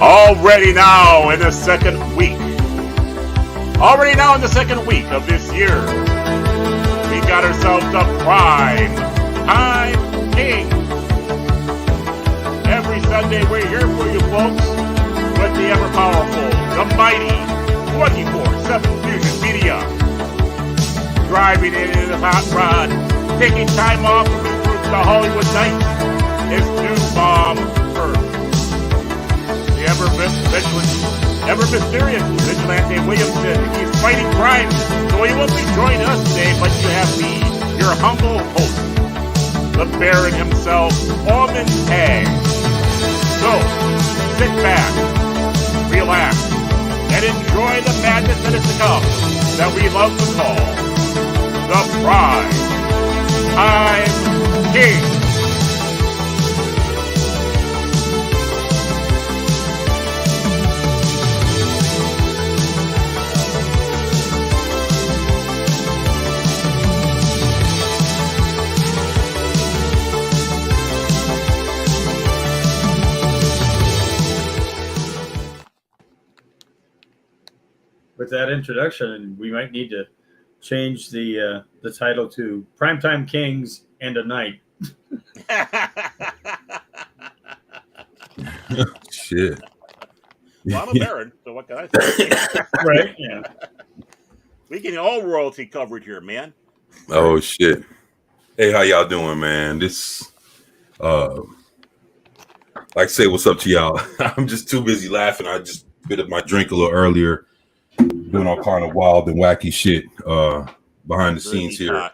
Already now in the second week. Already now in the second week of this year. We got ourselves the Prime Time King. Every Sunday we're here for you folks with the ever powerful, the mighty 24/7 Fusion Media. Driving in the hot rod, taking time off from the Hollywood nights is New Bomb Earth. The ever mysterious Vigilante Williamson. He's fighting crime, so he won't be joining us today, but you have me, your humble host, the Baron himself, Orman Tag. So, sit back, relax, and enjoy the madness that is to come, that we love to call the Prime Time King. With that introduction, we might need to change the title to Primetime Kings and a Night. Shit. Well, I'm a Baron, so what can I say? Right? Yeah. We get all royalty coverage here, man. Oh shit. Hey, how y'all doing, man? This like I say, what's up to y'all? I'm just too busy laughing. I just bit of my drink a little earlier, doing all kind of wild and wacky shit behind the scenes here.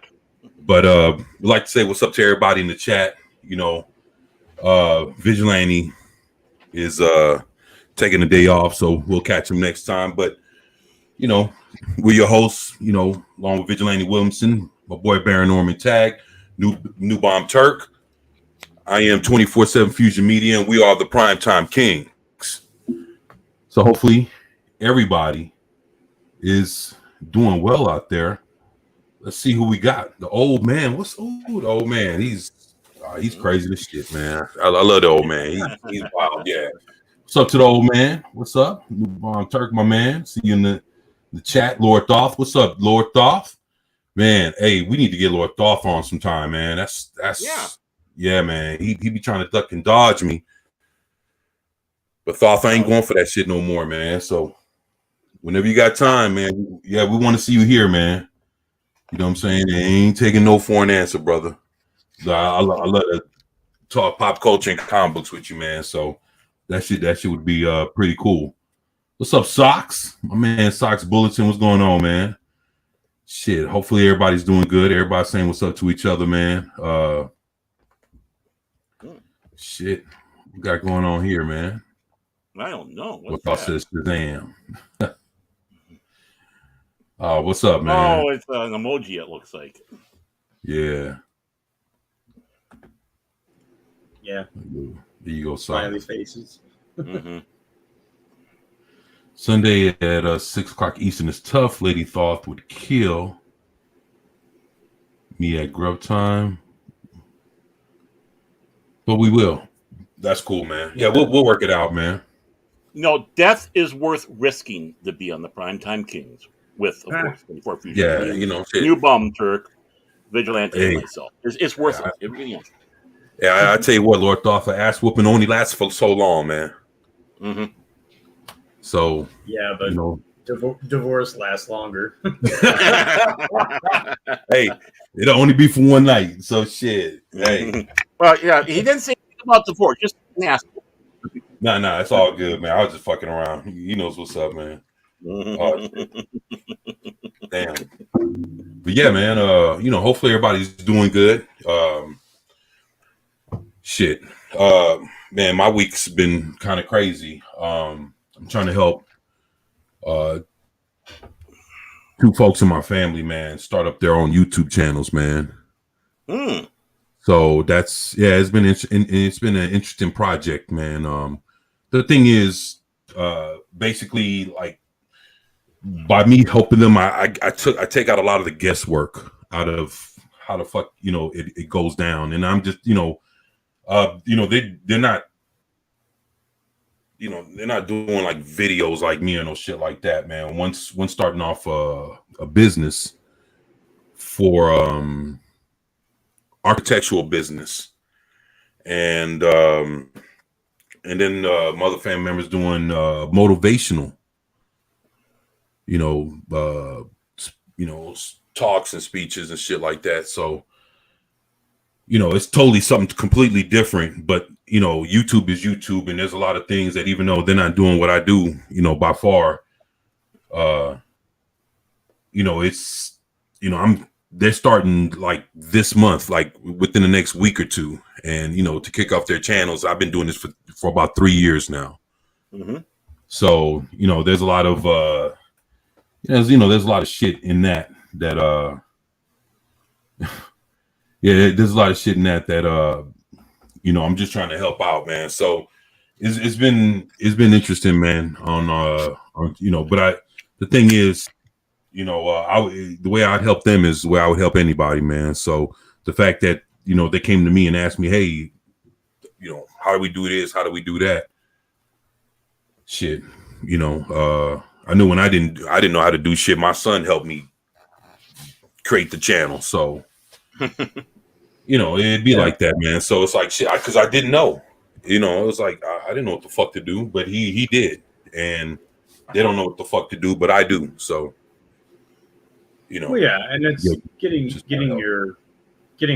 But I'd like to say what's up to everybody in the chat. You know, Vigilante is taking the day off, so we'll catch him next time. But you know, we're your hosts, you know, along with Vigilante Williamson, my boy Baron Norman Tag, New Bomb Turk. I am 24/7 Fusion Media, and we are the Primetime Kings. So hopefully everybody is doing well out there. Let's see who we got. The old man. The old man? He's crazy as shit, man. I love the old man. He's wild. Yeah. What's up to the old man? What's up? New Bomb Turk, my man. See you in the chat. Lord Thoth. What's up, Lord Thoth? Man, hey, we need to get Lord Thoth on sometime, man. That's yeah, man. He be trying to duck and dodge me. But Thoth ain't going for that shit no more, man. So whenever you got time, man, yeah, we want to see you here, man. You know what I'm saying? They ain't taking no for an answer, brother. I love to talk pop culture and comic books with you, man. So that shit would be pretty cool. What's up, Socks? My man, Socks Bulletin. What's going on, man? Shit. Hopefully everybody's doing good. Everybody's saying what's up to each other, man. Shit. What we got going on here, man? I don't know. What about says Shazam? What's up, man? Oh, it's an emoji, it looks like. Yeah. Yeah. There you go, Smiley Socks. faces. Mm-hmm. Sunday at 6 o'clock Eastern is tough. Lady Thoth would kill me at grub time. But we will. That's cool, man. Yeah, we'll work it out, man. No, death is worth risking to be on the Primetime Kings with, of course, 24 Fusion. Yeah, Media, you know, shit. New Bomb Turk, Vigilante, Hey. and myself. It's worth it. It really is. Yeah, I tell you what, Lord Thoth, ass whooping only lasts for so long, man. Mm-hmm. So Yeah, but you know, divorce lasts longer. hey, it'll only be for one night. So shit. Hey, Well, yeah, he didn't say anything about divorce, just an ass. nah, it's all good, man. I was just fucking around. He knows what's up, man. Oh, damn. But yeah, man. You know, hopefully everybody's doing good. Shit. Man, my week's been kind of crazy. I'm trying to help two folks in my family, man, start up their own YouTube channels, man. Mm. So it's been it's been an interesting project, man. The thing is, basically, like by me helping them, I take out a lot of the guesswork out of how the fuck it goes down, and I'm just they're not they're not doing like videos like me or no shit like that, man. Once starting off a business for architectural business, and then other family members doing motivational, talks and speeches and shit like that. So, it's totally something completely different. But YouTube is YouTube, and there's a lot of things that, even though they're not doing what I do, by far, it's, they're starting like this month, like within the next week or two, and to kick off their channels. I've been doing this for about 3 years now. Mm-hmm. So there's a lot of there's a lot of shit in that yeah, there's a lot of shit in that I'm just trying to help out, man. So it's been interesting, man, on but the thing is, the way I'd help them is the way I would help anybody, man. So the fact that they came to me and asked me, hey, how do we do this? How do we do that? Shit, I knew when I didn't know how to do shit. My son helped me create the channel, so it'd be like that, man. So it's like shit, because I didn't know. It was like I didn't know what the fuck to do, but he did, and they don't know what the fuck to do, but I do. So. Well, yeah, and it's getting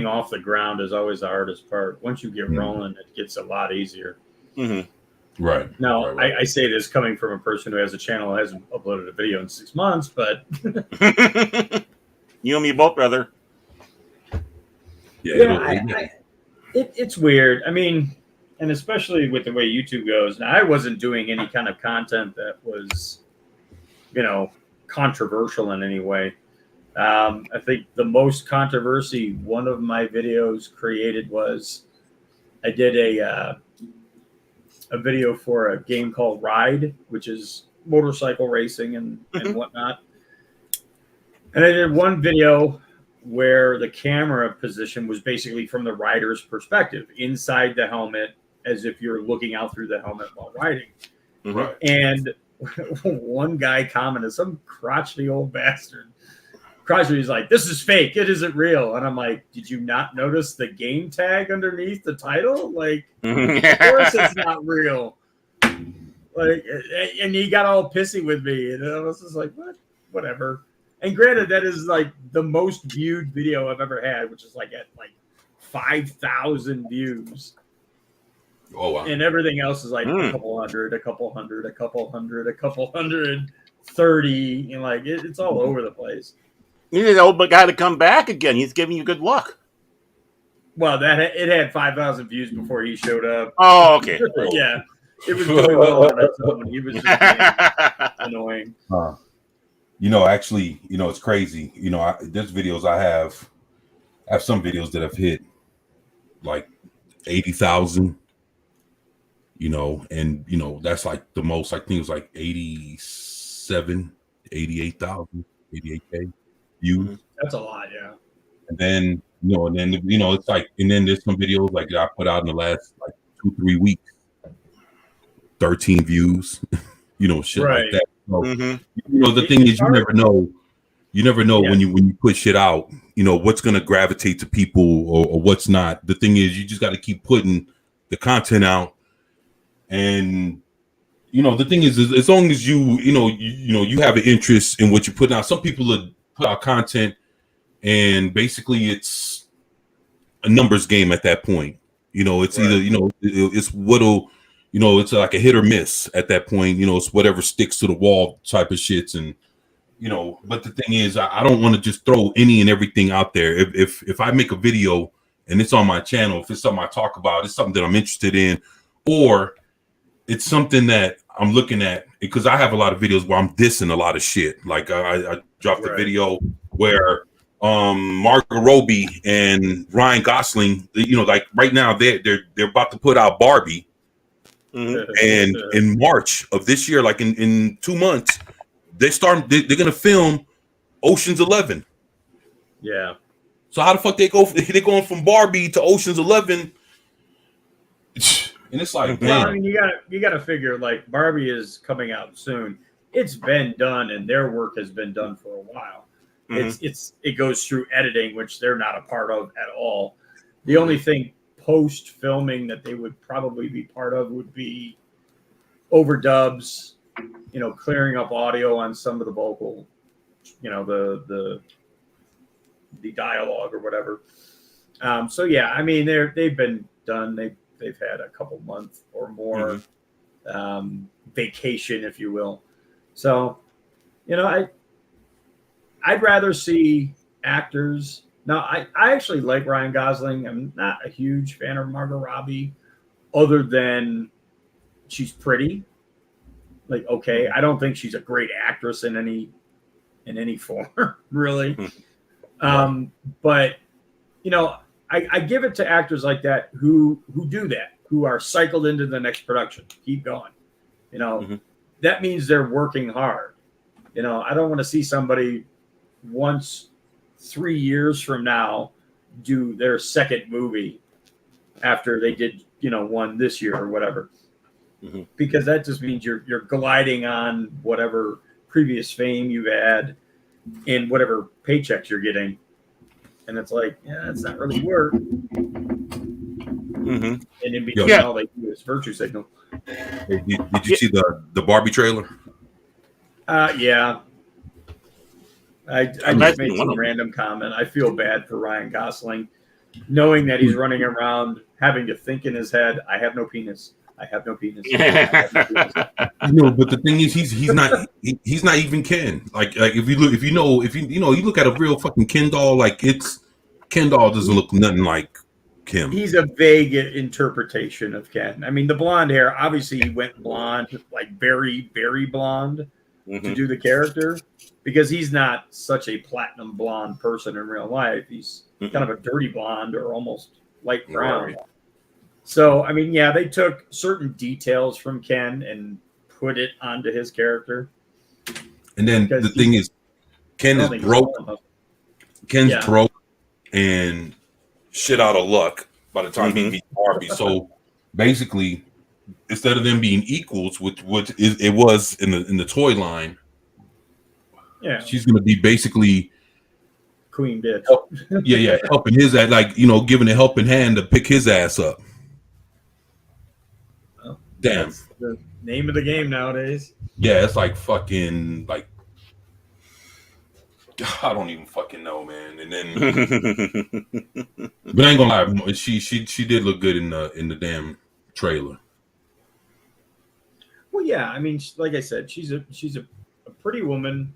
off the ground is always the hardest part. Once you get rolling, it gets a lot easier. Mm-hmm. Right. Now, right. I say this coming from a person who has a channel that hasn't uploaded a video in 6 months, but you and me both, brother. Yeah, it's weird. I mean, and especially with the way YouTube goes. Now, I wasn't doing any kind of content that was, controversial in any way. I think the most controversy one of my videos created was I did a video for a game called Ride, which is motorcycle racing and whatnot. And I did one video where the camera position was basically from the rider's perspective, inside the helmet, as if you're looking out through the helmet while riding. Right. And one guy commented, some crotchety old bastard. Crosby's like, this is fake. It isn't real. And I'm like, did you not notice the game tag underneath the title? Like, of course it's not real. Like, and he got all pissy with me. And I was just like, what? Whatever. And granted, that is like the most viewed video I've ever had, which is like at like 5,000 views. Oh, wow. And everything else is like a couple hundred, a couple hundred, a couple hundred, a couple 130. And like, it's all over the place. You need the old guy to come back again. He's giving you good luck. Well, it had 5,000 views before he showed up. Oh, okay. Yeah, it was doing well on its own. He was just annoying. Actually, it's crazy. There's videos I have some videos that have hit like 80,000. And that's like the most. I think it was like 88,000, 88K. views. That's a lot, yeah. And then, it's like, and then there's some videos like that I put out in the last like 2-3 weeks, 13 views, shit right. like that. So, the thing is, you never know when you put shit out, what's going to gravitate to people or what's not. The thing is, you just got to keep putting the content out. And, the thing is as long as you have an interest in what you put out. Some people put out content and basically it's a numbers game at that point. It's right. Either, it's what'll, it's like a hit or miss at that point. It's whatever sticks to the wall type of shits. And, but the thing is, I don't want to just throw any and everything out there. If I make a video and it's on my channel, if it's something I talk about, it's something that I'm interested in, or it's something that I'm looking at, because I have a lot of videos where I'm dissing a lot of shit. Like I dropped a video where Margot Robbie and Ryan Gosling, like right now they're about to put out Barbie, and in March of this year, like in 2 months, they're gonna film Ocean's 11. Yeah. So how the fuck they're going from Barbie to Ocean's 11? And it's like, Well, I damn. mean, you gotta figure like Barbie is coming out soon. It's been done, and their work has been done for a while. It goes through editing, which they're not a part of at all. The only thing post filming that they would probably be part of would be overdubs, clearing up audio on some of the vocal, the dialogue or whatever. So yeah, I mean they've been done. They've had a couple months or more vacation, if you will. So, I'd rather see actors. Now, I actually like Ryan Gosling. I'm not a huge fan of Margot Robbie, other than she's pretty. Like, okay, I don't think she's a great actress in any form, really. But I give it to actors like that who do that, who are cycled into the next production. Keep going. That means they're working hard. I don't want to see somebody once 3 years from now do their second movie after they did, one this year or whatever. Because that just means you're gliding on whatever previous fame you've had and whatever paychecks you're getting. And it's like, yeah, that's not really work. And in between all they do is virtue signal. Hey, did you see the Barbie trailer? Yeah. I just made some random comment. I feel bad for Ryan Gosling, knowing that he's running around having to think in his head, I have no penis. I have no penis. But the thing is, he's not even Ken. Like if you look at a real fucking Ken doll, like Ken doll doesn't look nothing like him. He's a vague interpretation of Ken. I mean, the blonde hair, obviously he went blonde, like very, very blonde to do the character, because he's not such a platinum blonde person in real life. He's kind of a dirty blonde or almost light brown. Right. So, I mean, yeah, they took certain details from Ken and put it onto his character. And then the thing is, Ken is broke. Ken's broke and shit out of luck by the time he meets Barbie. So basically, instead of them being equals, which it was in the toy line, she's gonna be basically queen bitch. Helping his ass, like giving a helping hand to pick his ass up. Well, damn, that's the name of the game nowadays. Yeah, it's like fucking like I don't even fucking know, man. And then, but I ain't gonna lie, she did look good in the damn trailer. Well, yeah, I mean, like I said, she's a pretty woman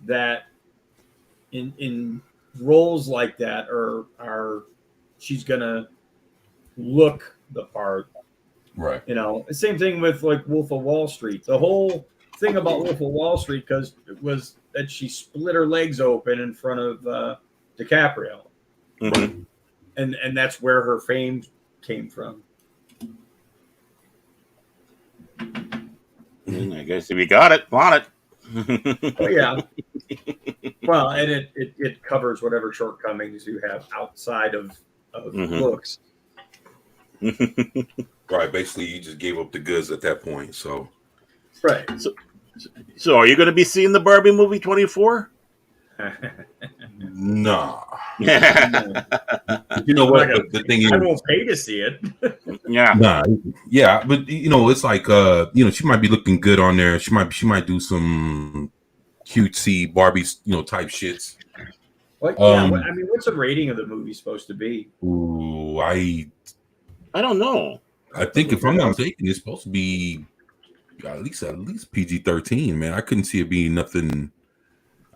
that in roles like that are she's gonna look the part, right? Same thing with like Wolf of Wall Street. The whole thing about Wolf of Wall Street was that she split her legs open in front of DiCaprio, and that's where her fame came from. I guess if you got it, want it. Oh, yeah. Well, and it covers whatever shortcomings you have outside of looks. Right. Basically, you just gave up the goods at that point. So. Right. So are you going to be seeing the Barbie movie 24? Nah. You know what? The thing is, I won't pay to see it. Yeah. Nah. Yeah, but it's like she might be looking good on there. She might do some cutesy Barbie type shits. What, I mean, what's the rating of the movie supposed to be? Ooh, I don't know. I think if I'm not mistaken, it's supposed to be at least PG-13, man. I couldn't see it being nothing,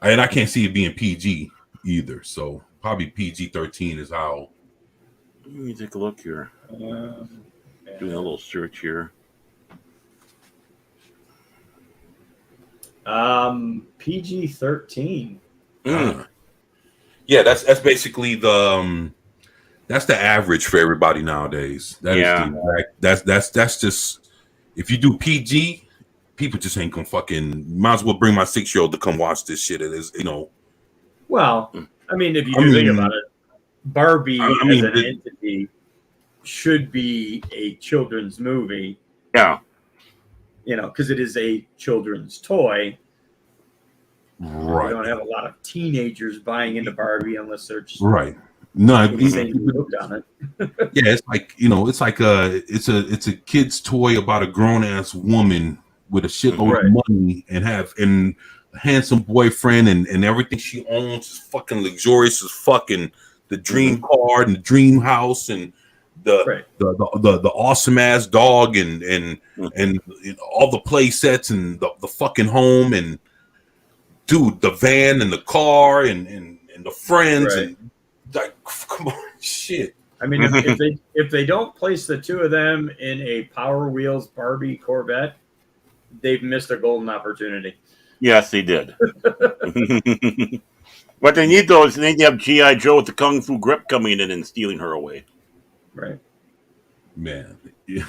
and I can't see it being PG either. So probably PG-13 is how. Let me take a look here. Doing a little search here. PG-13. Yeah, that's basically the that's the average for everybody nowadays. That's just, if you do PG, people just ain't gonna fucking. Might as well bring my 6-year-old to come watch this shit. It is, Well, I mean, if you think about it, Barbie as an entity should be a children's movie, Yeah. Because it is a children's toy. Right. We don't have a lot of teenagers buying into Barbie unless they're just Right. No, insanely hooked on it. yeah, it's like it's a kid's toy about a grown ass woman with a shitload of money and a handsome boyfriend and everything she owns is fucking luxurious as fucking the dream car and the dream house and the awesome ass dog and all the play sets and the fucking home and dude the van and the car and the friends and like come on shit. I mean, if they don't place the two of them in a Power Wheels Barbie Corvette, they've missed a golden opportunity. Yes, they did. What they need though is they need to have G.I. Joe with the Kung Fu grip coming in and stealing her away. Right. Man. Yeah.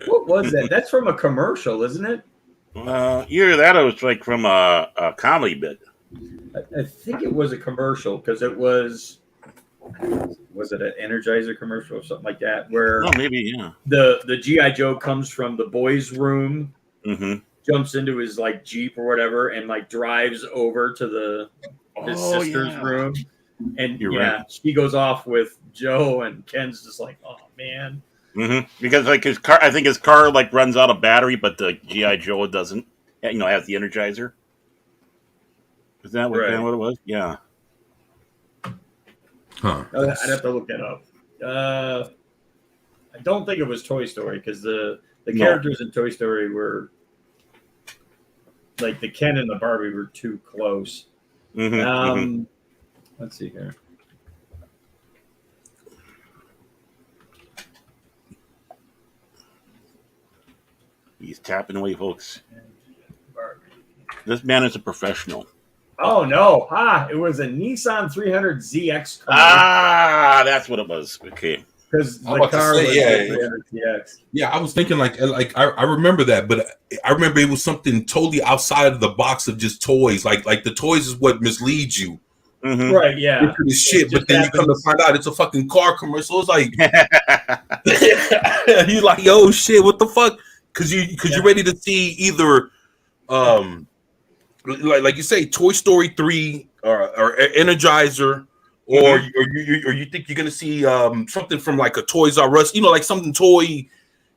What was that? That's from a commercial, isn't it? Either that or it's like from a comedy bit. I think it was a commercial because it was it an Energizer commercial or something like that where maybe the G.I. Joe comes from the boys' room, jumps into his like Jeep or whatever and like drives over to his sister's room and she goes off with Joe and Ken's just like, oh man. Because like his car, I think his car like runs out of battery, but the G.I. Joe doesn't. Has the Energizer. Is that what it was? Yeah. Huh. I'd have to look that up. I don't think it was Toy Story because the characters in Toy Story were like the Ken and the Barbie were too close. Let's see here. He's tapping away, folks. This man is a professional. Oh no! It was a Nissan 300ZX car. That's what it was. Okay. Because the car was the 300ZX. Yeah, I was thinking like I remember that, but I remember it was something totally outside of the box of just toys. Like the toys is what misleads you. Right? Yeah. Shit, but then you come to find out it's a fucking car commercial. It's like you're like, yo, shit, what the fuck? Because you're ready to see either like you say, Toy Story 3 or Energizer, or you think you're gonna see something from like a Toys R Us, like something toy,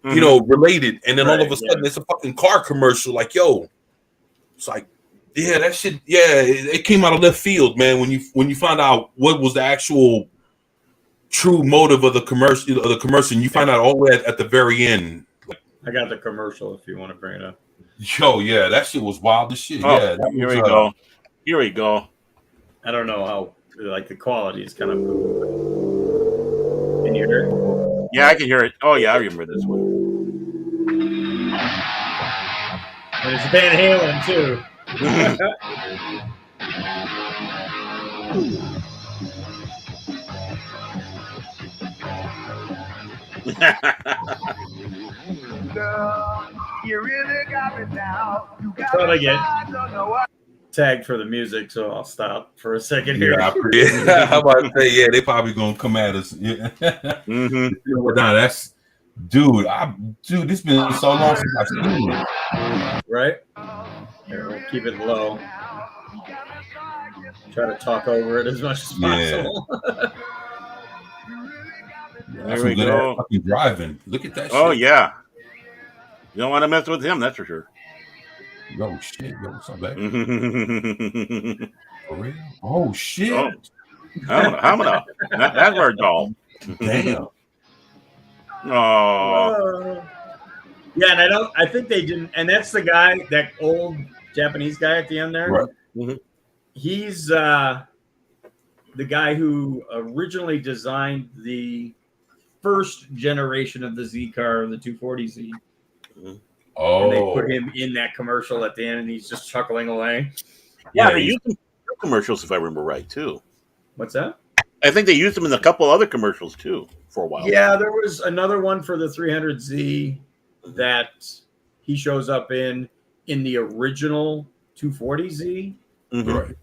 related, and then all of a sudden it's a fucking car commercial. Like, yo, it's like, yeah, that shit, it came out of left field, man. When you find out what was the actual true motive of the commercial, and you find out all the way at the very end. I got the commercial if you want to bring it up. Yo, yeah, that shit was wild as shit. Oh, yeah, here we go. Here we go. I don't know how, like, the quality is kind of. Can you hear it? Yeah, I can hear it. Oh, yeah, I remember this one. And it's Van Halen, too. You really got me now. You got Thought I me get now, I don't know what. tagged for the music, so I'll stop for a second here. Yeah, how about to say, they probably gonna come at us. Yeah. Nah, that's dude. This been so long since I've seen it. Right? Here, we'll keep it low. Try to talk over it as much as possible. That's some good ass fucking driving. Look at that. Oh shit. yeah. You don't want to mess with him, that's for sure. Yo, shit. Yo, what's up, baby? For real? Oh, shit. Oh. Hamana. That's our doll. Damn. Oh. Yeah, and I think they didn't. And that's the guy, that old Japanese guy at the end there. Right. Mm-hmm. He's the guy who originally designed the first generation of the Z car, the 240Z. Oh. And they put him in that commercial at the end, and he's just chuckling away. Yeah, they used them in commercials, if I remember right, too. What's that? I think they used them in a couple other commercials, too, for a while. Yeah, there was another one for the 300Z that he shows up in the original 240Z. Mm-hmm. Right.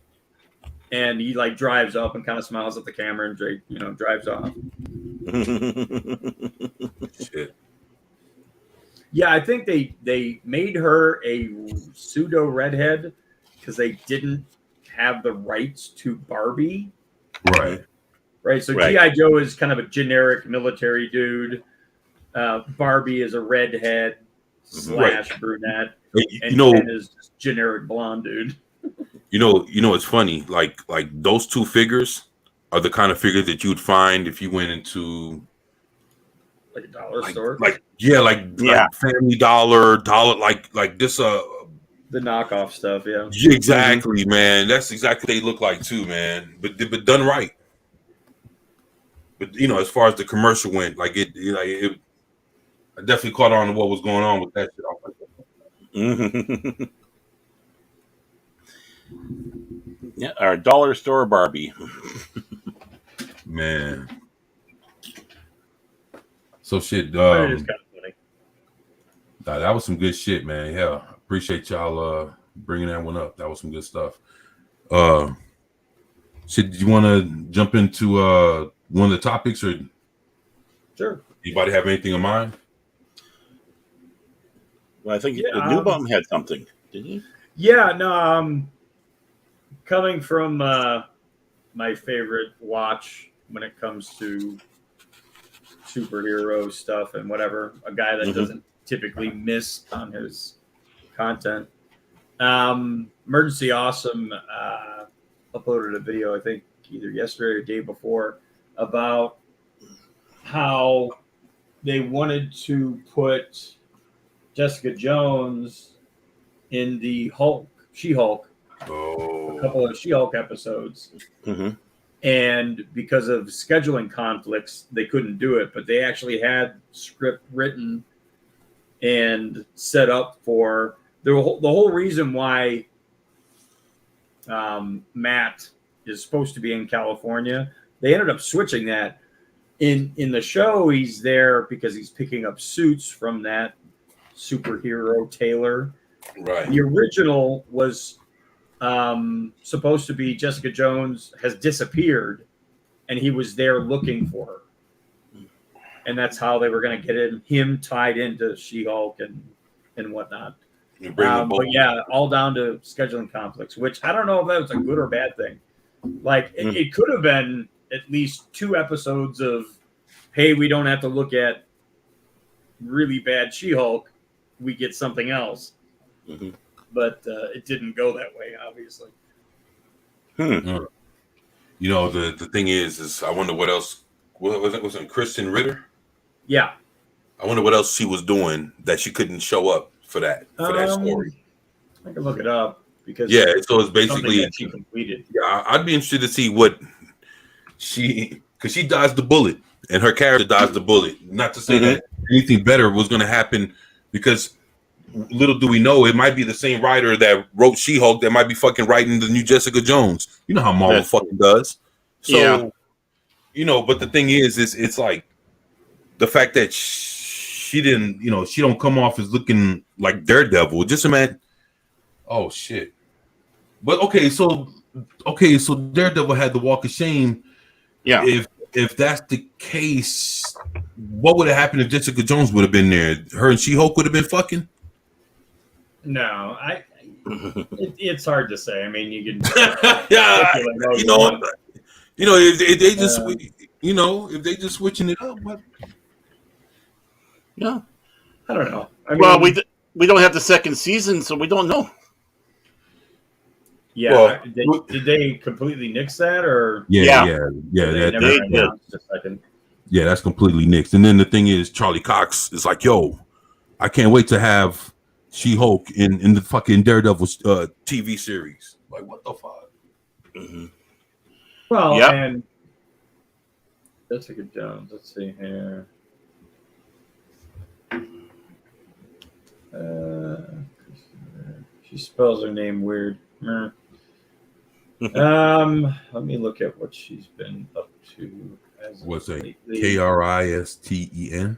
And he like drives up and kind of smiles at the camera and drives off. Shit. Yeah, I think they made her a pseudo redhead because they didn't have the rights to Barbie. Right. Right. So Right. G.I. Joe is kind of a generic military dude. Barbie is a redhead slash brunette, You and know, Ken is just generic blonde dude. it's funny. Like those two figures are the kind of figures that you'd find if you went into Like a dollar like store. Yeah. like Family Dollar, like this The knockoff stuff, yeah. yeah, exactly, man. That's exactly what they look like too, man. But done right. But as far as the commercial went, it I definitely caught on to what was going on with that shit. I was like, Yeah, our dollar store Barbie. man. So shit. But it is kind of funny. That was some good shit, man. Yeah, appreciate y'all bringing that one up. That was some good stuff. Shit, do you want to jump into one of the topics, or Sure. anybody have anything in mind? Well, I think Yeah, the new bum had something, didn't he? Yeah, no, coming from my favorite watch when it comes to superhero stuff and whatever, a guy that doesn't typically miss on his content. Emergency Awesome uploaded a video, I think either yesterday or the day before, about how they wanted to put Jessica Jones in the She-Hulk, a couple of She-Hulk episodes. Mm-hmm. And because of scheduling conflicts, they couldn't do it. But they actually had script written and set up for the whole reason why Matt is supposed to be in California. They ended up switching that. In the show, he's there because he's picking up suits from that superhero tailor. Right. The original was supposed to be Jessica Jones has disappeared, and he was there looking for her. And that's how they were going to get him tied into She-Hulk and whatnot. But yeah, all down to scheduling conflicts, which I don't know if that was a good or bad thing. Like, it could have been at least 2 episodes of, hey, we don't have to look at really bad She-Hulk. We get something else. Mm-hmm. But it didn't go that way, obviously. The thing is I wonder what else. Was it Kristen Ritter? Yeah. I wonder what else she was doing that she couldn't show up for that story. I can look it up because Yeah, so it's basically that she completed. Yeah, I'd be interested to see what because she dodged the bullet and her character dodged the bullet. Not to say that anything better was going to happen, because little do we know, it might be the same writer that wrote She-Hulk that might be fucking writing the new Jessica Jones. You know how Marvel fucking does. So, but the thing is it's like the fact that she didn't, she don't come off as looking like Daredevil. Just imagine. Oh shit. But okay, so Daredevil had the walk of shame. Yeah. If that's the case, what would have happened if Jessica Jones would have been there? Her and She-Hulk would have been fucking? No, it's hard to say. I mean, you can yeah, if they just if they just switching it up, what? Yeah, I don't know. We don't have the second season, so we don't know. Yeah, did they completely nix that, or Yeah. They never announced a second. Yeah, that's completely nixed. And then the thing is, Charlie Cox is like, yo, I can't wait to have She-Hulk in the fucking Daredevil TV series. Like, what the fuck? Mm-hmm. Well, and Jessica Jones. Let's see here. She spells her name weird. Let me look at what she's been up to. What's that? Kristen?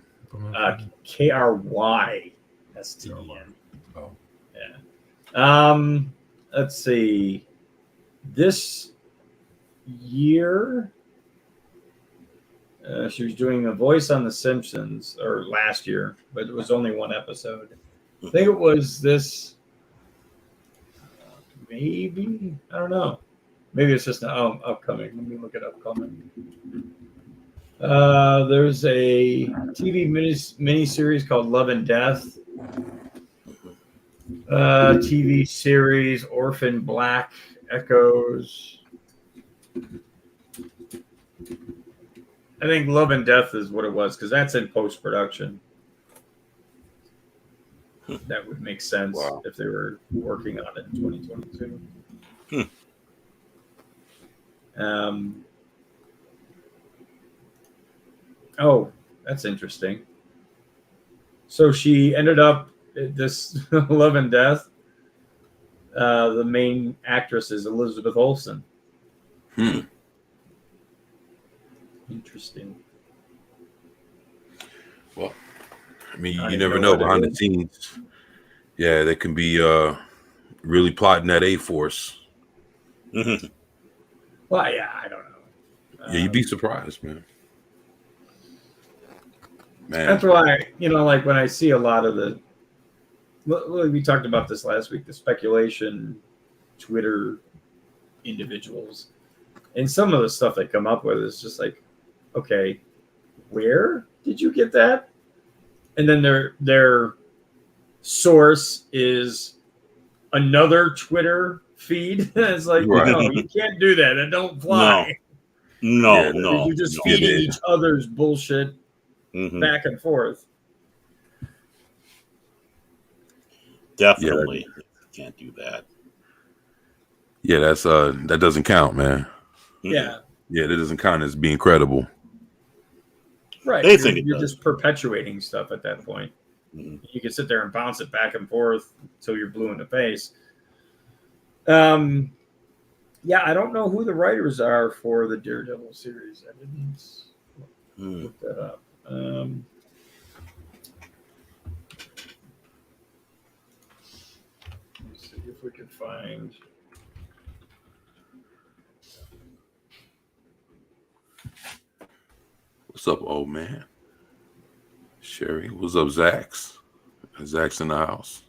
Krystn. Oh, yeah. Let's see. This year, She was doing a voice on The Simpsons or last year, but it was only one episode. I think it was this. Maybe I don't know. Maybe it's just upcoming. Let me look at upcoming. There's a TV miniseries called Love and Death. TV series Orphan Black Echoes. I think Love and Death is what it was because that's in post-production. That would make sense if they were working on it in 2022. Oh, that's interesting. So she ended up this Love and Death. The main actress is Elizabeth Olsen. Interesting. Well, I mean, you never know behind the scenes. Yeah, they can be really plotting that A-Force. Well, yeah, I don't know. Yeah, you'd be surprised, man. That's why, like when I see a lot of the, we talked about this last week, the speculation Twitter individuals, and some of the stuff they come up with is just like, okay, where did you get that? And then their source is another Twitter feed. It's like, no, you can't do that. It don't fly. No. You're just feeding each other's bullshit back and forth. Definitely can't do that. Yeah, that's that doesn't count, man. Yeah. Yeah, that doesn't count as being credible. Right. You're just perpetuating stuff at that point. You can sit there and bounce it back and forth until you're blue in the face. Yeah, I don't know who the writers are for the Daredevil series. I didn't look that up. Let's see if we can find. What's up, old man? Sherry. What's up, Zax? Zax in the house.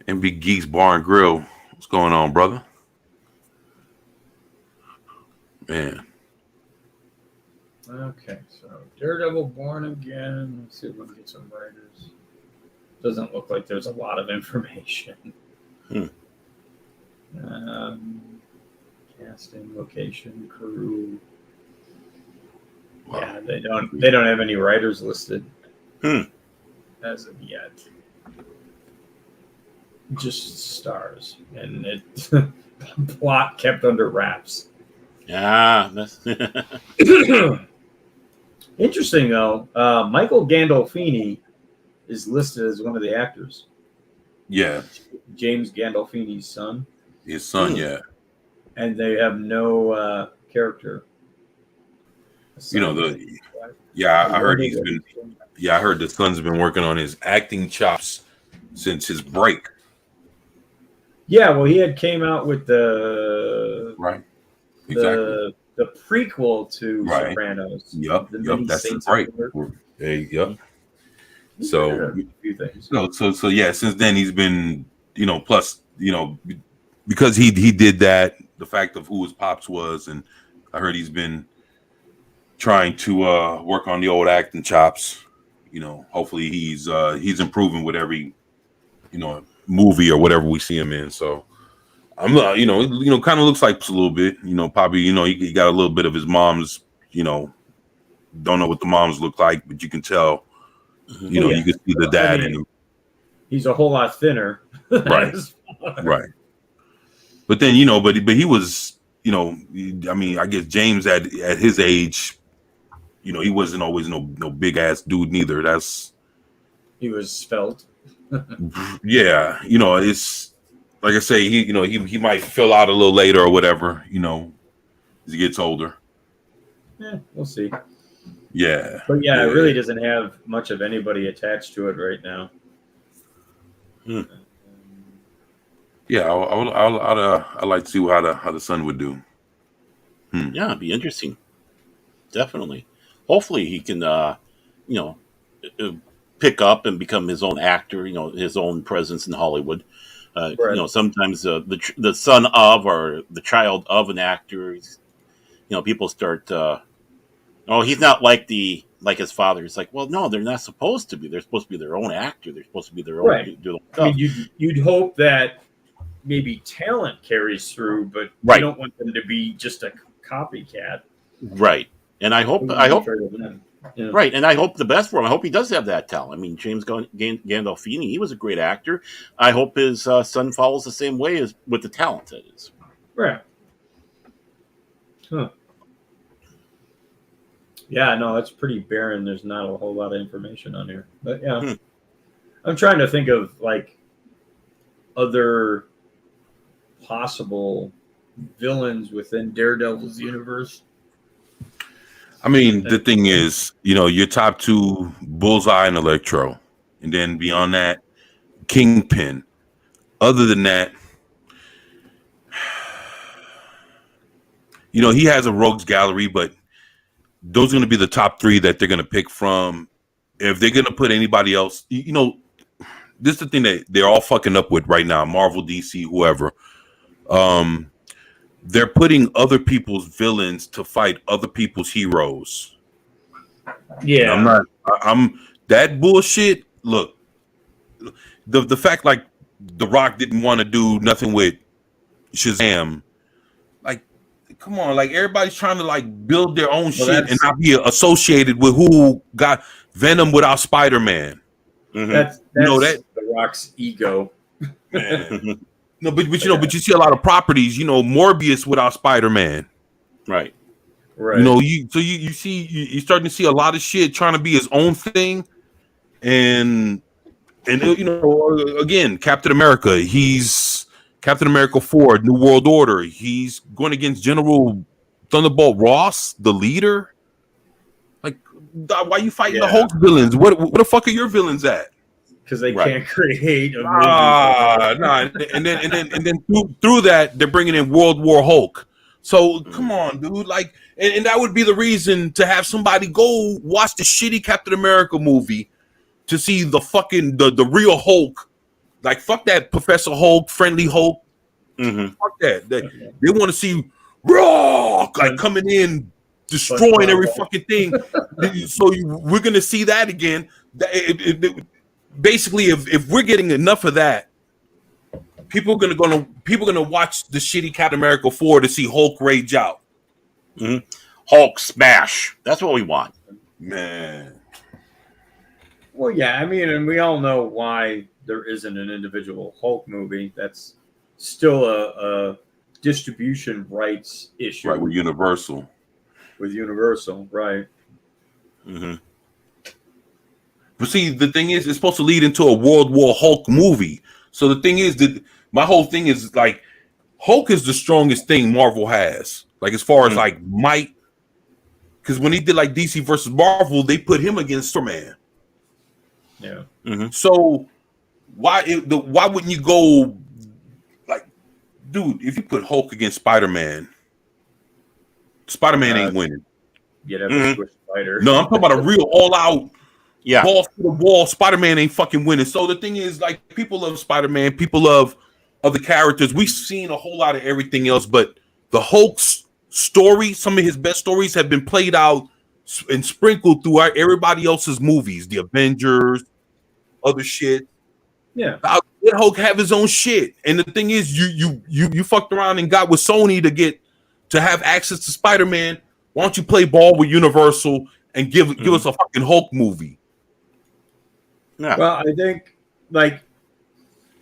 And Big Geeks Bar and Grill. What's going on, brother? Man. Okay, so Daredevil Born Again. Let's see if we can get some writers. Doesn't look like there's a lot of information. Casting, location, crew. Wow. Yeah, they don't have any writers listed as of yet. Just stars, and it plot kept under wraps. Yeah, interesting though. Michael Gandolfini is listed as one of the actors. Yeah, James Gandolfini's son. His son, yeah. And they have no character. I heard he's been. Yeah, I heard the son's been working on his acting chops since his break. Yeah, well, he had came out with the exactly the prequel to Sopranos. Yep, that's the break. Yep. So yeah, since then he's been, plus, because he did that, the fact of who his pops was, and I heard he's been trying to work on the old acting chops. Hopefully he's improving with every, movie or whatever we see him in. So I'm not, kind of looks like a little bit, probably, he got a little bit of his mom's, don't know what the moms look like, but you can tell, you can see the dad in him. He's a whole lot thinner. Right. Right. But then, but he was, I guess James at his age, he wasn't always no big ass dude neither. He was svelte. Yeah, it's like I say, he might fill out a little later or whatever, as he gets older. Yeah, we'll see. Yeah, but it really doesn't have much of anybody attached to it right now. Yeah, I'd like to see how the son would do. Yeah, it'd be interesting. Definitely. Hopefully, he can, you know, pick up and become his own actor. You know, his own presence in Hollywood. Right. You know, sometimes the son of or the child of an actor, you know, people start. Oh, he's not like his father. It's like, well, no, they're not supposed to be. They're supposed to be their own actor. They're supposed to be their own Right. do their own I mean, stuff. you'd hope that maybe talent carries through, but Right. you don't want them to be just a copycat. Right. And I hope Yeah. right, and I hope the best for him. I hope he does have that talent. I mean, James Gandolfini, he was a great actor. I hope his son follows the same way as with the talent that is. Right. Huh. Yeah, no, that's pretty barren. There's not a whole lot of information on here. But yeah. I'm trying to think of like other possible villains within Daredevil's universe. I mean, the thing is, you know, your top two, Bullseye and Electro, and then beyond that, Kingpin. Other than that, you know, he has a rogues gallery, but those are going to be the top three that they're going to pick from. If they're going to put anybody else, you know, this is the thing that they're all fucking up with right now, Marvel, DC, whoever. They're putting other people's villains to fight other people's heroes. Yeah. And I'm that bullshit. Look, the fact like The Rock didn't want to do nothing with Shazam. Like, come on, like everybody's trying to like build their own shit and not be associated with who got Venom without Spider-Man. That's You know that The Rock's ego. man. No, but you know, but you see a lot of properties, you know, Morbius without Spider-Man. Right. Right. You know, you see you're starting to see a lot of shit trying to be his own thing, and you know, again, Captain America, he's Captain America 4, New World Order. He's going against General Thunderbolt Ross, the leader. Like, why you fighting the Hulk villains? What the fuck are your villains at? Because they can't create a movie. Nah. And then through that, they're bringing in World War Hulk. So come on, dude. Like, and that would be the reason to have somebody go watch the shitty Captain America movie to see the fucking the real Hulk. Like, fuck that Professor Hulk, Friendly Hulk. Fuck that. They want to see Rock like coming in, destroying every fucking thing. So we're gonna see that again. Basically, if we're getting enough of that, people are gonna watch the shitty Captain America 4 to see Hulk rage out. Hulk smash. That's what we want, man. Well, yeah, I mean, and we all know why there isn't an individual Hulk movie. That's still a distribution rights issue, Right, with Universal. Right? But see, the thing is, it's supposed to lead into a World War Hulk movie. So the thing is that my whole thing is like, Hulk is the strongest thing Marvel has. Like, as far as like might, because when he did like DC versus Marvel, they put him against Superman. Yeah. So why wouldn't you go like, dude? If you put Hulk against Spider-Man ain't winning. You'd have to switch fighter. No, I'm talking about a real all-out. Yeah. Ball to the wall. Spider-Man ain't fucking winning. So the thing is, like, people love Spider-Man. People love other characters. We've seen a whole lot of everything else, but the Hulk's story, some of his best stories have been played out and sprinkled throughout everybody else's movies, the Avengers, other shit. Yeah. Let Hulk have his own shit. And the thing is, you fucked around and got with Sony to have access to Spider-Man. Why don't you play ball with Universal and give us a fucking Hulk movie? Yeah. Well, I think, like,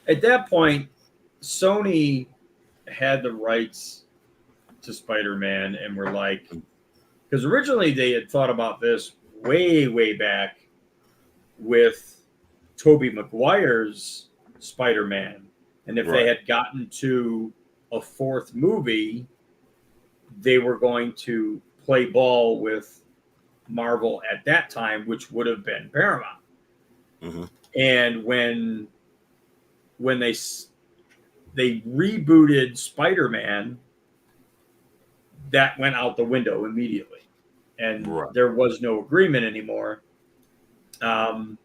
at that point, Sony had the rights to Spider-Man and were like, because originally they had thought about this way back with Tobey Maguire's Spider-Man. And if they had gotten to a fourth movie, they were going to play ball with Marvel at that time, which would have been Paramount. And when they rebooted Spider-Man, that went out the window immediately, and Right. there was no agreement anymore. And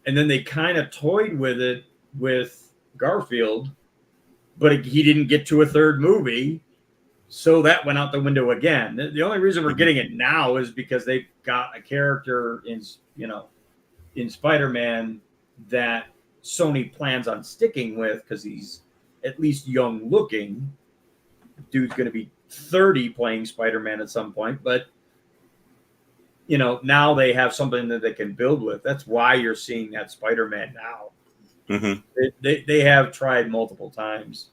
then they kind of toyed with it with Garfield, but he didn't get to a third movie, so that went out the window again. The only reason we're getting it now is because they've got a character in Spider-Man that Sony plans on sticking with because he's at least young looking. Dude's going to be 30 playing Spider-Man at some point, but now they have something that they can build with. That's why you're seeing that Spider-Man now. They have tried multiple times.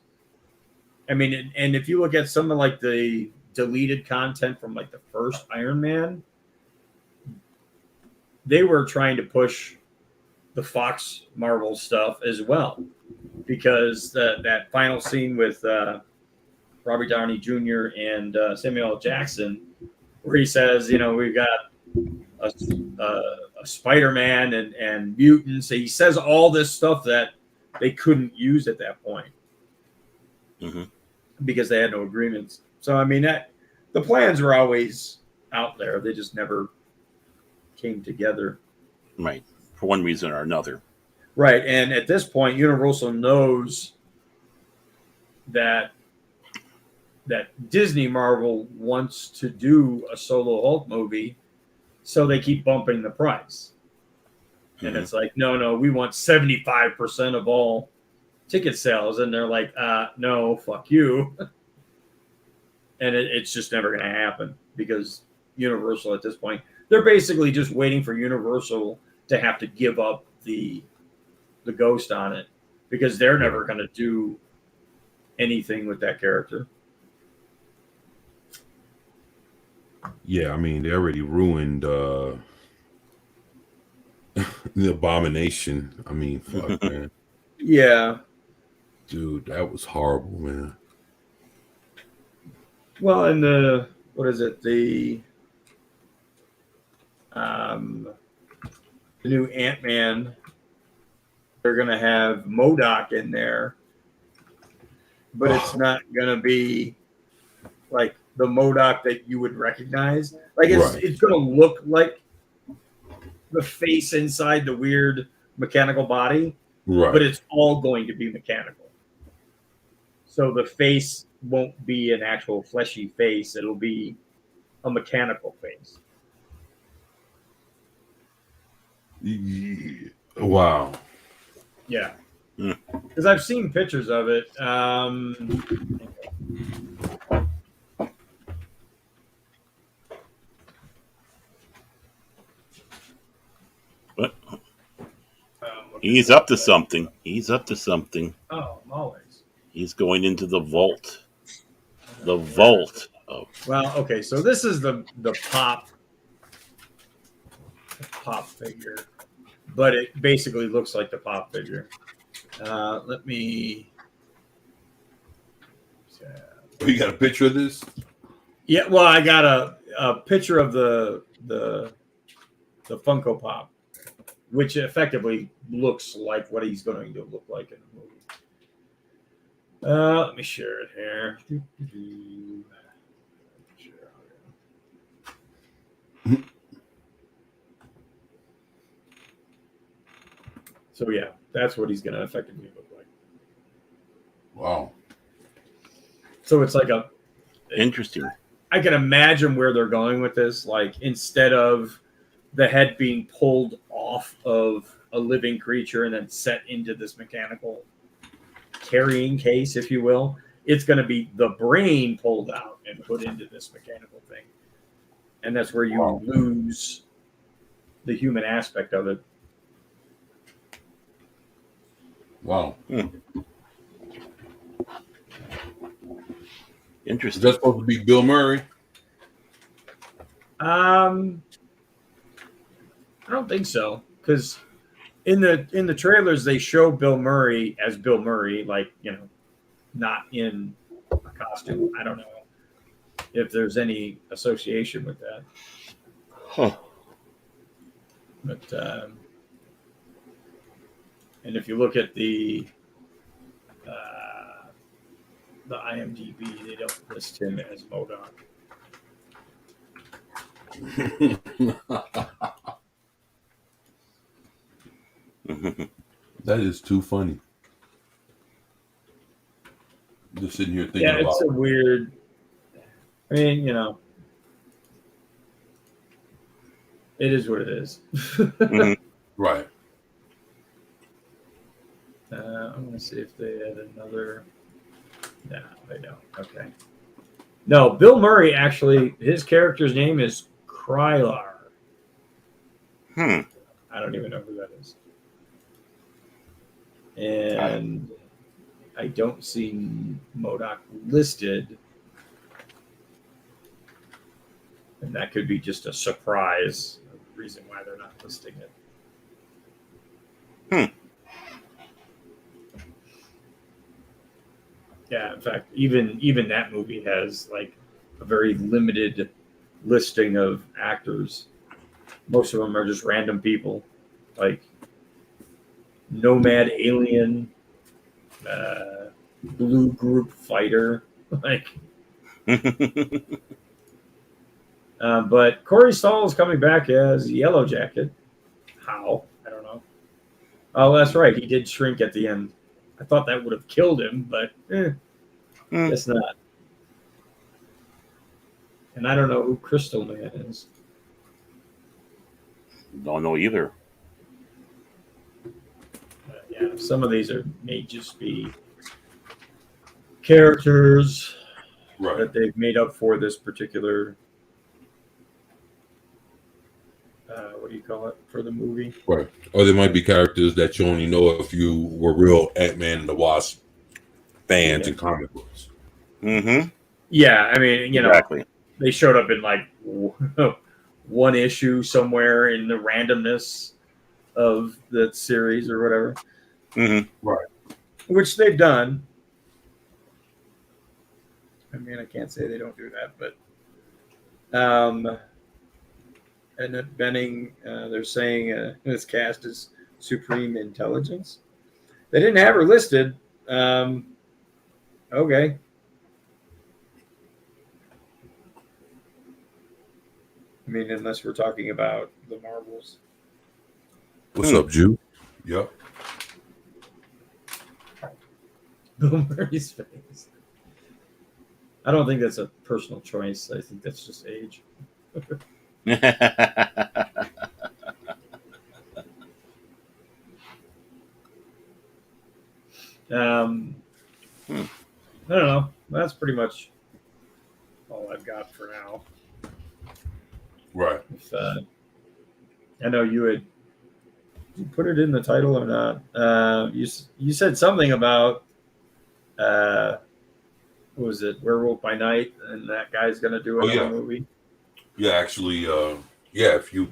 I mean, and if you look at some of like the deleted content from like the first Iron Man, they were trying to push the Fox Marvel stuff as well, because that final scene with Robert Downey Jr. and Samuel L. Jackson, where he says, we've got a Spider-Man and mutants. He says all this stuff that they couldn't use at that point because they had no agreements. So, I mean, the plans were always out there. They just never came together. Right. For one reason or another. Right. And at this point, Universal knows that Disney Marvel wants to do a solo Hulk movie, so they keep bumping the price. And it's like, no, we want 75% of all ticket sales. And they're like, no, fuck you. And it's just never going to happen because Universal at this point, they're basically just waiting for Universal to have to give up the ghost on it, because they're never going to do anything with that character. Yeah, I mean, they already ruined the Abomination. I mean, fuck, man. Yeah. Dude, that was horrible, man. Well, and the new Ant-Man, they're going to have MODOK in there, but it's not going to be like the MODOK that you would recognize. Like it's going to look like the face inside the weird mechanical body, but it's all going to be mechanical. So the face won't be an actual fleshy face. It'll be a mechanical face. Wow. Yeah. Because I've seen pictures of it. But he's up to something. Oh, always. He's going into the vault. The vault. Well, okay, so this is the pop figure, but it basically looks like the pop figure. Let me. You got a picture of this? Yeah, well, I got a picture of the Funko Pop, which effectively looks like what he's going to look like in the movie. Let me share it here. So yeah, that's what he's going to effectively look like. Wow. So it's like interesting. I can imagine where they're going with this. Like, instead of the head being pulled off of a living creature and then set into this mechanical carrying case, if you will, it's going to be the brain pulled out and put into this mechanical thing. And that's where you lose the human aspect of it. Wow. Interesting. Is that supposed to be Bill Murray? I don't think so, because in the trailers they show Bill Murray as Bill Murray, like, not in a costume. I don't know if there's any association with that. Huh. But and if you look at the IMDb, they don't list him as MODOK. That is too funny. Just sitting here thinking Yeah, about it's a weird. I mean, you know, it is what it is. right. I'm going to see if they had another. No, they don't. Okay. No, Bill Murray actually, his character's name is Krylar. Hmm. I don't even know who that is. And I don't see MODOK listed. And that could be just a surprise reason why they're not listing it. Yeah, in fact, even that movie has like a very limited listing of actors. Most of them are just random people, like Nomad Alien, Blue Group Fighter, like. But Corey Stoll is coming back as Yellow Jacket. How? I don't know. Oh, that's right. He did shrink at the end. I thought that would have killed him, but guess not. And I don't know who Crystal Man is. Don't know either. Yeah, some of these may just be characters Right. that they've made up for this particular. What do you call it for the movie? Right. Or there might be characters that you only know if you were real Ant-Man and the Wasp fans and comic books. Mm-hmm. Yeah, I mean, you know, Exactly. they showed up in like one issue somewhere in the randomness of the series or whatever, Mm-hmm. which they've done. I mean, I can't say they don't do that, but Annette Bening, they're saying this cast is Supreme Intelligence. They didn't have her listed. Okay. I mean, unless we're talking about the Marvels. What's up, Jew? Yep. Bill Murray's face. I don't think that's a personal choice. I think that's just age. I don't know. That's pretty much all I've got for now. Right. If, I know you had did you put it in the title or not. You said something about what was it, Werewolf by Night, and that guy's going to do another movie. Yeah, actually, if you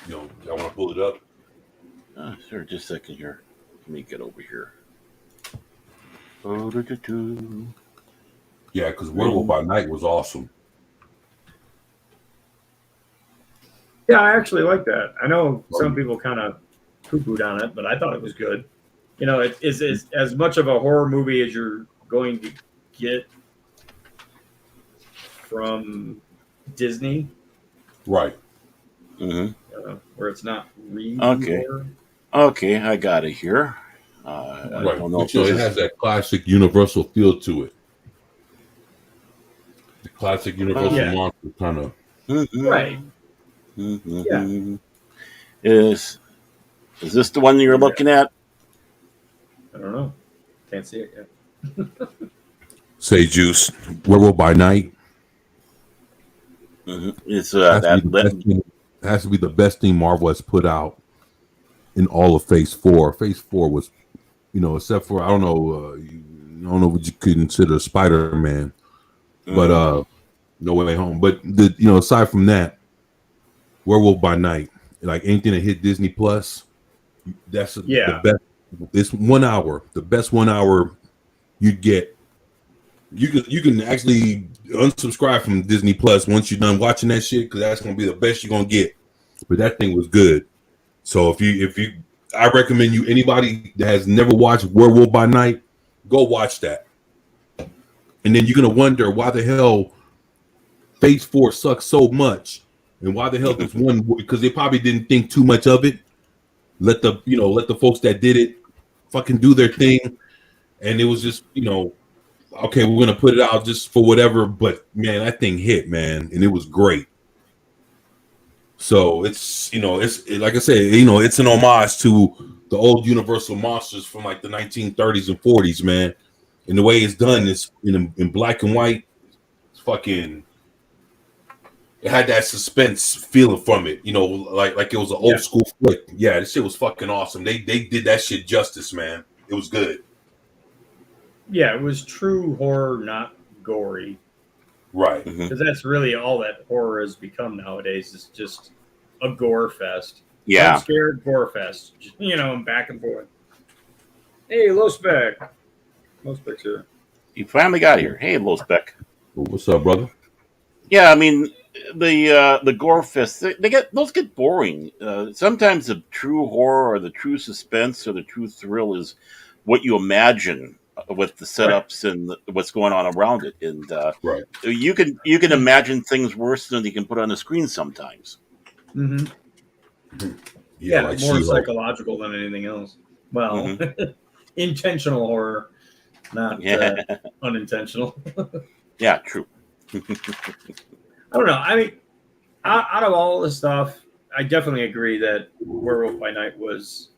know, I want to pull it up. Sure, just a second here. Let me get over here. Yeah, because Werewolf by Night was awesome. Yeah, I actually like that. I know some people kind of poo-pooed on it, but I thought it was good. You know, it is as much of a horror movie as you're going to get from Disney. Right. Mm-hmm. Where it's not really Okay. horror. Okay, I got it here. I Right. don't know But, if you know, this it is- has that classic Universal feel to it. The classic Universal Yeah. monster kind of. Mhm. Right. Mhm. Yeah. Is this the one you're looking at? I don't know. Can't see it yet. Say Juice. Werewolf by Night. It's Has to that. be the best thing- has to be the best thing Marvel has put out in all of Phase 4. Phase 4 was, you know, except for I don't know what you could consider Spider-Man, but No Way Home. But aside from that, Werewolf by Night, like anything that hit Disney Plus, that's the best. It's 1 hour, the best 1 hour you get. You can actually unsubscribe from Disney Plus once you're done watching that shit, because that's gonna be the best you're gonna get. But that thing was good. So if you I recommend you, anybody that has never watched Werewolf by Night, go watch that. And then you're gonna wonder why the hell Phase 4 sucks so much. And why the hell does one? Because they probably didn't think too much of it. Let the folks that did it fucking do their thing, and it was just okay, we're gonna put it out just for whatever. But man, that thing hit, man, and it was great. So it's like I said, it's an homage to the old Universal monsters from like the 1930s and 40s, man. And the way it's done is in black and white. It's fucking. It had that suspense feeling from it, like it was an old school flick. Yeah, this shit was fucking awesome. They did that shit justice, man. It was good. Yeah, it was true horror, not gory. Right. Because that's really all that horror has become nowadays. Is just a gore fest. Yeah. I'm scared gore fest. Back and forth. Hey, low spec. Low spec's here. You finally got here. Hey, Low Spec. Well, what's up, brother? Yeah, I mean the gore fest. Those get boring. Sometimes the true horror or the true suspense or the true thrill is what you imagine with the setups and what's going on around it. And Right. you can imagine things worse than you can put on the screen sometimes. Mm-hmm. Yeah, More She-Hulk. psychological than anything else. Well, intentional horror, not unintentional. Yeah, true. I don't know. I mean, out of all the stuff, I definitely agree that Werewolf by Night was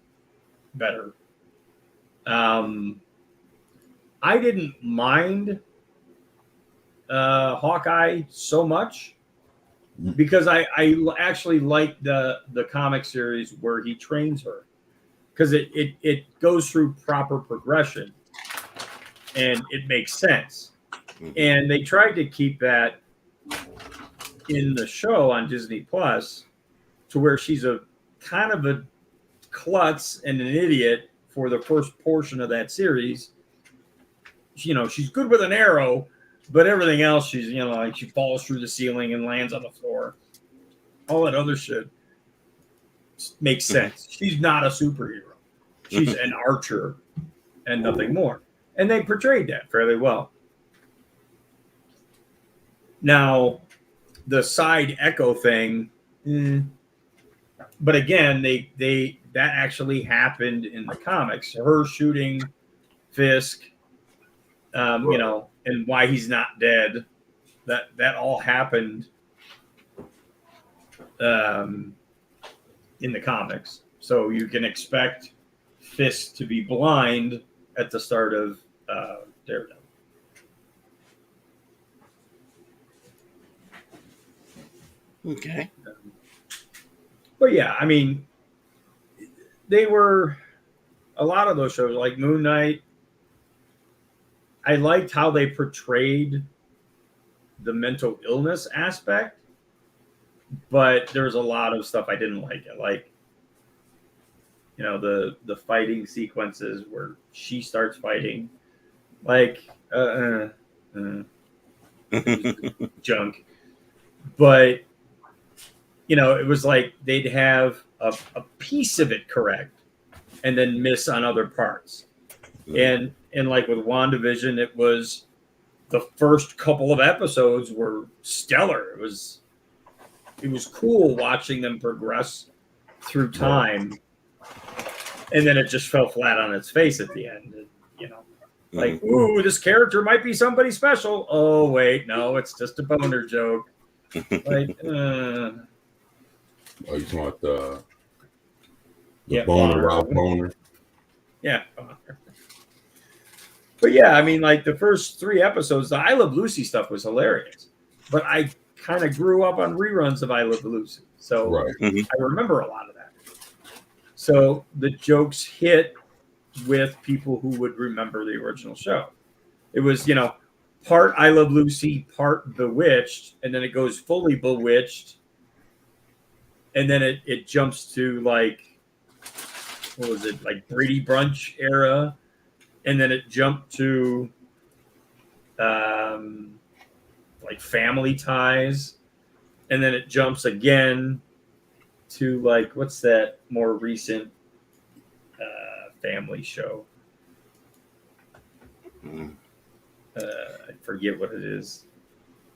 better. I didn't mind Hawkeye so much because I actually like the comic series where he trains her, because it goes through proper progression and it makes sense. And they tried to keep that in the show on Disney Plus, to where she's a kind of a klutz and an idiot for the first portion of that series. She's good with an arrow, but everything else, she's, like she falls through the ceiling and lands on the floor. All that other shit makes sense. She's not a superhero. She's an archer and nothing more. And they portrayed that fairly well. Now, the side Echo thing, but again, that actually happened in the comics. Her shooting Fisk, and why he's not dead. That all happened in the comics. So you can expect Fisk to be blind at the start of Daredevil. Okay. But yeah, I mean, they were a lot of those shows like Moon Knight. I liked how they portrayed the mental illness aspect, but there's a lot of stuff I didn't like. I like, the fighting sequences where she starts fighting, like junk. But it was like they'd have a piece of it correct and then miss on other parts. And like with WandaVision, it was the first couple of episodes were stellar. It was cool watching them progress through time. And then it just fell flat on its face at the end. Like, ooh, this character might be somebody special. Oh, wait, no, it's just a boner joke. Like, Oh, you talking about the yeah, Boner, Ralph Boner? Yeah. But yeah, I mean, like the first 3 episodes, the I Love Lucy stuff was hilarious. But I kind of grew up on reruns of I Love Lucy. So I remember a lot of that. So the jokes hit with people who would remember the original show. It was, part I Love Lucy, part Bewitched, and then it goes fully Bewitched. And then it jumps to like, what was it, like Brady Brunch era. And then it jumped to like Family Ties. And then it jumps again to like, what's that more recent family show? I forget what it is.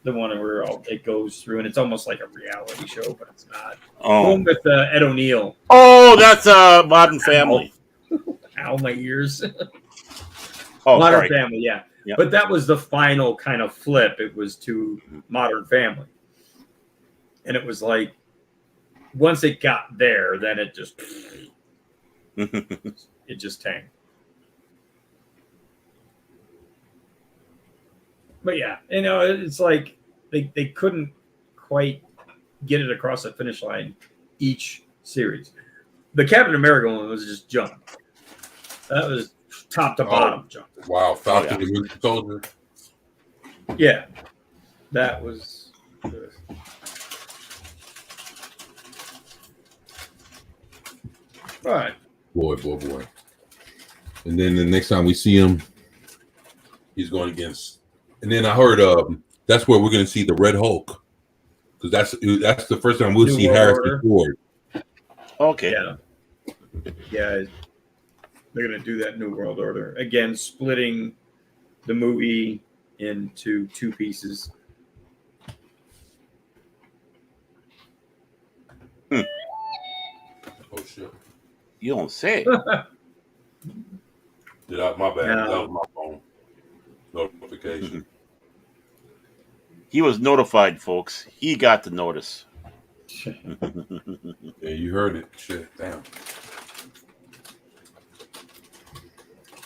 The one where it goes through, and it's almost like a reality show, but it's not. The Oh, one with Ed O'Neill. oh, that's Modern Family. Ow, my ears. Oh, Modern sorry. Family, yeah. Yep. But that was the final kind of flip. It was to Modern Family. And it was like, once it got there, then it just tanked. But yeah, it's like they couldn't quite get it across the finish line each series. The Captain America one was just junk. That was top to bottom junk. Wow, Falcon Oh, yeah. the Winter Soldier. Yeah, that was good. All right. Boy. And then the next time we see him, he's going against. And then I heard that's where we're going to see the Red Hulk, because that's the first time we'll New see World Harrison Order. Ford. Okay. Yeah, they're gonna do that New World Order again, splitting the movie into two pieces. Oh shit! You don't say. My bad. No. That was my phone notification. He was notified, folks. He got the notice. Yeah, you heard it. Shit, damn.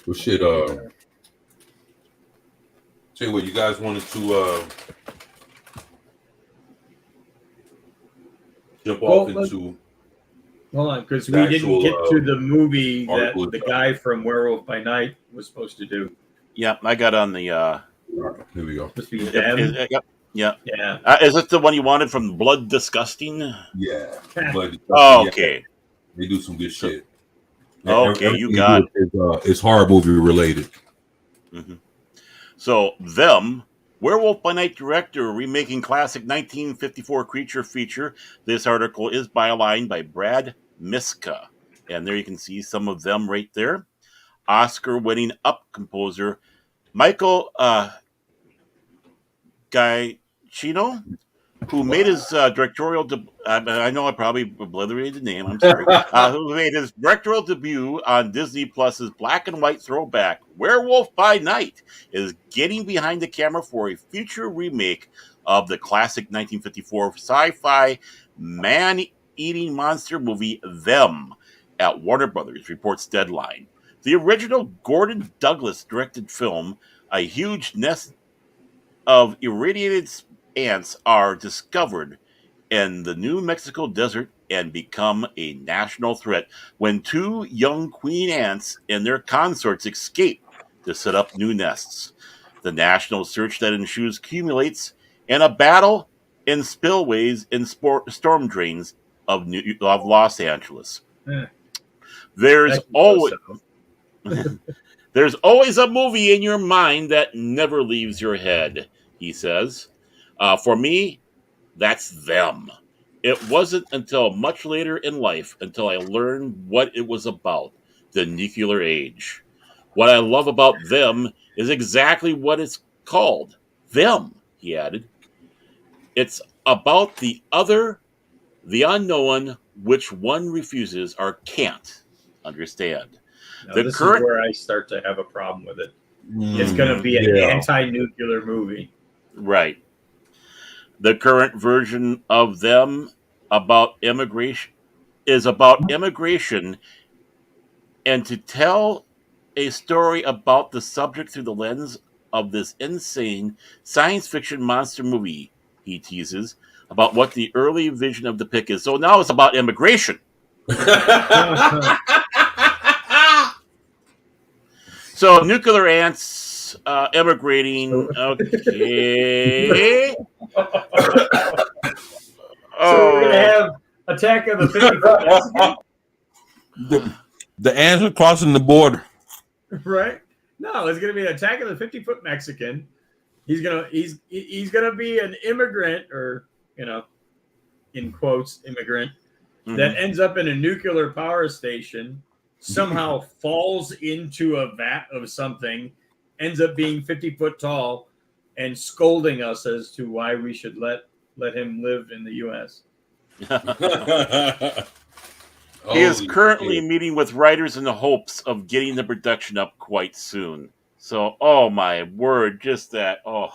Well, shit. Say what you guys wanted to jump off into. Hold on, because The we didn't actual, get to the movie that article the itself. guy from Werewolf by Night was supposed to do. Yeah, I got on the. Here we go. Supposed to be them. Yeah. Yeah. Is this the one you wanted from Blood Disgusting? Yeah, but Oh, yeah, okay. they do some good shit. Okay, Everything you they got do is horror movie related. Mhm. So, Them, Werewolf by Night director remaking classic 1954 creature feature. This article is bylined by Brad Miska. And there you can see some of them right there. Oscar-winning Up composer Michael Giacchino, who made his directorial I know I probably obliterated the name, I'm sorry. Who made his directorial debut on Disney Plus's black and white throwback Werewolf by Night, is getting behind the camera for a future remake of the classic 1954 sci-fi man-eating monster movie Them at Warner Brothers, reports Deadline. The original Gordon Douglas directed film, a huge nest of irradiated ants are discovered in the New Mexico desert and become a national threat when two young queen ants and their consorts escape to set up new nests. The national search that ensues accumulates in a battle in spillways and storm drains of Los Angeles. Eh. There's That always goes there's always a movie in your mind that never leaves your head, he says. For me, that's Them. It wasn't until much later in life until I learned what it was about, the nuclear age. What I love about Them is exactly what it's called, Them, he added. It's about the other, the unknown, which one refuses or can't understand. Now, The this current- is where I start to have a problem with it. It's going to be an Yeah. anti-nuclear movie. Right. The current version of Them about immigration is about immigration, and to tell a story about the subject through the lens of this insane science fiction monster movie, he teases, about what the early vision of the pick is. So now it's about immigration. So nuclear ants immigrating. Okay. So we're going to have Attack of the 50-Foot Mexican, The ants are crossing the border. right? No, it's going to be an Attack of the 50-Foot Mexican. He's gonna be an immigrant, or in quotes, immigrant that ends up in a nuclear power station, somehow falls into a vat of something, ends up being 50 foot tall, and scolding us as to why we should let him live in the U.S. He is Holy currently shit. meeting with writers in the hopes of getting the production up quite soon. So, oh my word, just that. Oh,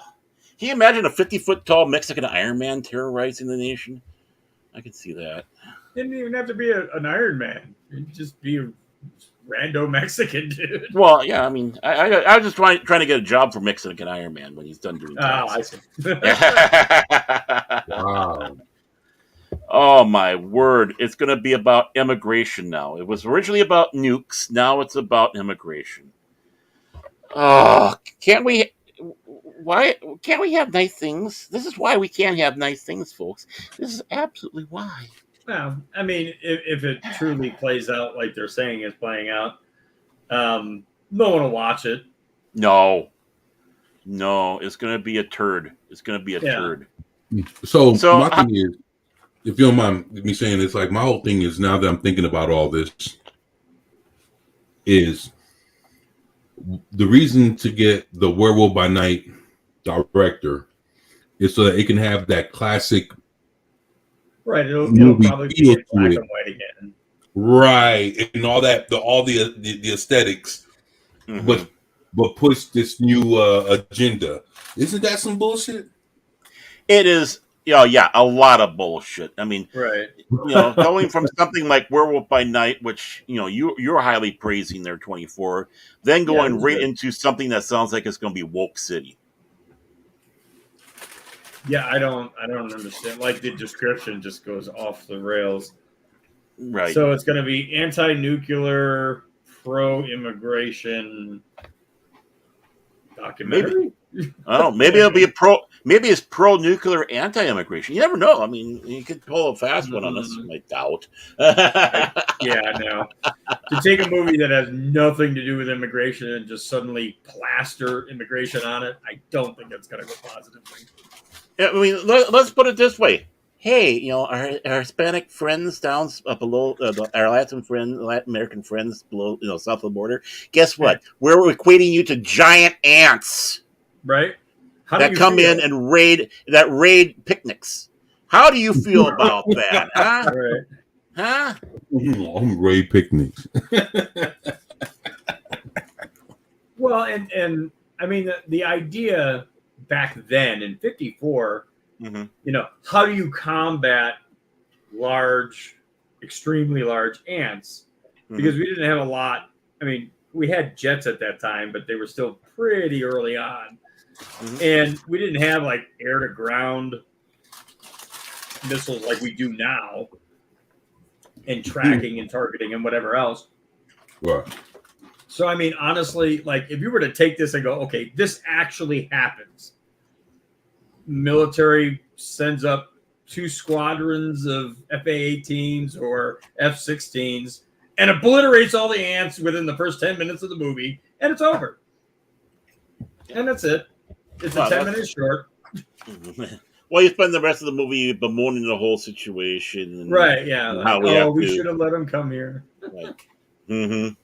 can you imagine a 50-foot tall Mexican Iron Man terrorizing the nation? I can see that. Didn't even have to be an Iron Man. You'd just be a rando Mexican dude. Well, yeah, I mean, I was just trying to get a job for Mexican Iron Man when he's done doing Oh, I things. see. Wow. Oh my word! It's going to be about immigration now. It was originally about nukes. Now it's about immigration. Oh, can't we? Why can't we have nice things? This is why we can't have nice things, folks. This is absolutely why. Well, I mean, if it truly plays out like they're saying it's playing out, no one will watch it. No, it's going to be a turd. It's going to be a Yeah. turd. So So, my thing is, if you don't mind me saying this, like my whole thing is now that I'm thinking about all this, is the reason to get the Werewolf by Night director is so that it can have that classic, Right. It'll Movie probably be feel in black to it. and white again. right, and all that, all the aesthetics, mhm. but push this new agenda. Isn't that some bullshit? It is. Yeah, a lot of bullshit. I mean, Right. going from something like Werewolf by Night, which you're highly praising there, 24, then Yeah, going it was right good. into something that sounds like it's going to be Woke City. Yeah, I don't understand. Like the description just goes off the rails. Right. So it's going to be anti-nuclear, pro-immigration documentary. I don't know. Maybe it'll be maybe it's pro-nuclear, anti-immigration. You never know. I mean, you could pull a fast one on us. I doubt. Yeah, I know. To take a movie that has nothing to do with immigration and just suddenly plaster immigration on it, I don't think that's going to go positively. I mean, let's put it this way. Hey, our Hispanic friends down below, our Latin American friends below, south of the border. Guess what? We're equating you to giant ants Right? How that do you come feel? in and raid picnics. How do you feel about that, huh? Right. Huh? I'm Ray Picnics. Well, and I mean the idea back then in '54, Mm-hmm. how do you combat large, extremely large ants? Because we didn't have a lot. I mean, we had jets at that time, but they were still pretty early on, and we didn't have like air to ground missiles like we do now, and tracking and targeting and whatever else. Right. So, I mean, honestly, like if you were to take this and go, okay, this actually happens. Military sends up 2 squadrons of FA-18s or F-16s and obliterates all the ants within the first 10 minutes of the movie, and it's over. And that's it. It's a 10 minute short. Well, you spend the rest of the movie bemoaning the whole situation. And Right, yeah. and Like, how we should have let him come here. Right. Mm-hmm.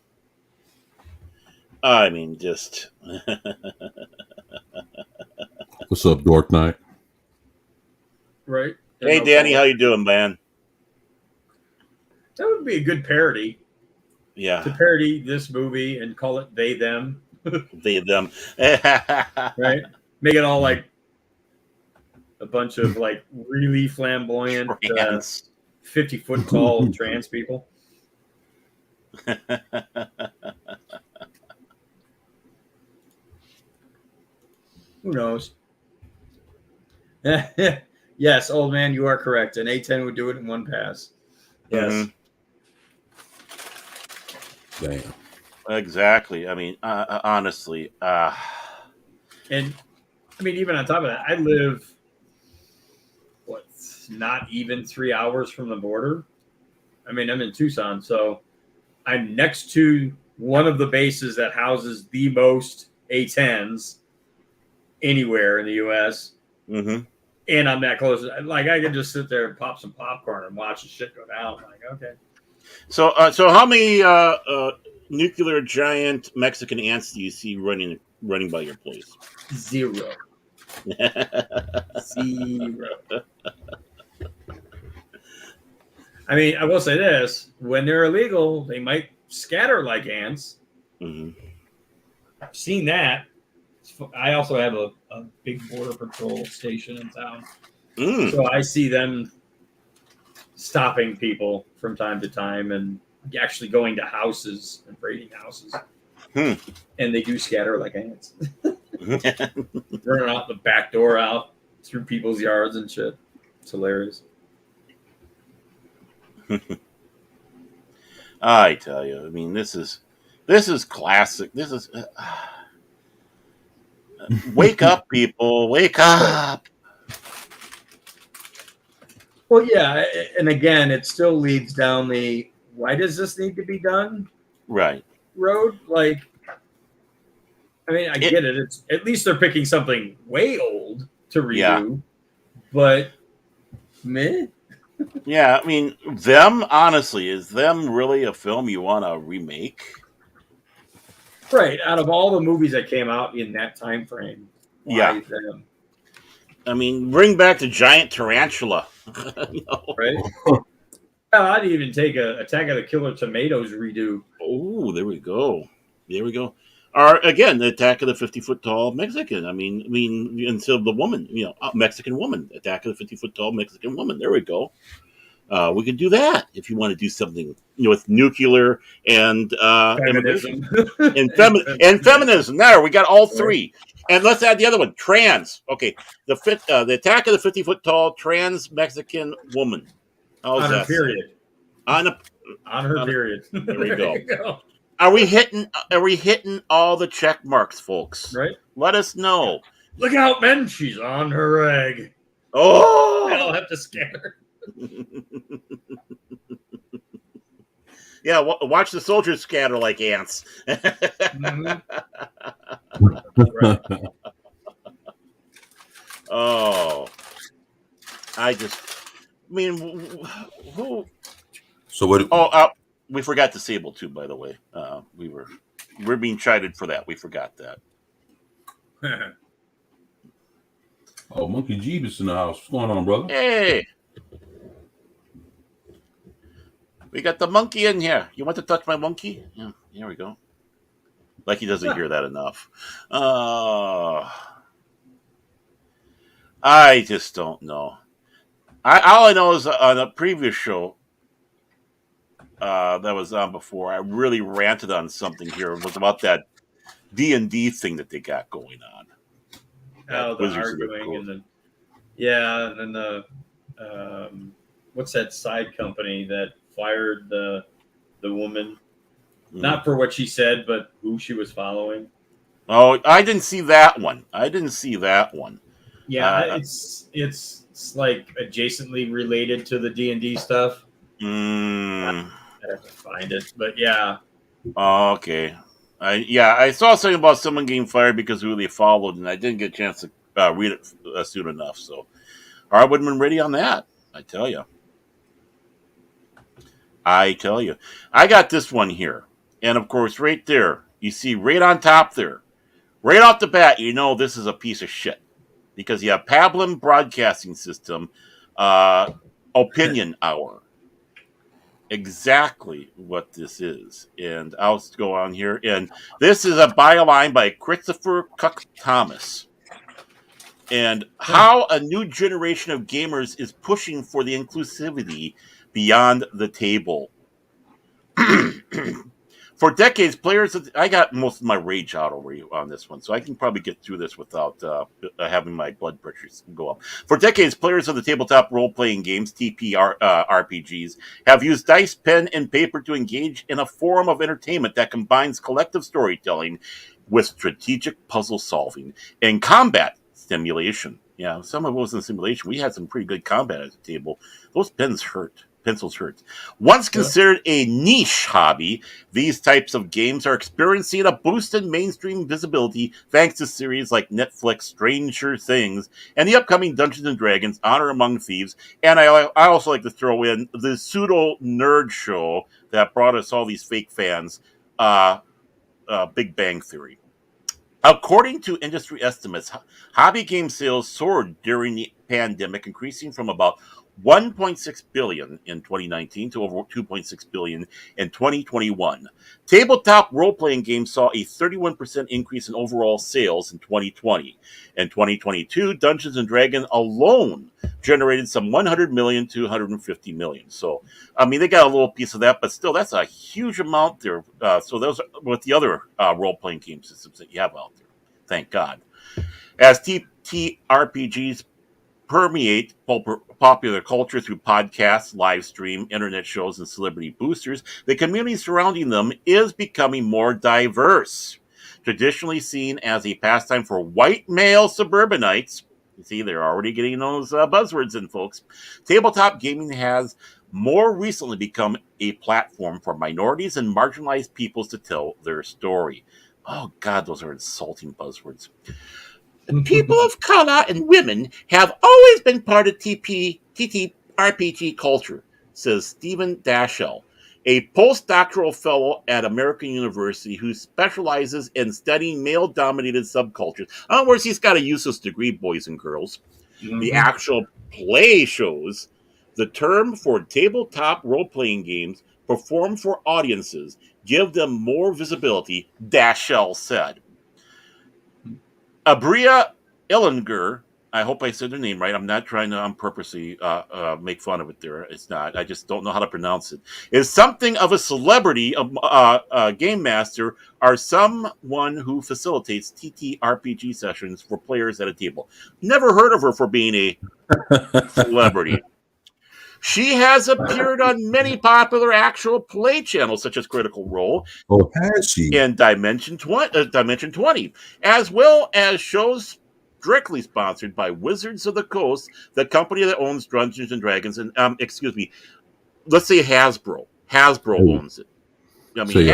I mean, just... What's up, Dark Knight? Right. Hey, Danny, how you doing, man? That would be a good parody. Yeah. To parody this movie and call it They Them. They, them. Right? Make it all like a bunch of like really flamboyant, Trans. 50-foot tall trans people. Who knows? Yes, old man, you are correct. An A10 would do it in one pass. Yes. Damn. Exactly. I mean, honestly. And I mean, even on top of that, I live not even 3 hours from the border. I mean, I'm in Tucson, so I'm next to one of the bases that houses the most A10s anywhere in the U.S. Mm-hmm. And I'm that close. Like, I can just sit there and pop some popcorn and watch the shit go down. Like, okay. So how many nuclear giant Mexican ants do you see running by your place? 0. Zero. I mean, I will say this: when they're illegal, they might scatter like ants. Mhm. I've seen that. I also have a big border patrol station in town, Mm. so I see them stopping people from time to time and actually going to houses and raiding houses. Hmm. And they do scatter like ants, running out the back door out through people's yards and shit. It's hilarious. I tell you, I mean, this is classic. This is wake up, people, wake up. Well, yeah, and again, it still leads down the why does this need to be done Right. road. Like, I mean, I get it. It's at least they're picking something way old to redo, Yeah. but meh. Yeah, I mean, them, honestly, is them really a film you want to remake? Right. Out of all the movies that came out in that time frame, why Yeah. them? I mean, bring back the giant tarantula. You know? Right. I'd even take a Attack of the Killer Tomatoes redo. Oh, there we go. There we go. Or again, the Attack of the 50-foot tall Mexican. I mean, until the woman, Mexican woman, Attack of the 50-foot tall Mexican woman. There we go. We could do that if you want to do something with nuclear and immigration Feminism. and feminism. There, we got all three. And let's add the other one, trans. Okay, the Attack of the 50-foot tall trans Mexican woman. How's On her that? period. On her period. There we go. Are we hitting all the check marks, folks? Right. Let us know. Look out, men! She's on her egg. Oh, I'll have to scatter. Yeah, watch the soldiers scatter like ants. Mhm. Right. Oh, I mean, who? So what? We forgot the Sable too. By the way, we're being chided for that. We forgot that. Oh, Monkey Jeebus in the house. What's going on, brother? Hey, we got the monkey in here. You want to touch my monkey? Yeah, here we go. Like he doesn't hear that enough. I just don't know. All I know is on a previous show that was on before, I really ranted on something here. It was about that D&D thing that they got going on. Oh, the Wizards of the arguing Coast. and then the what's that side company that fired the woman? Not for what she said, but who she was following. Oh, I didn't see that one. Yeah, it's like adjacently related to the D&D stuff. I have to find it, but yeah. Okay. I saw something about someone getting fired because who they followed, and I didn't get a chance to read it soon enough. So, I wouldn't have been ready on that. I tell you. I got this one here, and of course, right there, you see, right on top there, right off the bat, you know this is a piece of shit because you have Pablum Broadcasting System, Opinion Hour. Exactly what this is. And I'll go on here. And this is a byline by Christopher Cuck Thomas. And how a new generation of gamers is pushing for the inclusivity beyond the table. For decades, I got most of my rage out over on this one, so I can probably get through this without having my blood pressure go up. For decades, players of the tabletop role-playing games, RPGs, have used dice, pen, and paper to engage in a form of entertainment that combines collective storytelling with strategic puzzle solving and combat stimulation. Yeah, some of it was in simulation. We had some pretty good combat at the table. Those pencils hurt. Once considered a niche hobby, these types of games are experiencing a boost in mainstream visibility thanks to series like Netflix Stranger Things and the upcoming Dungeons and Dragons Honor Among Thieves. And I also like to throw in the pseudo nerd show that brought us all these fake fans, Big Bang Theory. According to industry estimates, hobby game sales soared during the pandemic, increasing from about 1.6 billion in 2019 to over 2.6 billion in 2021. Tabletop role-playing games saw a 31% increase in overall sales in 2020. In 2022, Dungeons and Dragons alone generated some 100 million to 150 million. So, I mean, they got a little piece of that, but still, that's a huge amount there. So those are with the other role-playing game systems that you have out there. Thank God. As TTRPGs permeate popular culture through podcasts, live stream, internet shows, and celebrity boosters, the community surrounding them is becoming more diverse. Traditionally seen as a pastime for white male suburbanites, you see, they're already getting those buzzwords in, folks. Tabletop gaming has more recently become a platform for minorities and marginalized peoples to tell their story. Oh, God, those are insulting buzzwords. People of color and women have always been part of TTRPG culture, says Stephen Dashell, a postdoctoral fellow at American University who specializes in studying male-dominated subcultures. In other words, he's got a useless degree, boys and girls. Mm-hmm. The actual play shows the term for tabletop role-playing games performed for audiences give them more visibility, Dashell said. Abria Illinger, I hope I said her name right. I'm not trying to purposely make fun of it there. It's not. I just don't know how to pronounce it. Is something of a celebrity, game master, or someone who facilitates TTRPG sessions for players at a table. Never heard of her for being a celebrity. She has appeared on many popular actual play channels, such as Critical Role, has she? And Dimension 20, as well as shows directly sponsored by Wizards of the Coast, the company that owns Dungeons and Dragons, and let's say Hasbro. Hasbro owns it. I mean,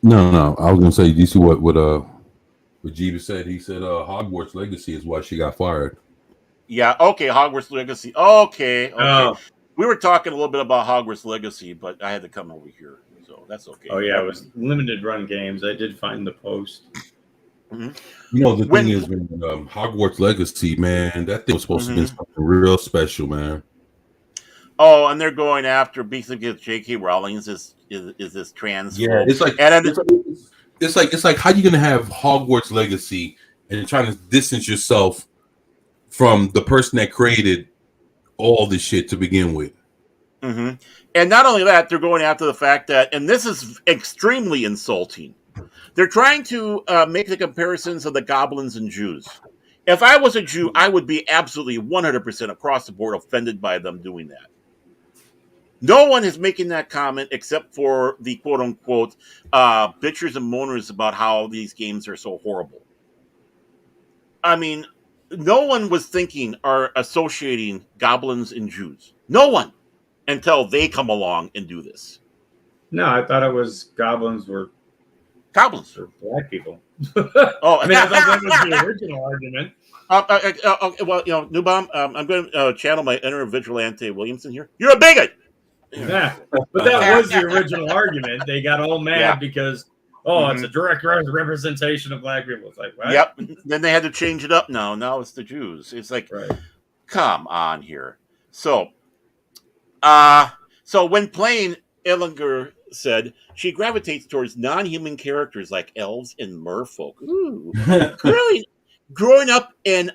No. I was gonna say, do you see what Jeebus said? He said Hogwarts Legacy is why she got fired. Yeah, okay, Hogwarts Legacy. Okay. Oh. We were talking a little bit about Hogwarts Legacy, but I had to come over here, so that's okay. Oh, yeah, it was limited run games. I did find the post. Mm-hmm. You know, the thing is, when Hogwarts Legacy, man, that thing was supposed to be something real special, man. Oh, and they're going after basically J.K. Rowling's is this trans? Yeah, it's like, it's like how you gonna have Hogwarts Legacy and you're trying to distance yourself from the person that created all this shit to begin with. Mm-hmm. And not only that, they're going after the fact that, and this is extremely insulting, they're trying to make the comparisons of the goblins and Jews. If I was a Jew, I would be absolutely 100% across the board offended by them doing that. No one is making that comment except for the quote-unquote bitchers and moaners about how these games are so horrible. I mean, no one was thinking or associating goblins and Jews. No one, until they come along and do this. No, I thought it was goblins were black people. Oh, I mean, I thought that was the original argument. Well, Newbaum, I'm going to channel my inner vigilante Williamson here. You're a bigot. Yeah, but that was the original argument. They got all mad because it's a direct representation of black people. It's like, what? Yep. Then they had to change it up now. Now it's the Jews. It's like, come on here. So when playing, Illinger said she gravitates towards non-human characters like elves and merfolk. Ooh. growing up in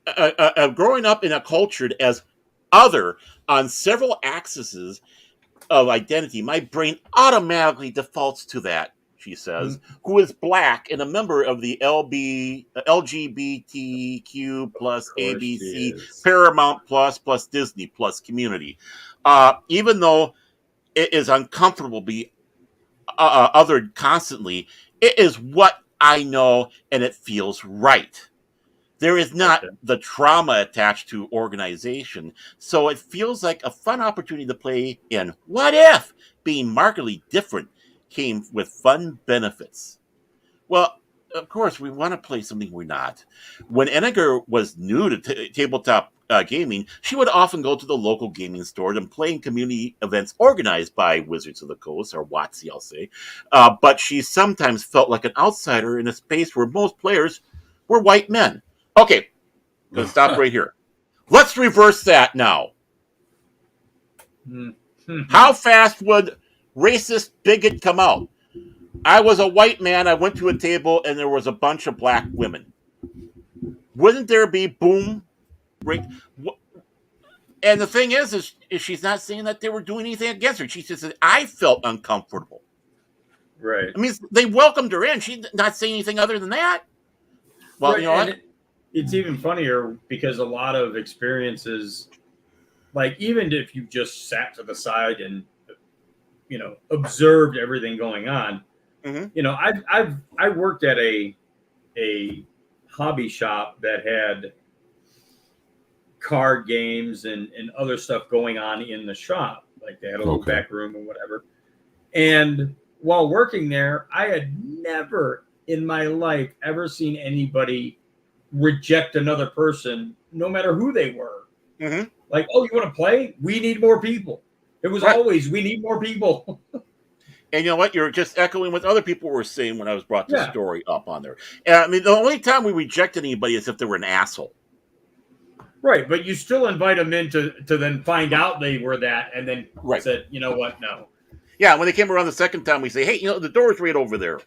a culture as other on several axes of identity, my brain automatically defaults to that, she says, who is black and a member of the LGBTQ plus ABC Paramount plus Disney plus community. Even though it is uncomfortable to be othered constantly, it is what I know and it feels right. There is not the trauma attached to organization, so it feels like a fun opportunity to play in What If being markedly different came with fun benefits. Well, of course, we want to play something we're not. When Eniger was new to tabletop gaming, she would often go to the local gaming store and play in community events organized by Wizards of the Coast, or WotC, I'll say. But she sometimes felt like an outsider in a space where most players were white men. Okay, gonna stop right here. Let's reverse that now. How fast would racist bigot come out? I was a white man. I went to a table and there was a bunch of black women. Wouldn't there be boom? Right? And the thing is she's not saying that they were doing anything against her. She just said, I felt uncomfortable. Right. I mean, they welcomed her in. She's not saying anything other than that. Well, Right, you know what? It's even funnier because a lot of experiences, like even if you just sat to the side and observed everything going on, I worked at a hobby shop that had card games and other stuff going on in the shop, like they had a little back room or whatever. And while working there, I had never in my life ever seen anybody reject another person, no matter who they were. Like, oh, you want to play? We need more people. It was always, we need more people. And you know what? You're just echoing what other people were saying when I was brought this story up on there. And I mean, the only time we rejected anybody is if they were an asshole. Right, but you still invite them in to then find out they were that, and then said, you know what, no. Yeah, when they came around the second time, we say, hey, the door's right over there.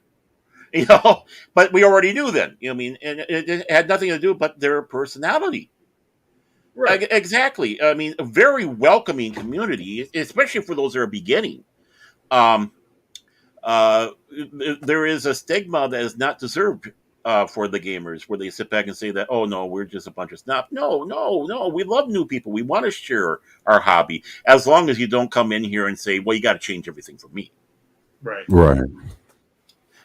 But we already knew then. I mean, and it had nothing to do but their personality. Right. Exactly. I mean, a very welcoming community, especially for those that are beginning. There is a stigma that is not deserved for the gamers, where they sit back and say that, oh, no, we're just a bunch of snobs. No. We love new people. We want to share our hobby, as long as you don't come in here and say, well, you got to change everything for me. Right.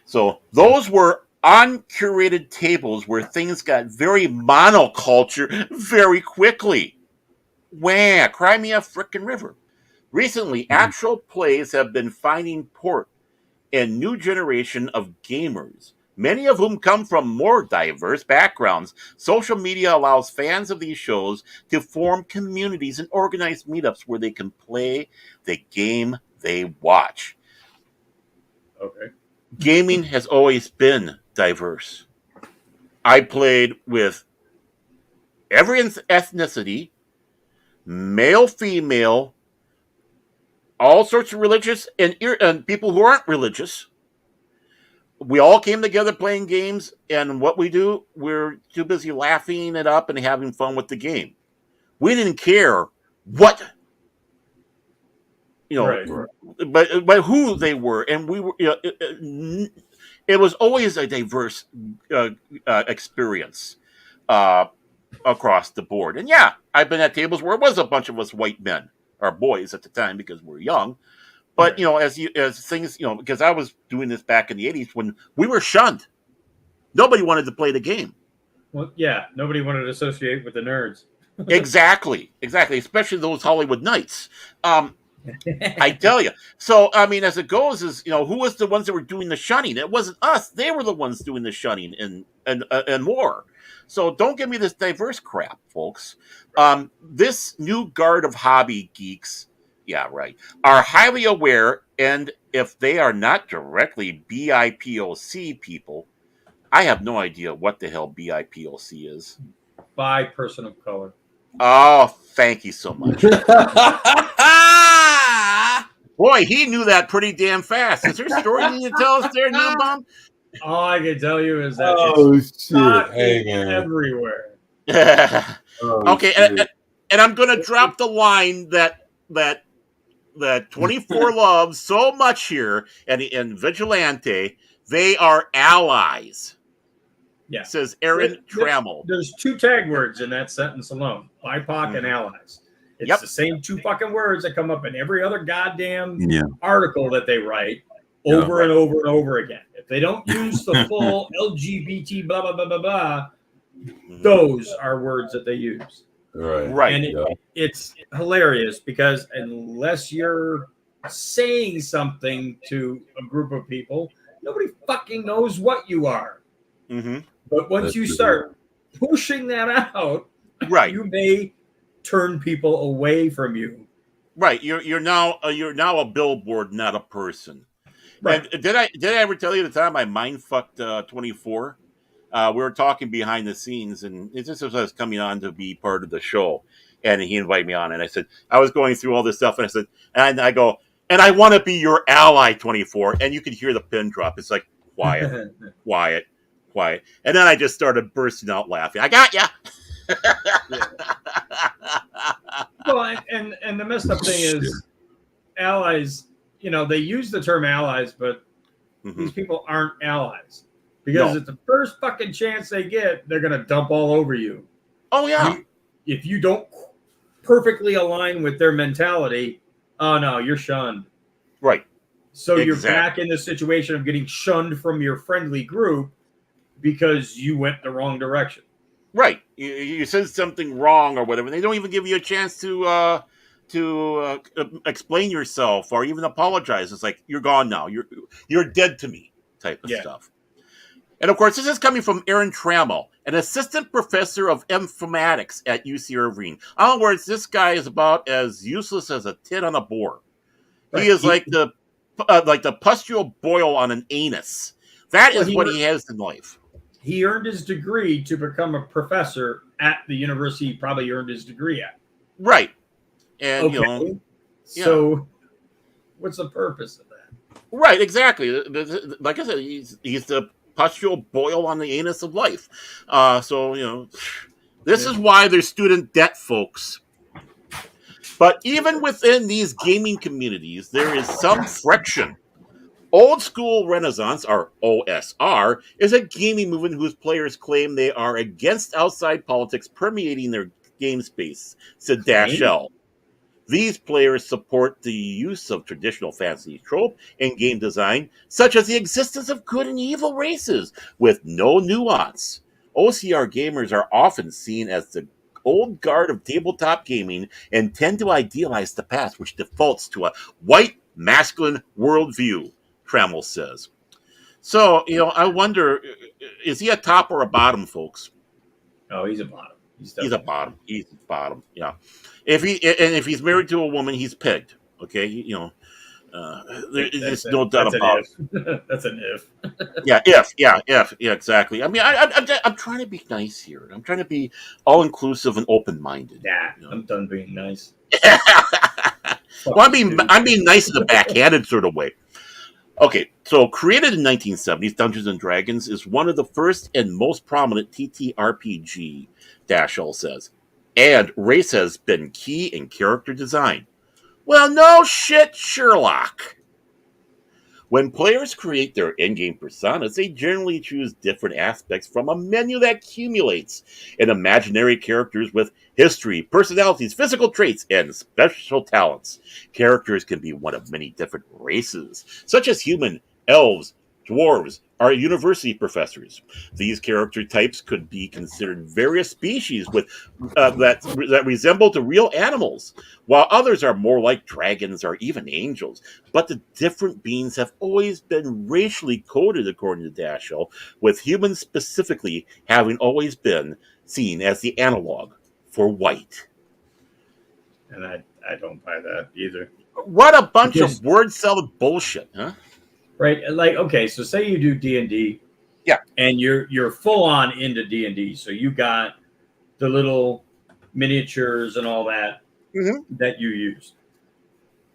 So those were uncurated tables where things got very monoculture very quickly. Wah, cry me a frickin' river. Recently, actual plays have been finding port in new generation of gamers, many of whom come from more diverse backgrounds. Social media allows fans of these shows to form communities and organize meetups where they can play the game they watch. Okay. Gaming has always been diverse. I played with every ethnicity, male, female, all sorts of religious and people who aren't religious. We all came together playing games, and what we do, we're too busy laughing it up and having fun with the game. We didn't care what, but who they were, and we were. It was always a diverse experience across the board. And yeah, I've been at tables where it was a bunch of us white men, or boys at the time because we were young. But as things, because I was doing this back in the 80s when we were shunned. Nobody wanted to play the game. Well, yeah, nobody wanted to associate with the nerds. Exactly. Especially those Hollywood Knights. I tell you. So, I mean, as it goes, is who was the ones that were doing the shunning? It wasn't us. They were the ones doing the shunning and more. So, don't give me this diverse crap, folks. This new guard of hobby geeks, are highly aware, and if they are not directly BIPOC people, I have no idea what the hell BIPOC is. By person of color. Oh, thank you so much. Boy, he knew that pretty damn fast. Is there a story you need to tell us there, Newbomb? All I can tell you is that it's everywhere. Okay, and I'm going to drop the line that 24 loves so much here, and Vigilante, they are allies. Yeah, says Aaron Trammell. There's two tag words in that sentence alone: BIPOC and allies. It's the same two fucking words that come up in every other goddamn article that they write over and over and over again. If they don't use the full LGBT blah blah blah blah blah, those are words that they use. Right. And it's hilarious because unless you're saying something to a group of people, nobody fucking knows what you are. Mm-hmm. But once That's you true. start pushing that out, Right. you may turn people away from you. Right. You're now a billboard, not a person. Right. And did I ever tell you the time I mind fucked 24? We were talking behind the scenes, and it just as I was coming on to be part of the show, and he invited me on, and I said I was going through all this stuff, and I said, and I go, and I want to be your ally, 24, and you could hear the pin drop. It's like quiet, quiet, quiet, and then I just started bursting out laughing. I got ya. Well, and the messed up thing is allies, they use the term allies, but these people aren't allies. Because No. at the first fucking chance they get, they're going to dump all over you. Oh yeah. If you don't perfectly align with their mentality, oh no, you're shunned. Right. So you're Exactly. back in the situation of getting shunned from your friendly group because you went the wrong direction. Right. You said something wrong or whatever. They don't even give you a chance to explain yourself or even apologize. It's like you're gone now. You're dead to me type of stuff. And of course, this is coming from Aaron Trammell, an assistant professor of informatics at UC Irvine. In other words, this guy is about as useless as a tit on a board. Right. He is like the pustule boil on an anus. That is what he has in life. He earned his degree to become a professor at the university he probably earned his degree at. Right. And, So what's the purpose of that? Right, exactly. Like I said, he's the pustule boil on the anus of life. This is why there's student debt, folks. But even within these gaming communities, there is some friction. Old School Renaissance, or OSR, is a gaming movement whose players claim they are against outside politics permeating their game space, said Dashell. These players support the use of traditional fantasy trope in game design, such as the existence of good and evil races, with no nuance. OCR gamers are often seen as the old guard of tabletop gaming and tend to idealize the past, which defaults to a white, masculine worldview, Trammell says. So, I wonder, is he a top or a bottom, folks? Oh, he's a bottom. He's a bottom. He's a bottom. Yeah. If he's married to a woman, he's pegged. Okay. There's no doubt about it. That's an if. Yeah. If. Yeah. Exactly. I mean, I'm trying to be nice here. I'm trying to be all inclusive and open minded. Yeah. I'm done being nice. Well, I'm being nice in a backhanded sort of way. Okay, so created in 1970s, Dungeons & Dragons is one of the first and most prominent TTRPG, Dashell says, and race has been key in character design. Well, no shit, Sherlock. When players create their in-game personas, they generally choose different aspects from a menu that accumulates in imaginary characters with history, personalities, physical traits, and special talents. Characters can be one of many different races, such as human, elves, dwarves, or university professors. These character types could be considered various species with that resemble to real animals, while others are more like dragons or even angels. But the different beings have always been racially coded, according to Dashell, with humans specifically having always been seen as the analog for white. And I don't buy that either. What a bunch of word salad bullshit, huh? Right, like, okay, so say you do D&D, and you're full on into D&D, so you got the little miniatures and all that that you use.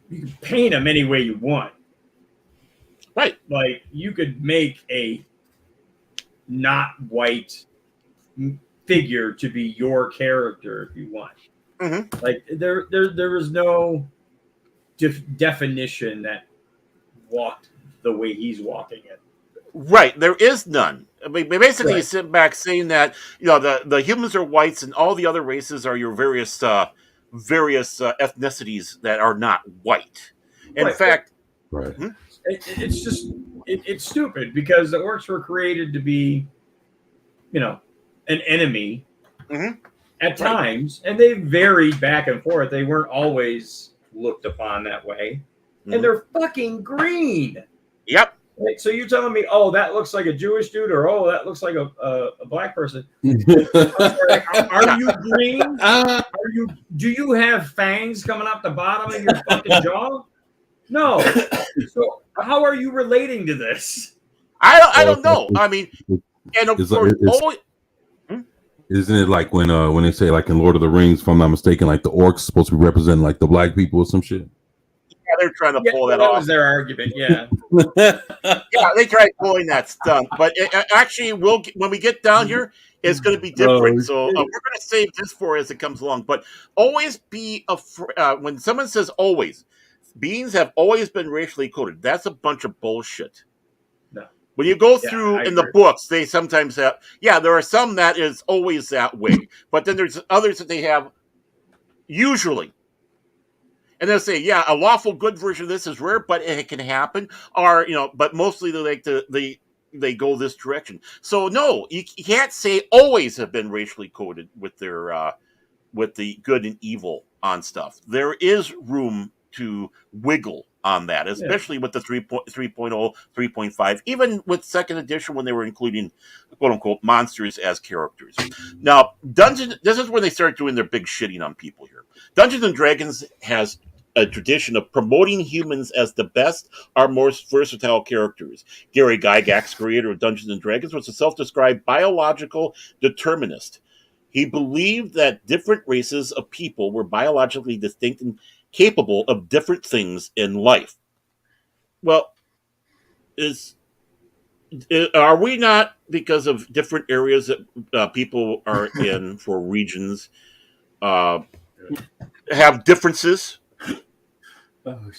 You can paint them any way you want. Right. Like, you could make a not white figure to be your character if you want. Like, there is no definition that walked the way he's walking it. Right, there is none. I mean, basically, you sit back saying that the humans are whites and all the other races are your various ethnicities that are not white. In fact, it's just it's stupid because the orcs were created to be, an enemy at times, and they varied back and forth. They weren't always looked upon that way, and they're fucking green. Yep. Wait, so you're telling me, oh, that looks like a Jewish dude, or oh, that looks like a black person? Are you green? Do you have fangs coming out the bottom of your fucking jaw? No. So how are you relating to this? I don't know. I mean, and of It's course, it's- always, Isn't it like when they say like in Lord of the Rings, if I'm not mistaken, like the orcs supposed to be representing like the black people or some shit? yeah, they're trying to Yeah, pull that that off. was their argument. Yeah. Yeah, they tried pulling that stunt, but actually, when we get down here, it's going to be different. So we're going to save this for as it comes along. But always be when someone says always, beings have always been racially coded. That's a bunch of bullshit. No. When you go Yeah, through I in the agree. books, they sometimes have, there are some that is always that way, but then there's others that they have usually. And they'll say, yeah, a lawful good version of this is rare, but it can happen. Or, but mostly they like they go this direction. So no, you can't say always have been racially coded with their with the good and evil on stuff. There is room to wiggle on that, especially with the 3.0, 3.5, even with second edition when they were including quote unquote monsters as characters. Now, this is where they start doing their big shitting on people here. Dungeons and Dragons has a tradition of promoting humans as the best or most versatile characters. Gary Gygax, creator of Dungeons and Dragons, was a self-described biological determinist. He believed that different races of people were biologically distinct and capable of different things in life. Well, are we not, because of different areas that people are in for regions, have differences?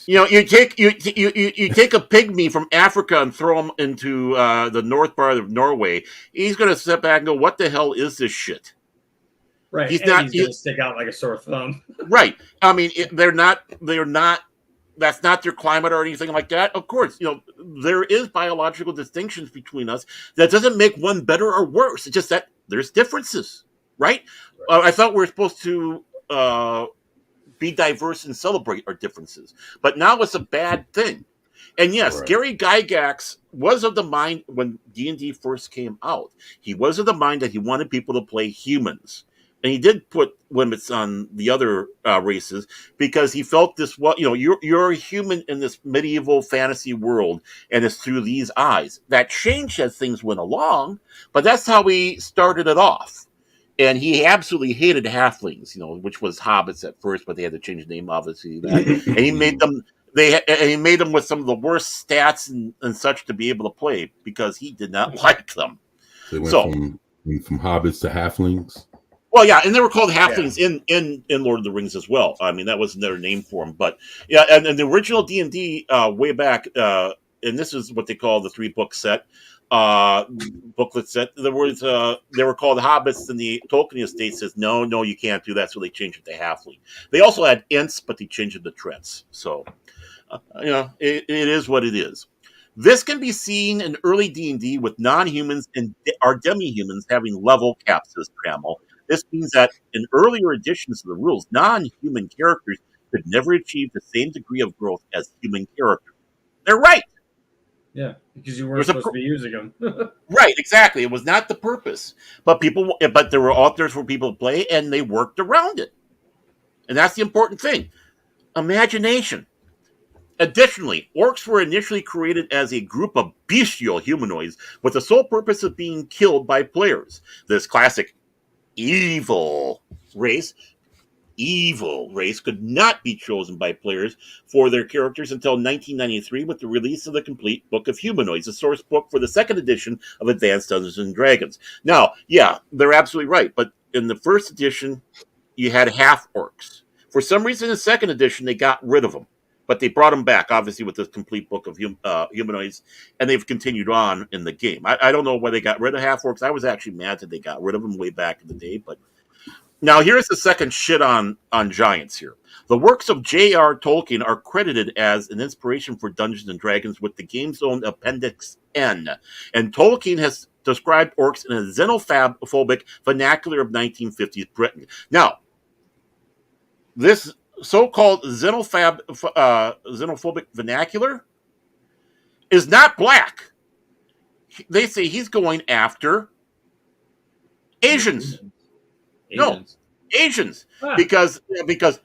You take you take a pygmy from Africa and throw him into the north part of Norway. He's going to step back and go, "What the hell is this shit?" Right. He's going to stick out like a sore thumb. Right. I mean, they're not. That's not their climate or anything like that. Of course, there is biological distinctions between us. That doesn't make one better or worse. It's just that there's differences, right? I thought we were supposed to be diverse and celebrate our differences, but now it's a bad thing. And yes, right. Gary Gygax was of the mind when D&D first came out. He was of the mind that he wanted people to play humans. And he did put limits on the other races because he felt this, you're a human in this medieval fantasy world, and it's through these eyes. That changed as things went along, but that's how he started it off. And he absolutely hated halflings, which was hobbits at first, but they had to change the name, obviously. And he made them. He made them with some of the worst stats and such to be able to play because he did not like them. They went from hobbits to halflings. Well, yeah, and they were called halflings in Lord of the Rings as well. I mean, that was their name for them. But yeah, and the original D&D way back, and this is what they call the 3-book set, booklet set. They were called hobbits, and the Tolkien estate says no, you can't do that. So they changed it to halfling. They also had ints, but they changed it to trents. So it is what it is. This can be seen in early D&D with non-humans and our demi-humans having level caps, says Trammell. This means that in earlier editions of the rules, non-human characters could never achieve the same degree of growth as human characters. They're right. Yeah, because you weren't supposed to be using them. Right, exactly. It was not the purpose. But there were authors for people to play, and they worked around it. And that's the important thing. Imagination. Additionally, orcs were initially created as a group of bestial humanoids with the sole purpose of being killed by players. This classic evil race could not be chosen by players for their characters until 1993 with the release of the complete Book of Humanoids, the source book for the second edition of Advanced Dungeons and Dragons. Now, yeah, they're absolutely right, but in the first edition, you had half orcs. For some reason, in the second edition, they got rid of them. But they brought them back, obviously, with this complete book of humanoids, and they've continued on in the game. I don't know why they got rid of half-orcs. I was actually mad that they got rid of them way back in the day. But now here's the second shit on giants here. The works of J.R. Tolkien are credited as an inspiration for Dungeons & Dragons with the game's own Appendix N. And Tolkien has described orcs in a xenophobic vernacular of 1950s Britain. Now, this so-called xenophobic vernacular is not black. They say he's going after Asians. No, Asians. Asians, Ah, because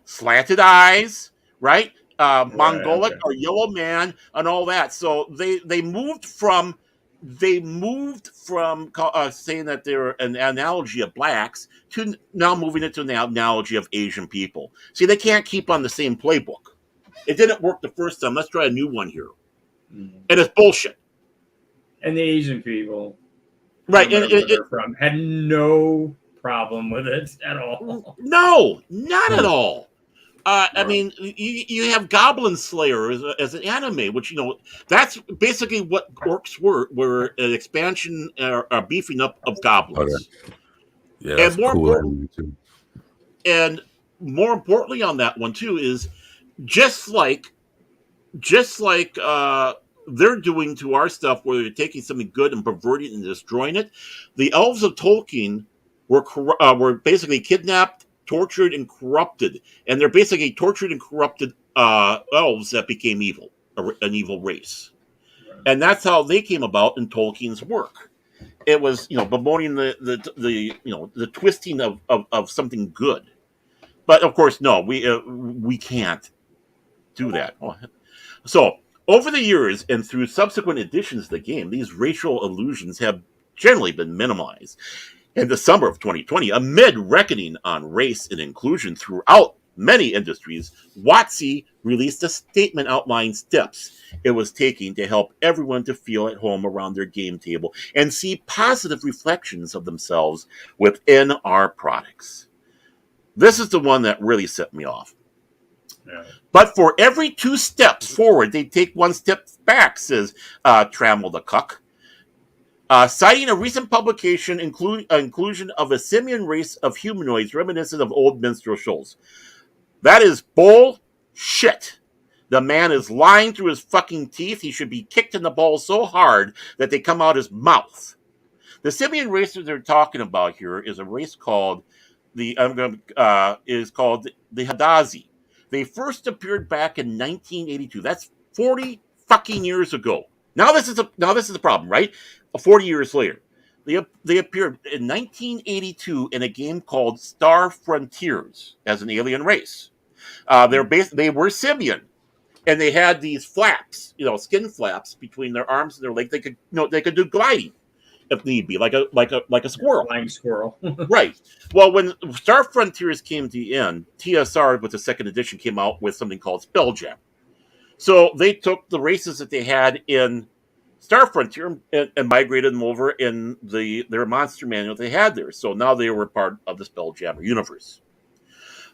slanted eyes, right? Mongolic okay. or yellow man and all that. So they moved from saying that they're an analogy of blacks to now moving it to an analogy of Asian people. See, they can't keep on the same playbook. It didn't work the first time. Let's try a new one here, Mm. and it's bullshit. And the Asian people, Right? no matter where they're from, had no problem with it at all. No, not at all. I Right. mean, you have Goblin Slayer as an anime, which that's basically what orcs were an expansion or beefing up of goblins, Yeah, that's and more cool. important, Too. and more importantly on that one too is just like they're doing to our stuff, where they're taking something good and perverting it and destroying it. The elves of Tolkien were basically kidnapped, tortured, and corrupted, and they're basically tortured and corrupted elves that became evil, an evil race, and that's how they came about in Tolkien's work. It was bemoaning the twisting of something good, but of course no, we can't do that. So, over the years and through subsequent editions of the game, these racial illusions have generally been minimized. In the summer of 2020, amid reckoning on race and inclusion throughout many industries, WotC released a statement outlining steps it was taking to help everyone to feel at home around their game table and see positive reflections of themselves within our products. This is the one that really set me off. Yeah. But for every 2 steps forward, they take 1 step back, says Trammell the Cuck. Citing a recent publication inclusion of a simian race of humanoids reminiscent of old minstrel shows. That is bullshit. The man is lying through his fucking teeth. He should be kicked in the balls so hard that they come out his mouth. The simian race that they're talking about here is a race called the Hadazi. They first appeared back in 1982. That's 40 fucking years ago. Now this is the problem, right? 40 years later, they appeared in 1982 in a game called Star Frontiers as an alien race. They were simian, and they had these flaps, skin flaps between their arms and their legs. They could do gliding if need be, like a squirrel. Flying squirrel. Right. Well, when Star Frontiers came to the end, TSR with the second edition came out with something called Spelljammer. So they took the races that they had in Star Frontier and migrated them over in their monster manual they had there. So now they were part of the Spelljammer universe.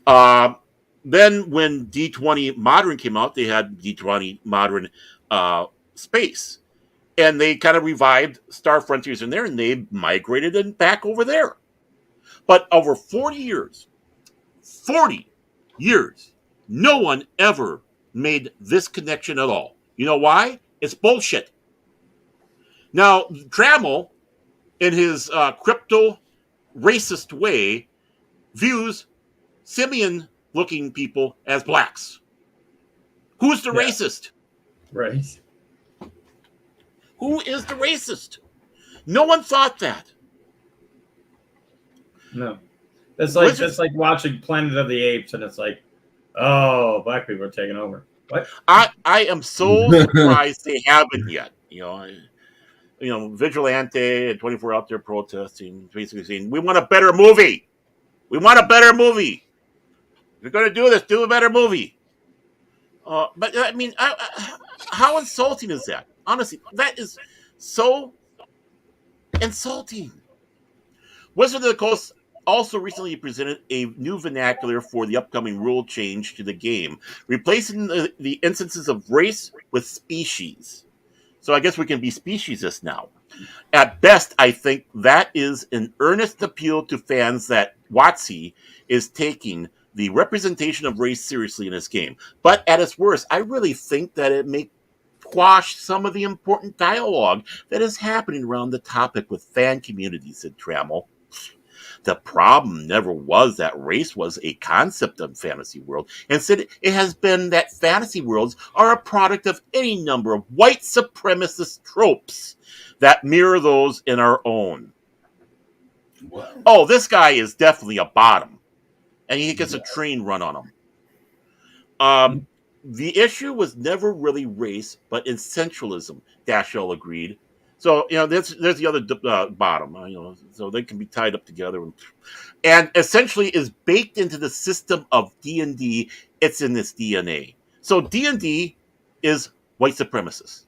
Then when D20 Modern came out, they had D20 Modern Space. And they kind of revived Star Frontiers in there, and they migrated them back over there. But over 40 years, no one ever made this connection at all. You know why? It's bullshit. Now, Trammell, in his crypto racist way, views simian-looking people as blacks. Who's the racist? Right. Who is the racist? No one thought that. No. That's like watching Planet of the Apes, and it's like, oh, black people are taking over. What? I am so surprised they haven't yet. Vigilante and 24 out there protesting, basically saying, we want a better movie. We want a better movie. If you're going to do this, do a better movie. But, I mean, how insulting is that? Honestly, that is so insulting. Wizard of the Coast also recently presented a new vernacular for the upcoming rule change to the game, replacing the instances of race with species. So I guess we can be speciesist now. At best, I think that is an earnest appeal to fans that WotC is taking the representation of race seriously in this game. But at its worst, I really think that it may quash some of the important dialogue that is happening around the topic with fan communities, said Trammell. The problem never was that race was a concept of fantasy world. Instead, it has been that fantasy worlds are a product of any number of white supremacist tropes that mirror those in our own. What? Oh, this guy is definitely a bottom, and he gets a train run on him. The issue was never really race, but essentialism, Dashell agreed. So, there's the other bottom, so they can be tied up together. And essentially is baked into the system of D&D. It's in this DNA. So D&D is white supremacist.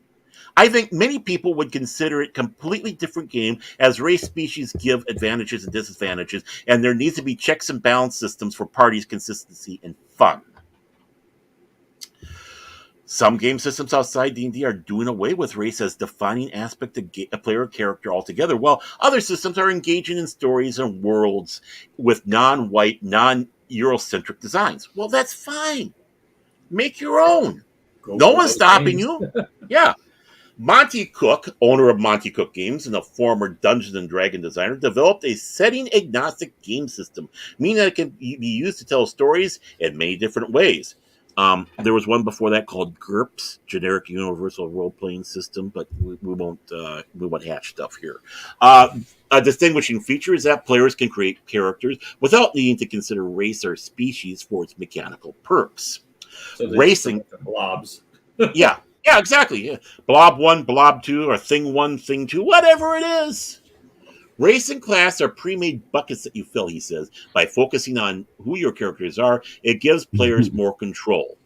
I think many people would consider it a completely different game, as race species give advantages and disadvantages, and there needs to be checks and balance systems for parties' consistency and fun. Some game systems outside D&D are doing away with race as defining aspect of a player character altogether, while other systems are engaging in stories and worlds with non-white, non-Eurocentric designs. Well, that's fine. Make your own. No one's stopping you. Yeah. Monty Cook, owner of Monty Cook Games and a former Dungeons and Dragons designer, developed a setting-agnostic game system, meaning that it can be used to tell stories in many different ways. There was one before that called GURPS, Generic Universal Role Playing System, but we won't hatch stuff here. A distinguishing feature is that players can create characters without needing to consider race or species for its mechanical purpose. So Racing blobs. Yeah, exactly. Yeah. Blob 1, Blob 2, or Thing 1, Thing 2, whatever it is. Race and class are pre-made buckets that you fill, he says. By focusing on who your characters are, it gives players more control.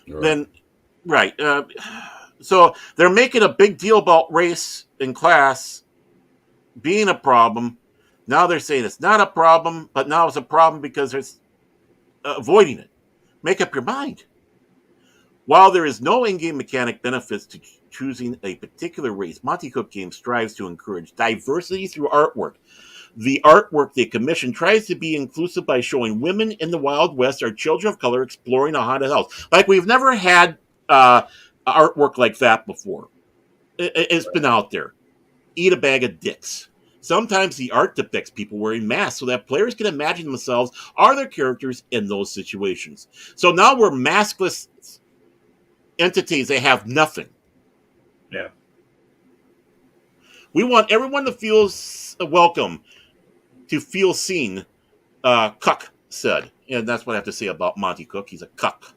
Right. So they're making a big deal about race and class being a problem. Now they're saying it's not a problem, but now it's a problem because they're avoiding it. Make up your mind. While there is no in-game mechanic benefits to choosing a particular race, Monty Cook Games strives to encourage diversity through artwork. The artwork they commission tries to be inclusive by showing women in the Wild West or children of color exploring a haunted house. Like, we've never had artwork like that before. It's been out there. Eat a bag of dicks. Sometimes the art depicts people wearing masks so that players can imagine themselves are their characters in those situations. So now we're maskless entities. They have nothing. Yeah. We want everyone to feel welcome, to feel seen, Cuck said. And that's what I have to say about Monty Cook. He's a cuck.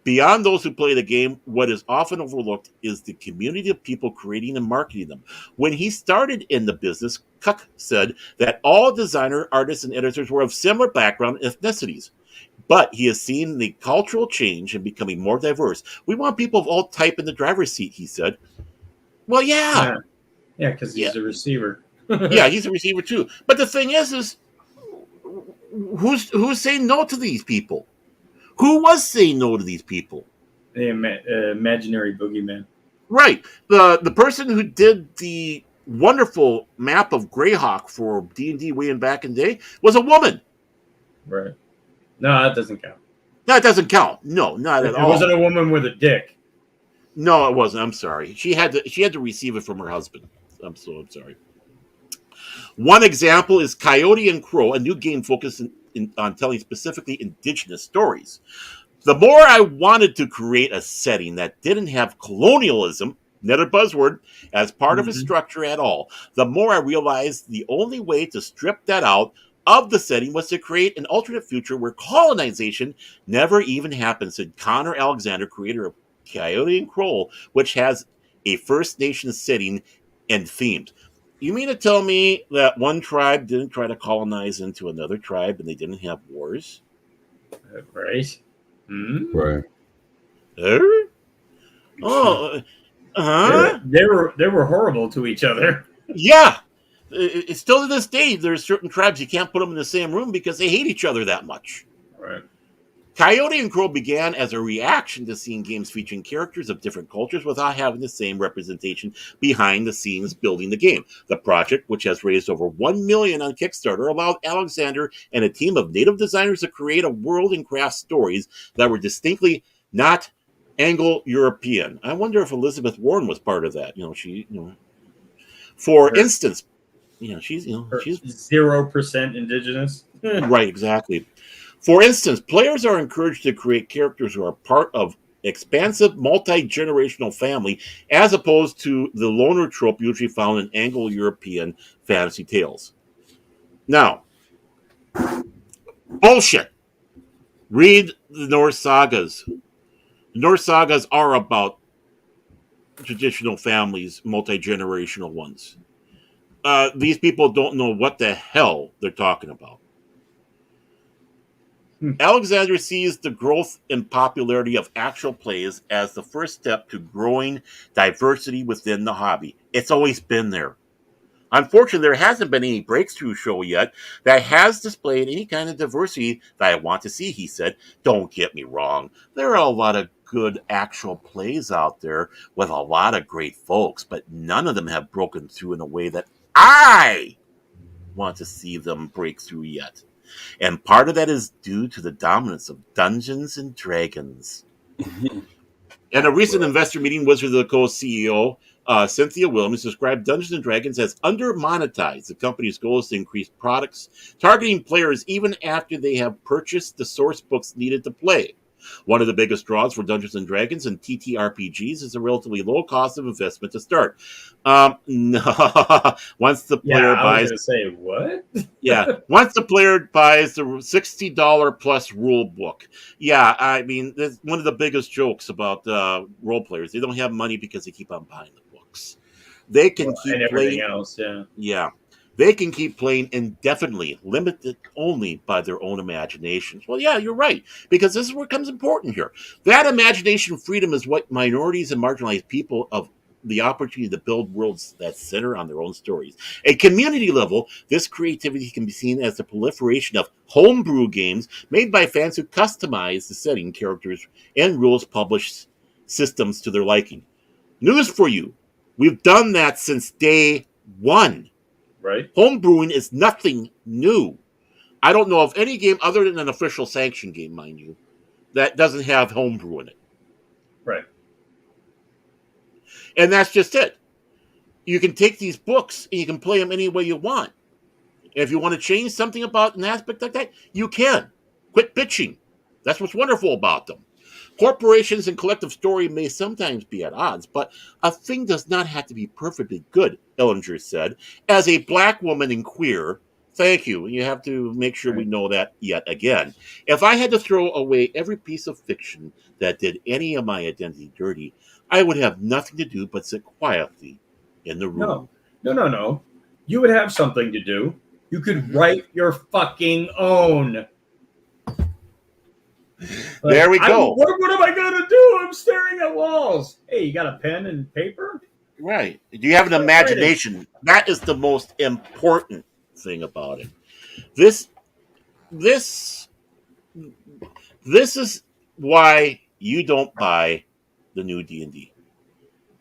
Beyond those who play the game, what is often overlooked is the community of people creating and marketing them. When he started in the business, Cuck said that all designer, artists, and editors were of similar background and ethnicities. But he has seen the cultural change and becoming more diverse. We want people of all type in the driver's seat, he said. Well, yeah. Yeah, because he's a receiver. Yeah, he's a receiver too. But the thing is who's saying no to these people? Who was saying no to these people? The imaginary boogeyman. Right. The person who did the wonderful map of Greyhawk for D&D way back in the day was a woman. Right. No, that doesn't count. That doesn't count. No, not at all. It wasn't a woman with a dick. No, it wasn't. I'm sorry. She had to receive it from her husband. I'm sorry. One example is Coyote and Crow, a new game focused on telling specifically indigenous stories. The more I wanted to create a setting that didn't have colonialism, another buzzword, as part of its structure at all, the more I realized the only way to strip that out of the setting was to create an alternate future where colonization never even happened, said Connor Alexander, creator of Coyote and Crow, which has a First Nation setting and themed. You mean to tell me that one tribe didn't try to colonize into another tribe and they didn't have wars? Right. Mm-hmm. Right. They were horrible to each other. Yeah. It's still to this day, there's certain tribes you can't put them in the same room because they hate each other that much. Right. Coyote and Crow began as a reaction to seeing games featuring characters of different cultures without having the same representation behind the scenes building the game. The project, which has raised over $1 million on Kickstarter, allowed Alexander and a team of native designers to create a world and craft stories that were distinctly not Anglo-European. I wonder if Elizabeth Warren was part of that. For instance, she's Or she's 0% indigenous. right, exactly. For instance, players are encouraged to create characters who are part of expansive multi-generational family, as opposed to the loner trope usually found in Anglo-European fantasy tales. Now, bullshit. Read the Norse sagas. The Norse sagas are about traditional families, multi-generational ones. These people don't know what the hell they're talking about. Alexander sees the growth and popularity of actual plays as the first step to growing diversity within the hobby. It's always been there. Unfortunately, there hasn't been any breakthrough show yet that has displayed any kind of diversity that I want to see, he said. Don't get me wrong. There are a lot of good actual plays out there with a lot of great folks, but none of them have broken through in a way that I want to see them break through yet. And part of that is due to the dominance of Dungeons and Dragons. In a recent investor meeting, Wizards of the Coast CEO Cynthia Williams described Dungeons and Dragons as under-monetized. The company's goal is to increase products, targeting players even after they have purchased the source books needed to play. One of the biggest draws for Dungeons and Dragons and TTRPGs is a relatively low cost of investment to start. No, once the player buys, I was gonna say what? once the player buys the $60 plus rule book. Yeah, I mean, that's one of the biggest jokes about role players. They don't have money because they keep on buying the books. They can keep and everything playing. else, yeah. Yeah. They can keep playing indefinitely, limited only by their own imaginations. Well, yeah, you're right, because this is where it becomes important here. That imagination freedom is what minorities and marginalized people have the opportunity to build worlds that center on their own stories. At community level, this creativity can be seen as the proliferation of homebrew games made by fans who customize the setting, characters, and rules, publish systems to their liking. News for you. We've done that since day one. Right. Homebrewing is nothing new. I don't know of any game other than an official sanctioned game, mind you, that doesn't have homebrew in it. Right. And that's just it. You can take these books and you can play them any way you want. And if you want to change something about an aspect like that, you can. Quit bitching. That's what's wonderful about them. Corporations and collective story may sometimes be at odds, but a thing does not have to be perfectly good, Ellinger said. As a black woman and queer, thank you. You have to make sure we know that yet again. If I had to throw away every piece of fiction that did any of my identity dirty, I would have nothing to do but sit quietly in the room. No. You would have something to do. You could write your fucking own. There we go. What am I going to do? I'm staring at walls. Hey, you got a pen and paper? Right. Do you have an imagination? That is the most important thing about it. This is why you don't buy the new D&D.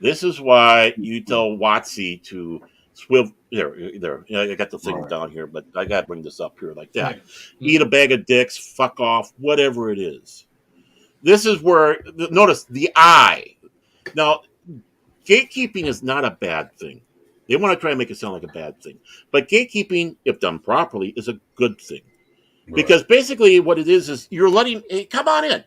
This is why you tell WotC to swivel. There. I got the thing down here, but I got to bring this up here like that. Right. Eat a bag of dicks, fuck off, whatever it is. This is where, notice the I. Now, gatekeeping is not a bad thing. They want to try and make it sound like a bad thing. But gatekeeping, if done properly, is a good thing. Right. Because basically what it is you're letting, hey, come on in.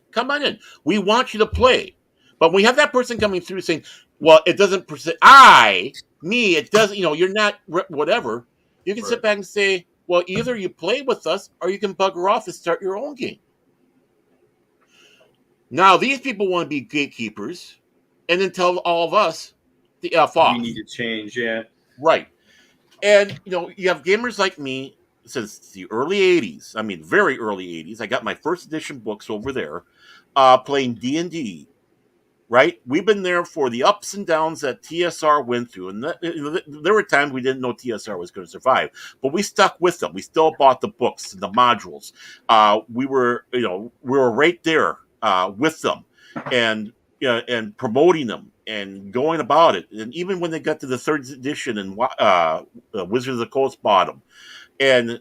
We want you to play. But when we have that person coming through saying, well, it doesn't, it doesn't, you're not whatever. You can sit back and say, well, either you play with us or you can bugger off and start your own game. Now, these people want to be gatekeepers and then tell all of us the F off. We need to change, yeah. Right. And, you have gamers like me since the early 80s. I mean, very early 80s. I got my first edition books over there playing D&D. Right? We've been there for the ups and downs that TSR went through. And there were times we didn't know TSR was going to survive. But we stuck with them. We still bought the books and the modules. We were right there with them and promoting them and going about it. And even when they got to the third edition and Wizards of the Coast bought them. And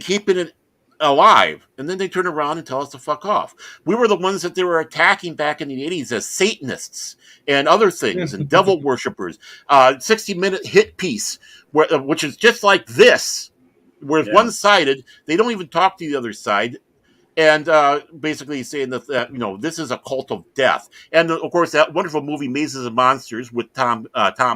keeping it alive, and then they turn around and tell us to fuck off. We were the ones that they were attacking back in the 80s as Satanists and other things and devil worshippers. 60-minute hit piece, which is just like this, where it's one-sided. They don't even talk to the other side. And basically saying that this is a cult of death. And of course, that wonderful movie Mazes and Monsters with Tom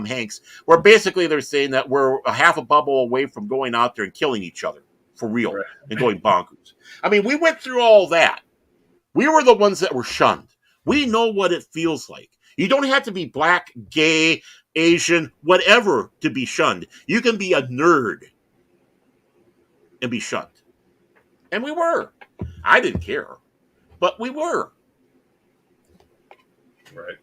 Hanks, where basically they're saying that we're a half a bubble away from going out there and killing each other for real and going bonkers. I mean, we went through all that. We were the ones that were shunned. We know what it feels like. You don't have to be black, gay, Asian, whatever to be shunned. You can be a nerd and be shunned. And we were. I didn't care, but we were. Right.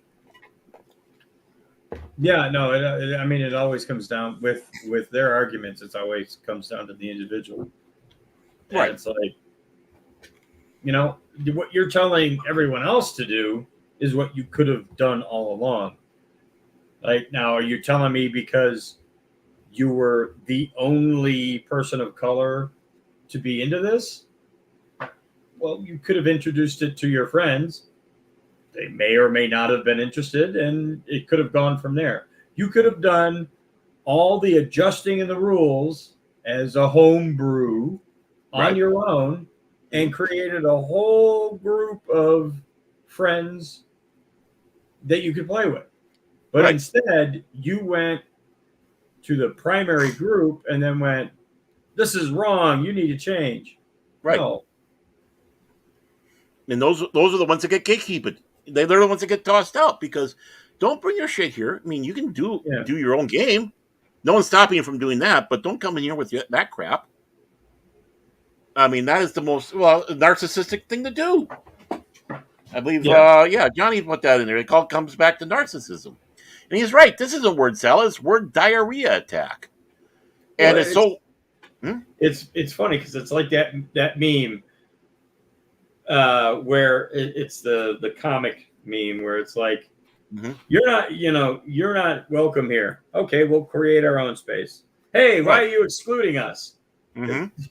Yeah, no, I mean, it always comes down with their arguments. It always comes down to the individual. And Right. it's like, what you're telling everyone else to do is what you could have done all along. Like, now, are you telling me because you were the only person of color to be into this? Well, you could have introduced it to your friends. They may or may not have been interested, and it could have gone from there. You could have done all the adjusting in the rules as a home brew on your own and created a whole group of friends that you could play with. But instead, you went to the primary group and then went, this is wrong. You need to change. Right. No. And those are the ones that get gatekeeped. They're the ones that get tossed out because don't bring your shit here. I mean, you can do your own game. No one's stopping you from doing that, but don't come in here with that crap. I mean, that is the most narcissistic thing to do. I believe, Johnny put that in there. It comes back to narcissism. And he's right. This isn't word salad. It's word diarrhea attack. And it's funny because it's like that meme where it's the comic meme where it's like, you're not welcome here. Okay, we'll create our own space. Hey, why are you excluding us?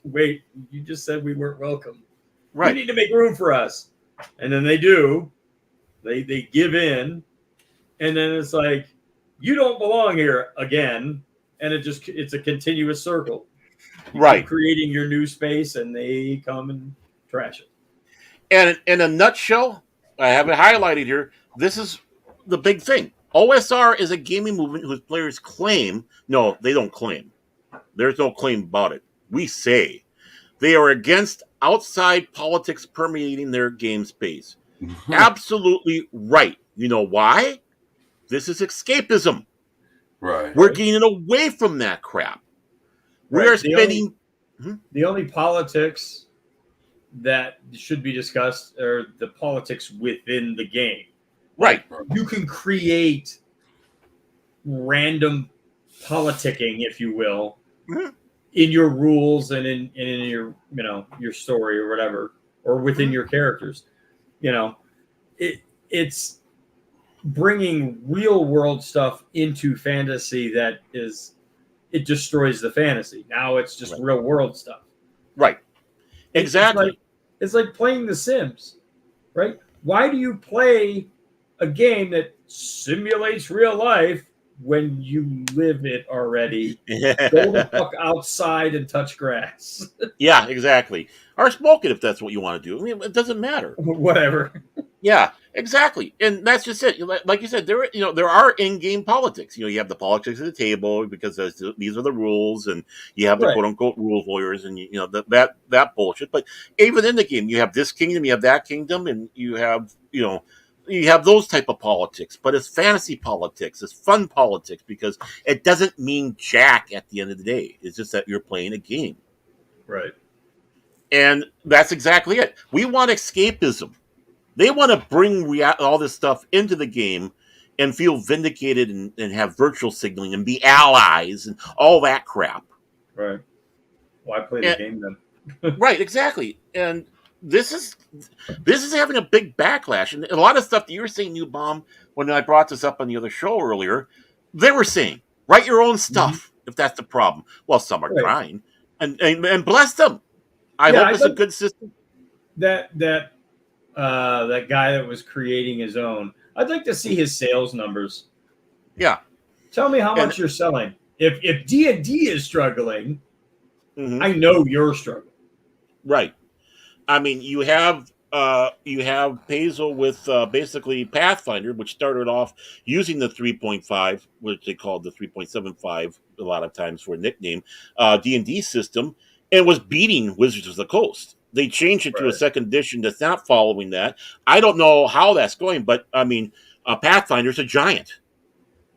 Wait, you just said we weren't welcome. Right. You need to make room for us. And then they do. They give in. And then it's like, you don't belong here again. And it's a continuous circle. You keep creating your new space and they come and trash it. And in a nutshell, I have it highlighted here. This is the big thing. OSR is a gaming movement whose players claim. No, they don't claim. There's no claim about it. We say they are against outside politics permeating their game space. Absolutely right. You know why? This is escapism. Right. We're getting away from that crap. We are spending. The only politics that should be discussed are the politics within the game. Right. You can create random politicking, if you will, in your rules and in your your story or whatever, or within your characters. It's bringing real world stuff into fantasy that it destroys the fantasy. Now it's just real world stuff. Right. Exactly. It's like playing The Sims, right? Why do you play a game that simulates real life when you live it already? Go the fuck outside and touch grass. Yeah, exactly. Or smoke it if that's what you want to do. I mean, it doesn't matter. Whatever. Yeah, exactly. And that's just it. Like you said, there are in-game politics. You have the politics at the table because these are the rules, and you have the quote-unquote rules lawyers, and that bullshit. But even in the game, you have this kingdom, you have that kingdom, and you have those type of politics. But it's fantasy politics. It's fun politics because it doesn't mean jack at the end of the day. It's just that you're playing a game. Right. And that's exactly it. We want escapism. They want to bring all this stuff into the game and feel vindicated and have virtual signaling and be allies and all that crap. Right. Why play the game then? Right, exactly. And this is having a big backlash. And a lot of stuff that you were saying, New Bomb, when I brought this up on the other show earlier, they were saying, write your own stuff if that's the problem. Well, some are trying. And bless them. I Yeah, hope I it's a think- good system. that guy that was creating his own. I'd like to see his sales numbers. Yeah. Tell me how And- much you're selling. If D&D is struggling, Mhm. I know you're struggling. Right. I mean, you have Paizo with basically Pathfinder, which started off using the 3.5, which they called the 3.75 a lot of times for a nickname, D&D system, and was beating Wizards of the Coast. They changed it to a Right. second edition that's not following that. I don't know how that's going, but I mean, Pathfinder's a giant.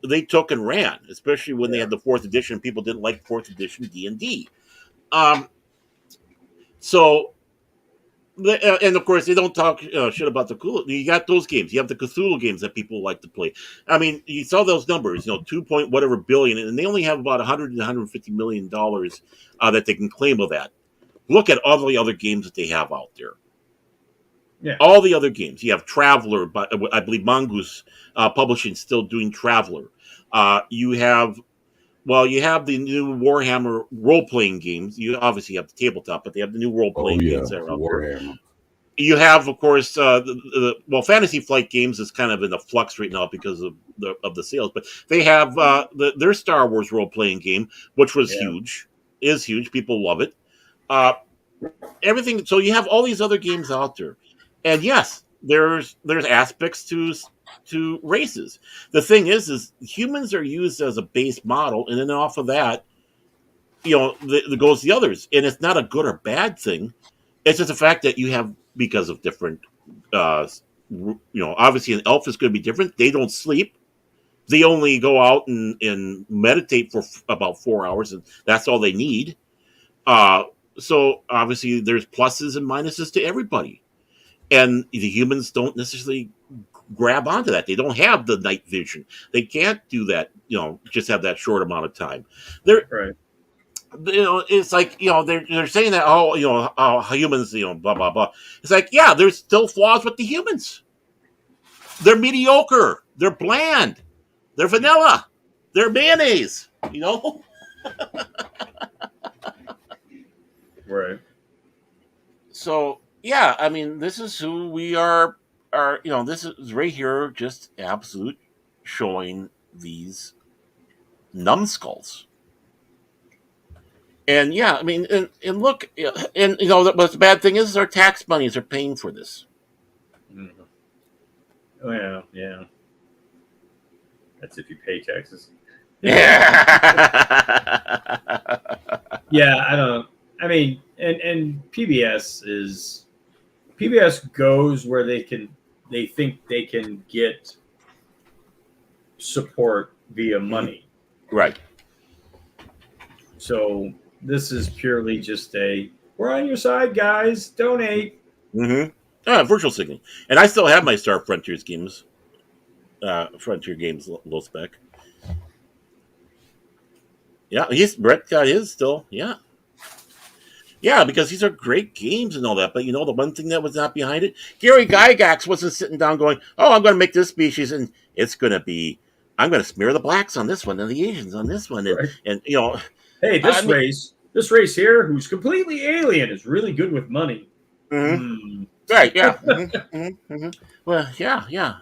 They took and ran, especially when they Yeah. had the fourth edition. People didn't like fourth edition D&D. So and of course they don't talk shit about the cool. You got those games. You have the Cthulhu games that people like to play. I mean, you saw those numbers. 2 point whatever billion, and they only have about 100 to 150 million dollars that they can claim of that. Look at all the other games that they have out there. Yeah. All the other games. You have Traveler, but I believe Mongoose Publishing still doing Traveler. You have the new Warhammer role-playing games. You obviously have the tabletop, but they have the new role-playing games that are out there. Warhammer. You have, of course, Fantasy Flight Games is kind of in a flux right now because of the sales, but they have their Star Wars role-playing game, which was huge, is huge. People love it. Everything. So you have all these other games out there, and yes, there's aspects to races. The thing is humans are used as a base model, and then off of that, goes the others, and it's not a good or bad thing. It's just the fact that you have, because of different, obviously an elf is going to be different. They don't sleep. They only go out and meditate for about 4 hours, and that's all they need. So obviously there's pluses and minuses to everybody. And the humans don't necessarily grab onto that. They don't have the night vision. They can't do that, just have that short amount of time. Right. It's like, they're saying that, humans, blah, blah, blah. It's like, yeah, there's still flaws with the humans. They're mediocre. They're bland. They're vanilla. They're mayonnaise, Right. So, yeah, I mean, this is who we are, this is right here, just absolute showing these numbskulls. And yeah, I mean, and look, and but the bad thing is our tax monies are paying for this. Oh, yeah. That's if you pay taxes. Yeah. Yeah, I don't. I mean, and PBS goes where they think they can get support via money. Right. So this is purely just we're on your side, guys. Donate. Mm-hmm. Virtual signaling. And I still have my Star Frontiers games. Frontier Games low spec. Yeah, Brett got his still. Yeah. Yeah, because these are great games and all that. But the one thing that was not behind it, Gary Gygax wasn't sitting down going, "Oh, I'm going to make this species, and it's going to be, I'm going to smear the blacks on this one and the Asians on this one, Right. and Hey, this race here, who's completely alien, is really good with money. Mm-hmm. Right? Yeah. Mm-hmm. Well, yeah.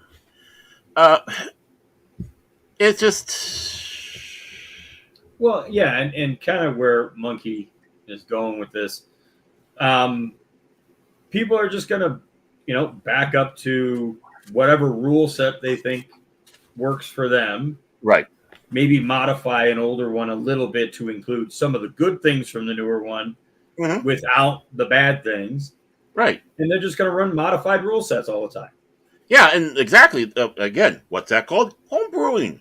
It's just. Well, yeah, and kind of where Monkey is going with this. People are just going to, back up to whatever rule set they think works for them. Right. Maybe modify an older one a little bit to include some of the good things from the newer one without the bad things. Right. And they're just going to run modified rule sets all the time. Yeah, and exactly. Again, what's that called? Homebrewing.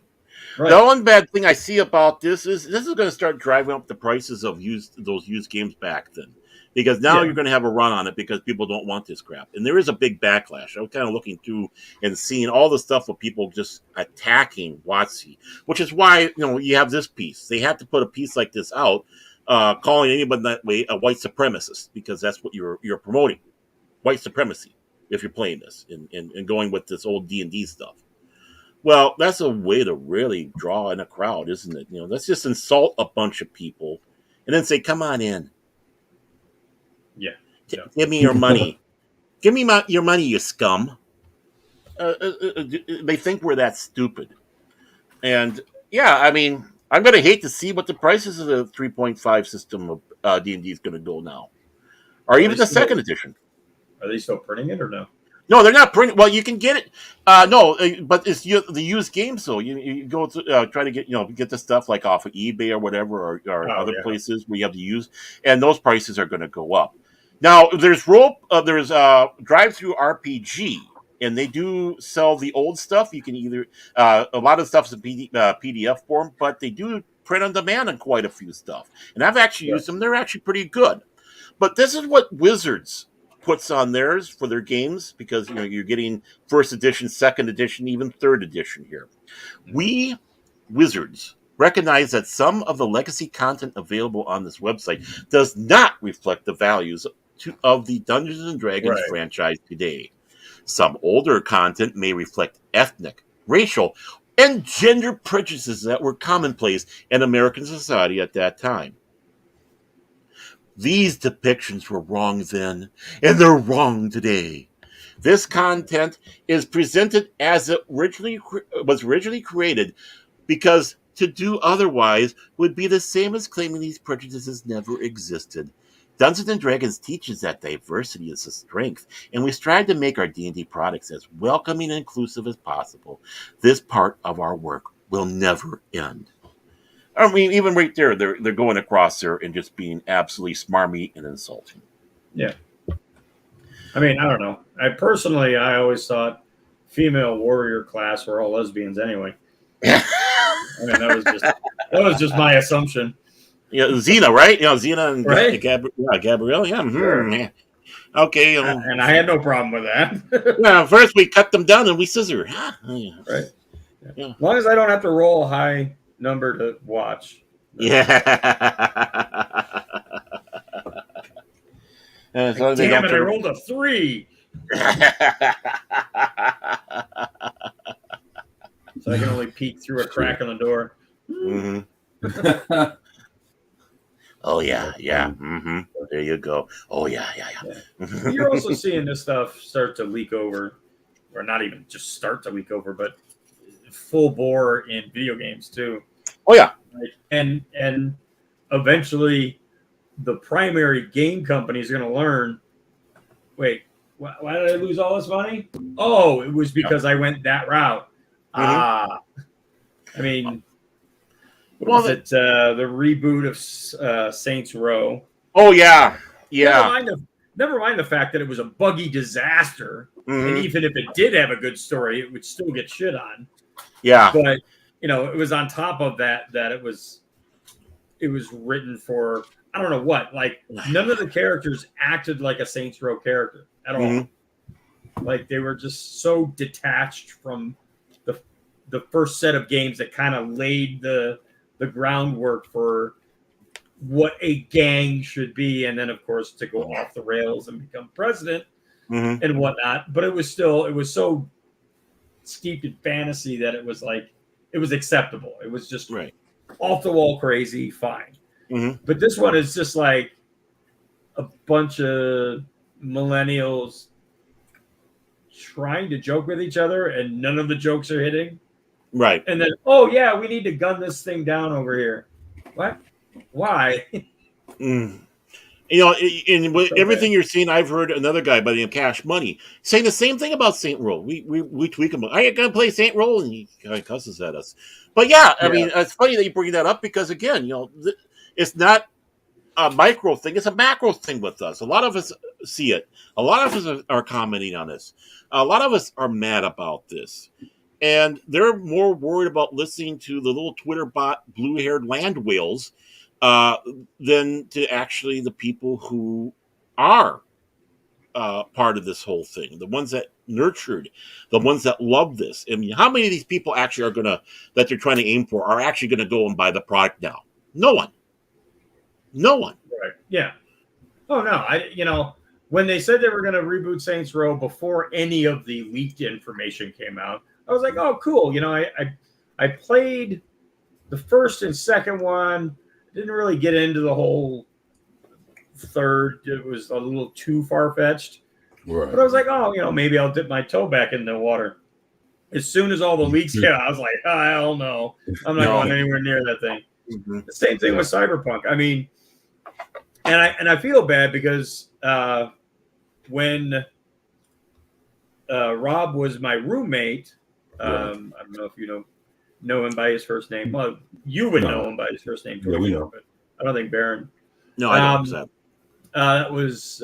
Right. The one bad thing I see about this is going to start driving up the prices of those used games back then. Because now you're going to have a run on it because people don't want this crap. And there is a big backlash. I was kind of looking through and seeing all the stuff with people just attacking WotC, which is why, you have this piece. They have to put a piece like this out, calling anybody that way a white supremacist, because that's what you're promoting. White supremacy, if you're playing this and going with this old D&D stuff. Well, that's a way to really draw in a crowd, isn't it? Let's just insult a bunch of people and then say, come on in. Yeah. Give me your money. Give me your money, you scum. They think we're that stupid. And yeah, I mean, I'm going to hate to see what the prices of the 3.5 system of D&D is going to go now. Or even the second edition. Are they still printing it or no? No, they're not printing. Well, you can get it. But it's the used games. So you go to try to get the stuff like off of eBay or whatever, or other places where you have to use, and those prices are going to go up. Now there's Drive Through RPG, and they do sell the old stuff. You can either a lot of stuff is in PDF form, but they do print on demand on quite a few stuff, and I've actually used them. They're actually pretty good. But this is what Wizards puts on theirs for their games, because you're getting first edition, second edition, even third edition here. We Wizards recognize that some of the legacy content available on this website does not reflect the values of the Dungeons and Dragons franchise today. Some older content may reflect ethnic, racial, and gender prejudices that were commonplace in American society at that time. These depictions were wrong then, and they're wrong today. This content is presented as it was originally created, because to do otherwise would be the same as claiming these prejudices never existed. Dungeons & Dragons teaches that diversity is a strength, and we strive to make our D&D products as welcoming and inclusive as possible. This part of our work will never end. I mean, even right there, they're going across there and just being absolutely smarmy and insulting. Yeah. I mean, I don't know. I always thought female warrior class were all lesbians anyway. I mean, that was just my assumption. Yeah, Xena, right? Xena and right? Gabrielle. Yeah. Sure. Yeah. Okay. And I had no problem with that. Yeah. First, we cut them down and we scissor. Right. Yeah. As long as I don't have to roll a high number to watch. Yeah. Damn it! I rolled a 3. So I can only peek through a crack in the door. Mm-hmm. Oh yeah. Mm-hmm. There you go. Oh yeah. You're also seeing this stuff start to leak over, or not even just start to leak over, but full bore in video games too. Oh yeah. Right? And eventually, the primary game company is going to learn. Wait, why did I lose all this money? Oh, it was because I went that route. I mean, was it the reboot of Saints Row? Oh yeah. Never mind the fact that it was a buggy disaster, and even if it did have a good story, it would still get shit on. Yeah, but it was on top of that it was written for I don't know what. Like none of the characters acted like a Saints Row character at all. Like they were just so detached from the first set of games that kind of laid the groundwork for what a gang should be, and then of course to go off the rails and become president and whatnot. But it was so steeped in fantasy that it was acceptable. It was just off the wall crazy, fine. But this one is just like a bunch of millennials trying to joke with each other, and none of the jokes are hitting. Right. And then, oh yeah, we need to gun this thing down over here. What? Why? In everything you're seeing, I've heard another guy by the name of Cash Money saying the same thing about Saint Row. We tweak him. I ain't gonna play Saint Row, and he kind of cusses at us. But I mean, it's funny that you bring that up because again, it's not a micro thing; it's a macro thing with us. A lot of us see it. A lot of us are commenting on this. A lot of us are mad about this. And they're more worried about listening to the little Twitter bot blue-haired land whales than to actually the people who are part of this whole thing. The ones that nurtured, the ones that love this. I mean, how many of these people actually that they're trying to aim for are actually going to go and buy the product now? No one. Right. Yeah. Oh no. When they said they were going to reboot Saints Row before any of the leaked information came out, I was like, oh, cool. I played the first and second one. Didn't really get into the whole third, it was a little too far fetched. Right. But I was like, oh, maybe I'll dip my toe back in the water. As soon as all the leaks hit, I was like, oh, hell no. I'm not going anywhere near that thing. Mm-hmm. The same thing with Cyberpunk. I mean, and I feel bad because when Rob was my roommate, I don't know if you know him by his first name. Well, you would know him by his first name. Yeah, we know. But I don't think Baron. No, I don't. That was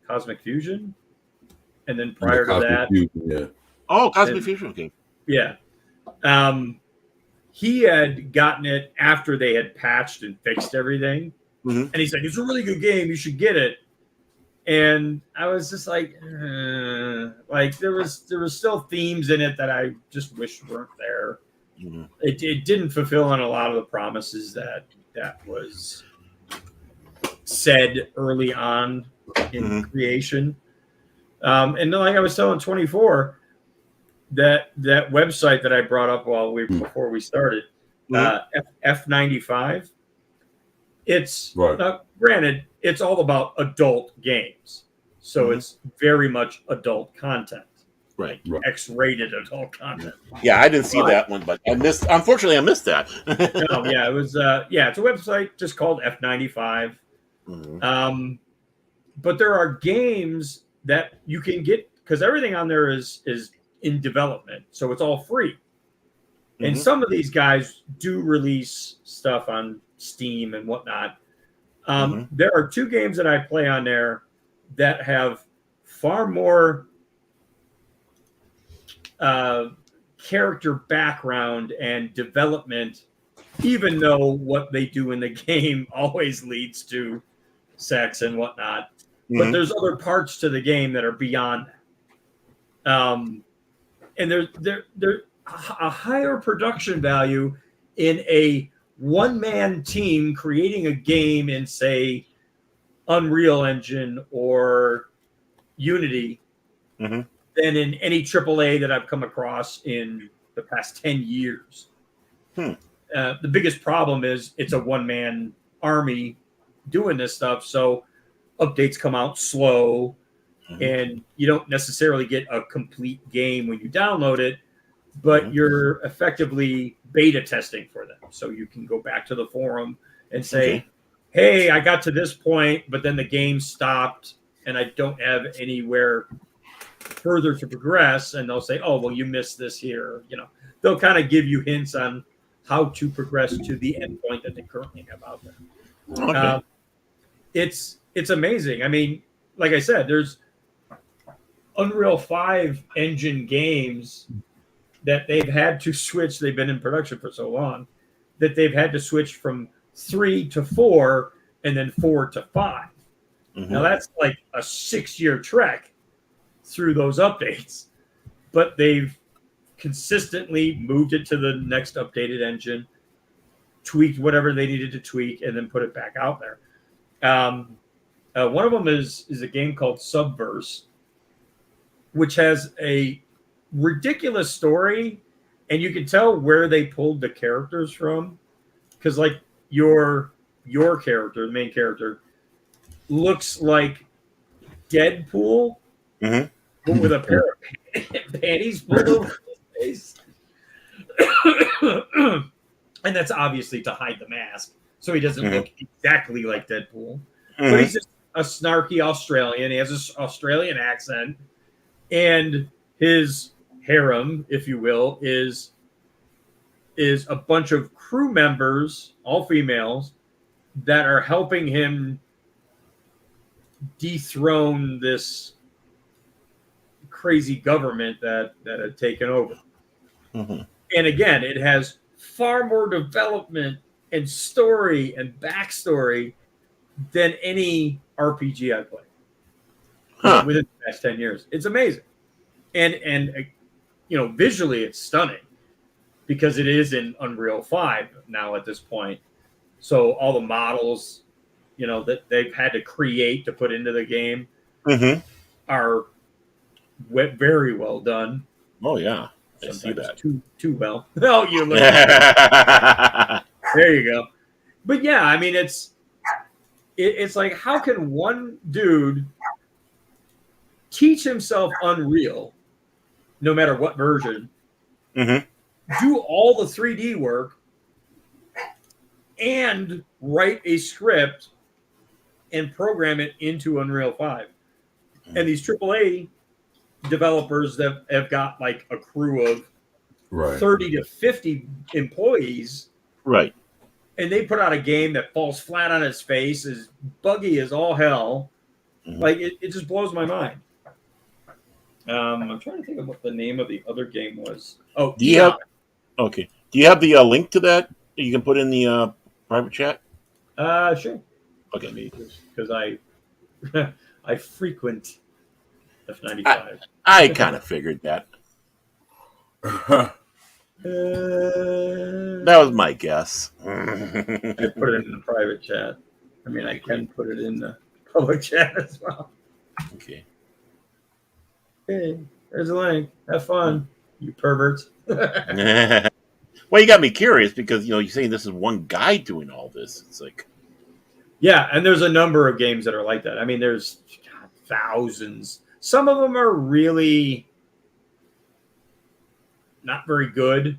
Cosmic Fusion. And then prior to that, yeah. Oh, Cosmic Fusion. Okay. Yeah. He had gotten it after they had patched and fixed everything. Mm-hmm. And he's like, it's a really good game. You should get it. And I was just like there was still themes in it that I just wish weren't there. Mm-hmm. It didn't fulfill on a lot of the promises that was said early on in creation. And like I was telling 24, that website that I brought up before we started, F95. It's granted, it's all about adult games, so it's very much adult content, right? X-rated adult content. Yeah, I didn't see that one, but I missed. Unfortunately, I missed that. No, yeah, it was. It's a website just called F95. Mm-hmm. But there are games that you can get because everything on there is in development, so it's all free. Mm-hmm. And some of these guys do release stuff on Steam and whatnot. There are 2 games that I play on there that have far more character background and development, even though what they do in the game always leads to sex and whatnot. But there's other parts to the game that are beyond that. And there's a higher production value in a one-man team creating a game in, say, Unreal Engine or Unity than in any AAA that I've come across in the past 10 years. The biggest problem is it's a one-man army doing this stuff, so updates come out slow, and you don't necessarily get a complete game when you download it, but you're effectively beta testing for them. So you can go back to the forum and say, hey, I got to this point, but then the game stopped and I don't have anywhere further to progress. And they'll say, oh, well, you missed this here. They'll kind of give you hints on how to progress to the endpoint that they currently have out there. It's amazing. I mean, like I said, there's Unreal 5 engine games that they've had to switch. They've been in production for so long that they've had to switch from 3 to 4 and then 4 to 5. Now that's like a 6-year trek through those updates, but they've consistently moved it to the next updated engine, tweaked whatever they needed to tweak, and then put it back out there. One of them is a game called Subverse, which has a ridiculous story, and you can tell where they pulled the characters from, because like your character, the main character, looks like Deadpool, but with a pair of panties pulled over his face. And that's obviously to hide the mask, so he doesn't look exactly like Deadpool. But he's just a snarky Australian. He has an Australian accent, and his harem, if you will, is a bunch of crew members, all females, that are helping him dethrone this crazy government that had taken over. And again, it has far more development and story and backstory than any RPG I played within the past 10 years. It's amazing. And visually it's stunning because it is in Unreal 5 now at this point. So all the models, that they've had to create to put into the game are very well done. Oh, yeah. I Sometimes see that. Too well. Oh, you look. There you go. But yeah, I mean, it's it's like, how can one dude teach himself Unreal, no matter what version, Mhm. do all the 3D work, and write a script and program it into Unreal 5? And these AAA developers that have got like a crew of Right. 30 to 50 employees, Right. and they put out a game that falls flat on its face, is buggy as all hell. Mhm. Like, it just blows my mind. I'm trying to think of what the name of the other game was. Oh, Do you Eon. have okay? Do you have the link to that you can put in the private chat? Sure. Okay. Because I I frequent F95. I kind of figured that. That That was my guess. I put it in the private chat. I mean, I can put it in the public chat as well. Okay. Hey, there's a link. Have fun, you perverts. Well, you got me curious because you're saying this is one guy doing all this. It's like, Yeah, and there's a number of games that are like that. I mean, there's thousands. Some of them are really not very good.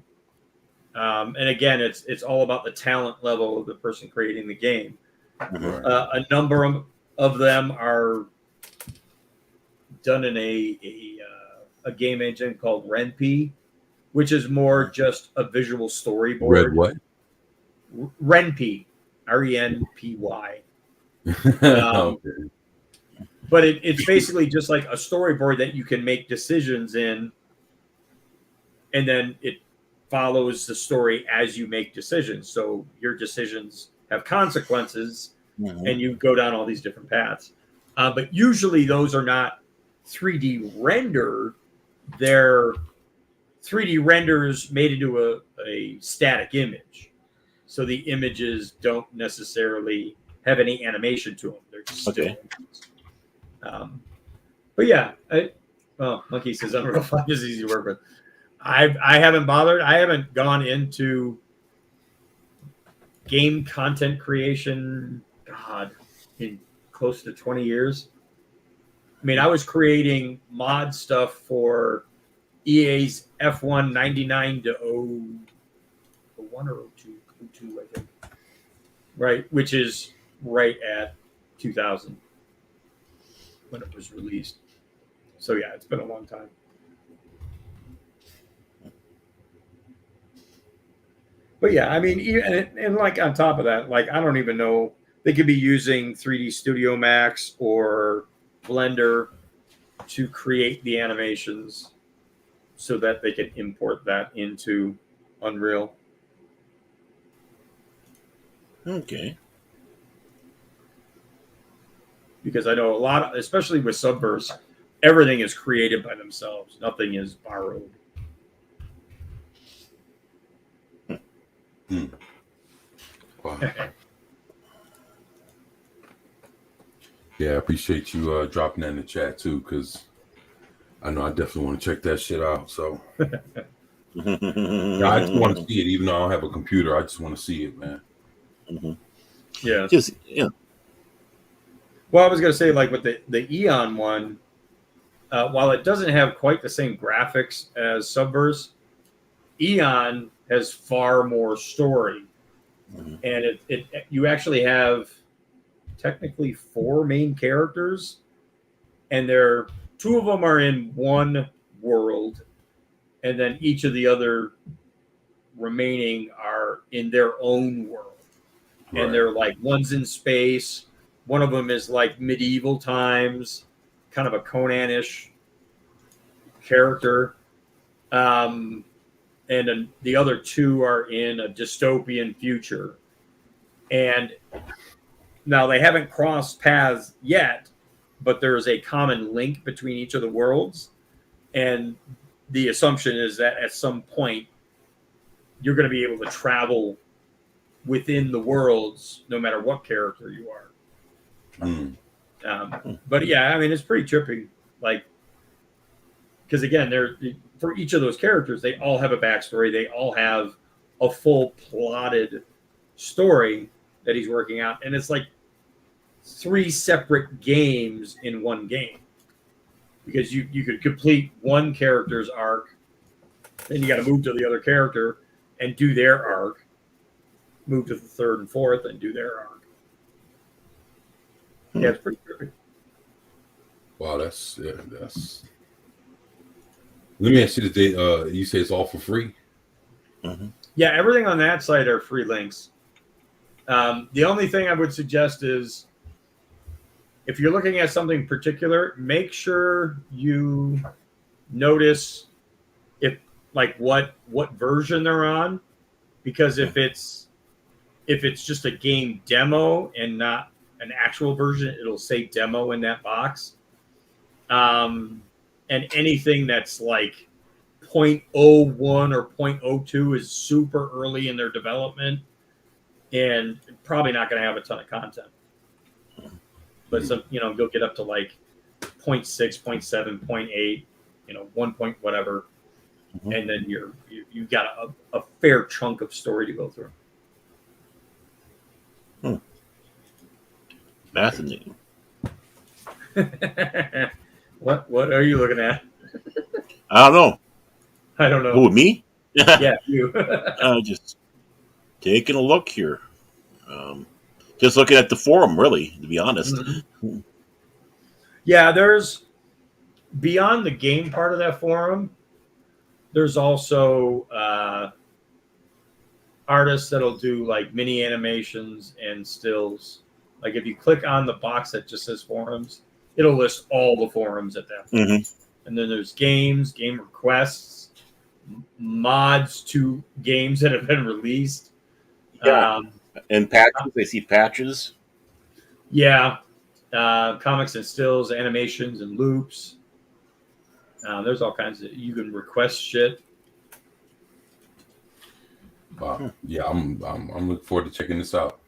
And again, it's all about the talent level of the person creating the game. mhm. A number of them are done in a game engine called Ren'Py, which is more just a visual storyboard. Red what? Ren'Py, Renpy. Okay. But it's basically just like a storyboard that you can make decisions in, and then it follows the story as you make decisions. So your decisions have consequences, Mhm. and you go down all these different paths. But usually those are not 3D rendered. They're 3D renders made into a static image. So the images don't necessarily have any animation to them. They're just still Okay. images. But yeah, Monkey says Unreal 5 is easy to work with. I haven't bothered. I haven't gone into game content creation, God, in close to 20 years. I mean, I was creating mod stuff for EA's F1 99 to 01 or 02, I think. Right, which is right at 2000 when it was released. So yeah, it's been a long time. But yeah, I mean, and like on top of that, like I don't even know, they could be using 3D Studio Max or Blender to create the animations so that they can import that into Unreal. Okay. Because I know a lot, especially with Subverse, everything is created by themselves. Nothing is borrowed. Wow. Yeah, I appreciate you dropping that in the chat too, because I know I definitely want to check that shit out. So yeah, I just want to see it, even though I don't have a computer. I just want to see it, man. Mhm. Yeah. Just Well, I was going to say, like with the Eon one, while it doesn't have quite the same graphics as Subverse, Eon has far more story, Mhm. and you actually have technically 4 main characters, and two of them are in one world, and then each of the other remaining are in their own world, Right. and they're like, one's in space, one of them is like medieval times, kind of a Conan-ish character. And then the other 2 are in a dystopian future. And now they haven't crossed paths yet, but there's a common link between each of the worlds. And the assumption is that at some point, you're going to be able to travel within the worlds, no matter what character you are. But yeah, I mean, it's pretty trippy. Like, because again, for each of those characters, they all have a backstory. They all have a full plotted story that he's working out, and it's like 3 separate games in one game, because you could complete one character's arc, then you got to move to the other character and do their arc, move to the third and fourth and do their arc. Yeah, it's pretty perfect. Wow, that's. Let me ask you today. You say it's all for free? Mm-hmm. Yeah, everything on that site are free links. The only thing I would suggest is, if you're looking at something particular, make sure you notice what version they're on, because if it's just a game demo and not an actual version, it'll say demo in that box. And anything that's like 0.01 or 0.02 is super early in their development and probably not going to have a ton of content. But some, you'll get up to like 0.6, 0.7, 0.8, 1 point whatever, and then you've got a fair chunk of story to go through. Fascinating. What are you looking at? I don't know. I don't know. Who, me? Yeah, you. Just taking a look here. Just looking at the forum, really, to be honest. Mm-hmm. Yeah, there's, beyond the game part of that forum, there's also artists that'll do like mini animations and stills. Like if you click on the box that just says forums, it'll list all the forums at that point. Mm-hmm. And then there's games, game requests, mods to games that have been released. Yeah. And patches, I see patches. Yeah. Comics and stills, animations and loops. There's all kinds of, you can request shit. Wow. Yeah, I'm looking forward to checking this out.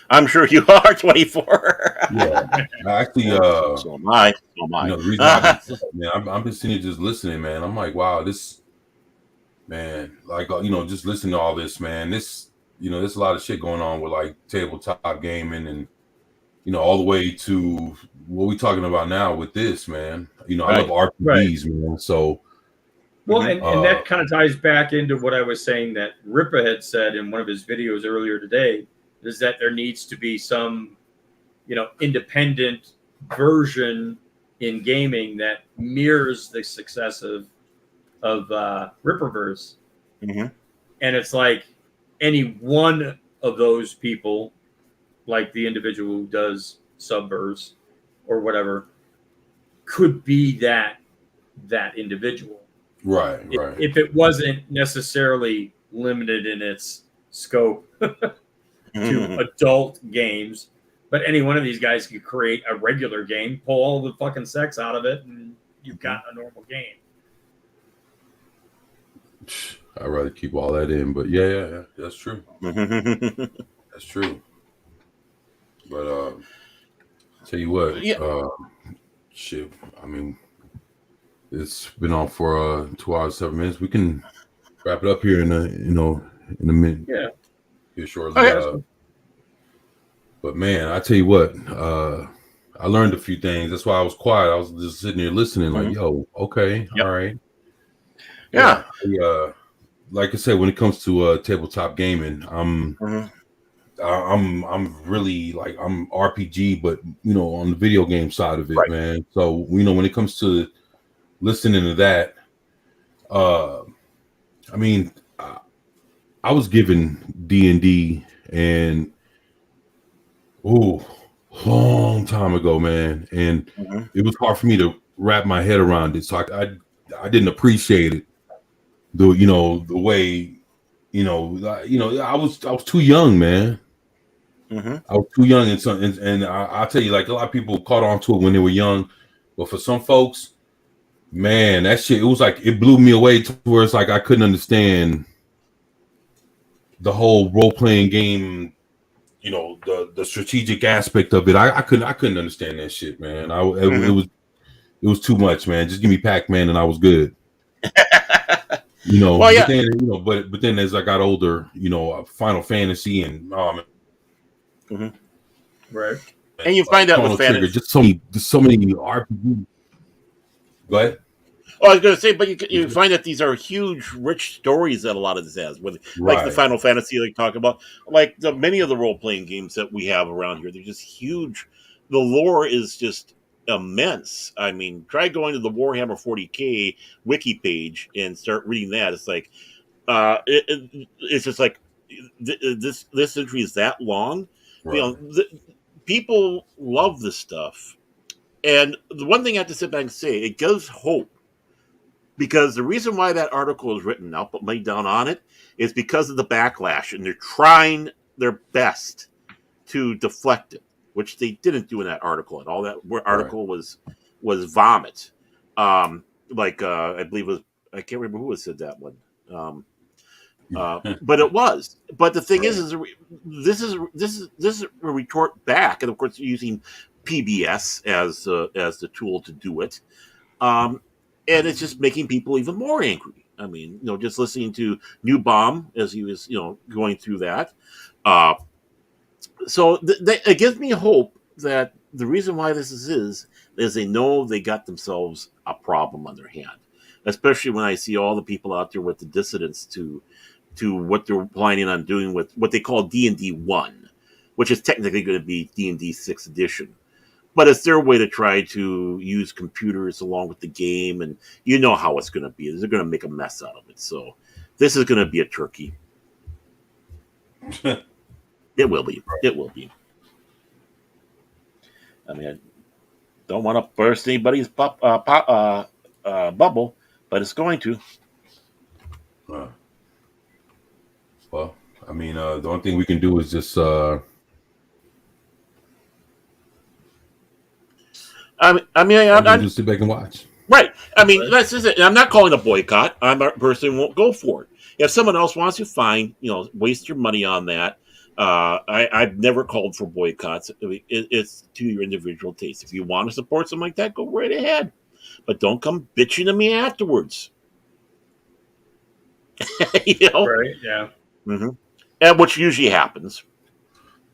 I'm sure you are 24. Yeah, actually, so am I. the reason I'm just sitting here just listening, man. I'm like, wow, this, man, like, just listening to all this, man. This, there's a lot of shit going on with like tabletop gaming and, all the way to what we're talking about now with this, man. I love RPGs, man. So, well, and that kind of ties back into what I was saying that Ripa had said in one of his videos earlier today, is that there needs to be some, independent version in gaming that mirrors the success of Rippaverse. Mm-hmm. And it's like any one of those people, like the individual who does Subverse or whatever, could be that individual. Right. If it wasn't necessarily limited in its scope to adult games, but any one of these guys could create a regular game, pull all the fucking sex out of it, and you've got a normal game. I'd rather keep all that in, but yeah, that's true. That's true. But tell you what, shit. I mean, it's been on for 2 hours 7 minutes. We can wrap it up here in a minute. Yeah. Here shortly. But man, I tell you what, I learned a few things. That's why I was quiet. I was just sitting there listening, like, yo, okay, all right. Yeah. Like I said, when it comes to tabletop gaming, I'm really like, I'm RPG, but on the video game side of it, right, man. So when it comes to listening to that, I mean, I was given D&D and long time ago, man, and it was hard for me to wrap my head around it. So I didn't appreciate it. The way I was too young, man. I was too young, and I'll tell you, like, a lot of people caught on to it when they were young, but for some folks, man, that shit, it was like, it blew me away to where it's like I couldn't understand the whole role-playing game, the strategic aspect of it. I couldn't understand that shit, man. It was too much, man. Just give me Pac-Man and I was good. Well, yeah. But then as I got older, Final Fantasy and right. And you find out Chrono with Trigger, fantasy. just so many RPG. Go ahead. Oh, I was going to say, but you find that these are huge, rich stories that a lot of this has, with like the Right. Final Fantasy, like talk about, like many of the role playing games that we have around here. They're just huge. The lore is just immense. I mean, try going to the Warhammer 40K wiki page and start reading that. It's like, it's just like this entry is that long. Right. You know, people love this stuff, and the one thing I have to sit back and say, it gives hope. Because the reason why that article is written, I'll put money down on it, is because of the backlash, and they're trying their best to deflect it, which they didn't do in that article at all. That article was vomit. I believe it was, I can't remember who said that one. But it was. But the thing is this is a retort back, and of course using PBS as the tool to do it. And it's just making people even more angry. I mean, just listening to New Bomb as he was, going through that. So it gives me hope that the reason why this is they know they got themselves a problem on their hand. Especially when I see all the people out there with the dissidents to what they're planning on doing with what they call D&D 1, which is technically going to be D&D 6th edition. But it's their way to try to use computers along with the game, and you know how it's going to be. They're going to make a mess out of it. So this is going to be a turkey. It will be. It will be. I mean, I don't want to burst anybody's bubble, but it's going to. Well, I mean, the only thing we can do is just... I'm just sit back and watch. Right. I mean, that's just it. I'm not calling a boycott. I'm a person who won't go for it. If someone else wants to, fine. Waste your money on that. I've never called for boycotts. It's to your individual taste. If you want to support something like that, go right ahead. But don't come bitching to me afterwards. Right? Yeah. Mm-hmm. And which usually happens.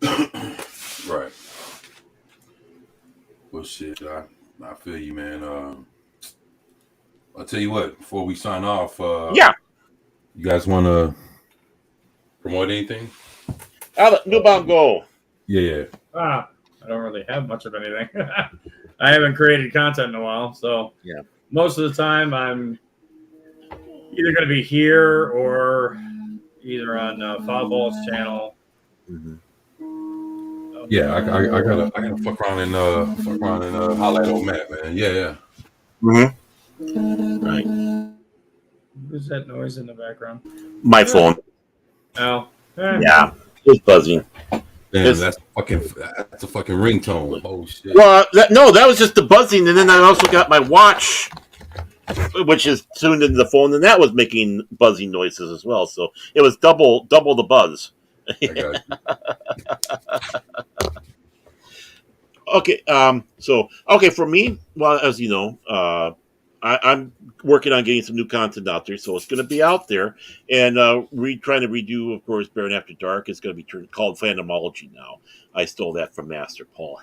Right. Well, shit, I feel you, man. I'll tell you what, before we sign off, yeah. You guys want to promote anything? New Bomb go. Yeah. I don't really have much of anything. I haven't created content in a while, so yeah. Most of the time I'm either going to be here or either on Foul Balls channel. Mm-hmm. Yeah, I gotta fuck around and holler at old Matt, man. Yeah. Mm-hmm. Right. Who's that noise in the background? My phone. Oh. Yeah. It's buzzing. Damn, that's a fucking ringtone. Oh shit. Well, that was just the buzzing, and then I also got my watch, which is tuned into the phone, and that was making buzzing noises as well. So it was double the buzz. I got you. Okay. For me, well, as you know, I'm working on getting some new content out there, so it's going to be out there. And trying to redo, of course, Baron After Dark is going to be called Fandomology now. I stole that from Master Paul.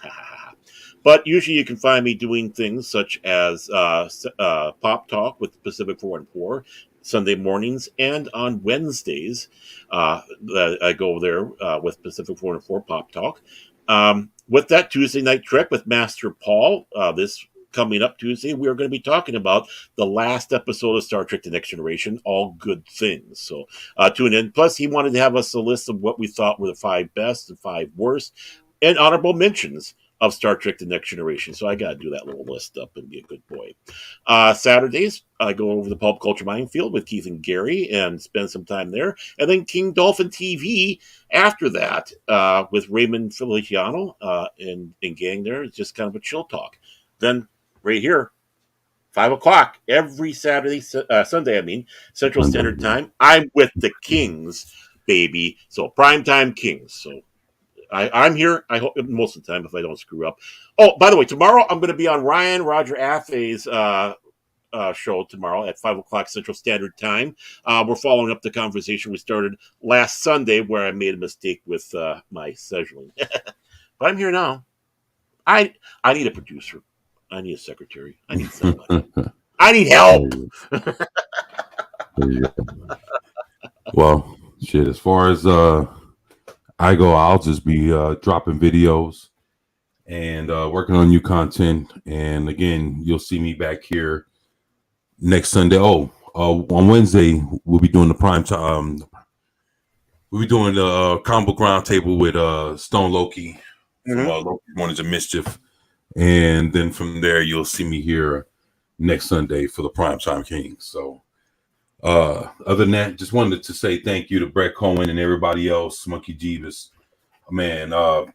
But usually you can find me doing things such as Pop Talk with Pacific 414, Sunday mornings, and on Wednesdays, I go there with Pacific 414 Pop Talk. With that Tuesday Night Trek with Master Paul, this coming up Tuesday, we are going to be talking about the last episode of Star Trek The Next Generation, All Good Things. So tune in. Plus, he wanted to have us a list of what we thought were the 5 best and 5 worst and honorable mentions of Star Trek The Next Generation. So I got to do that little list up and be a good boy. Saturdays, I go over the Pulp Culture Minefield with Keith and Gary and spend some time there. And then King Dolphin TV after that with Raymond Feliciano and gang there. It's just kind of a chill talk. Then right here, 5 o'clock every Sunday, Central Standard Time. I'm with the Kings, baby. So primetime Kings. So I'm here. I hope most of the time if I don't screw up. Oh, by the way, tomorrow I'm going to be on Ryan Roger Affe's show tomorrow at 5 o'clock Central Standard Time. We're following up the conversation we started last Sunday where I made a mistake with my scheduling. But I'm here now. I need a producer. I need a secretary. I need somebody. I need help. There you go. Well, shit. As far as I go, I'll just be dropping videos and working on new content. And again, you'll see me back here next Sunday. Oh, on Wednesday we'll be doing the prime time. We'll be doing the comic book roundtable with Stone Loki from Loki Mornings of Mischief, and then from there you'll see me here next Sunday for the Primetime Kings. So, other than that, just wanted to say thank you to Brett Cohen and everybody else, Monkey Jeebus, man.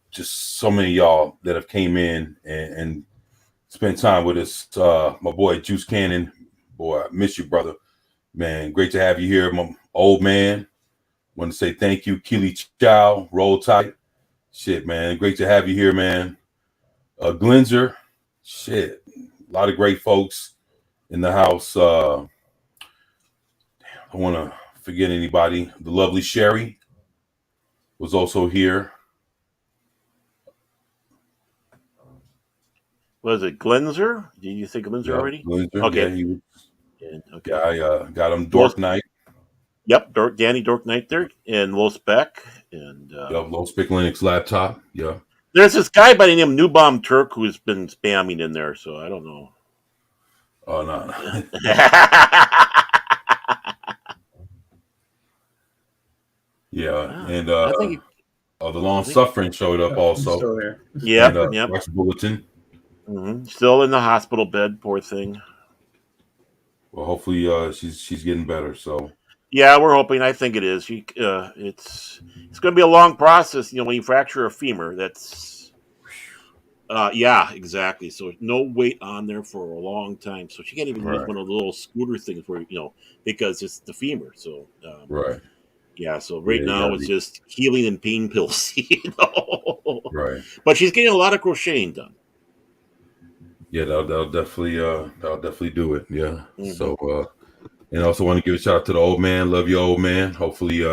Just so many of y'all that have came in and spent time with us. My boy Juice Cannon, boy, I miss you, brother. Man, great to have you here, my old man. Want to say thank you, Keely Chow, Roll Tide. Shit, man, great to have you here, man. Glenzer, shit, a lot of great folks in the house. I don't want to forget anybody. The lovely Sherry was also here. Was it Glenzer? Did you say Glenzer already? Glenzer, Okay. yeah, he was. Okay. Yeah, I got him Dork Night. Yep, Danny Dork Knight there, and Los Beck, and Low Spick Linux laptop. Yeah. there's this guy by the name of Newbomb Turk who's been spamming in there, so I don't know. Oh no. Yeah, and I think the Long Suffering showed up He's also. still here. yep, And, yep. Watch Bulletin. Still in the hospital bed, poor thing. Well, hopefully she's getting better. So Yeah, we're hoping. I think it is. It's going to be a long process. You know, when you fracture a femur, that's yeah, exactly. So no weight on there for a long time. So she can't even use one of the little scooter things where because it's the femur. So right, yeah. So right Yeah, now yeah, it's just healing and pain pills. right. But she's getting a lot of crocheting done. Yeah, that'll definitely do it. Yeah. Mhm. So and I also want to give a shout out to the old man. Love you, old man. Hopefully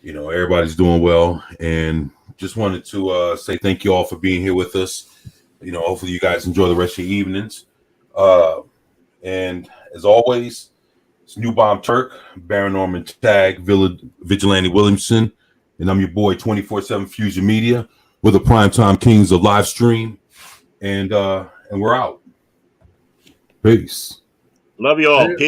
everybody's doing well, and just wanted to say thank you all for being here with us. Hopefully you guys enjoy the rest of your evenings. And as always, it's New Bomb Turk, Baron Norman Tag, Vigilante Williamson, and I'm your boy 24/7 Fusion Media. We're the Primetime Kings of live stream, and we're out. Peace. Love you all. Yeah. Peace.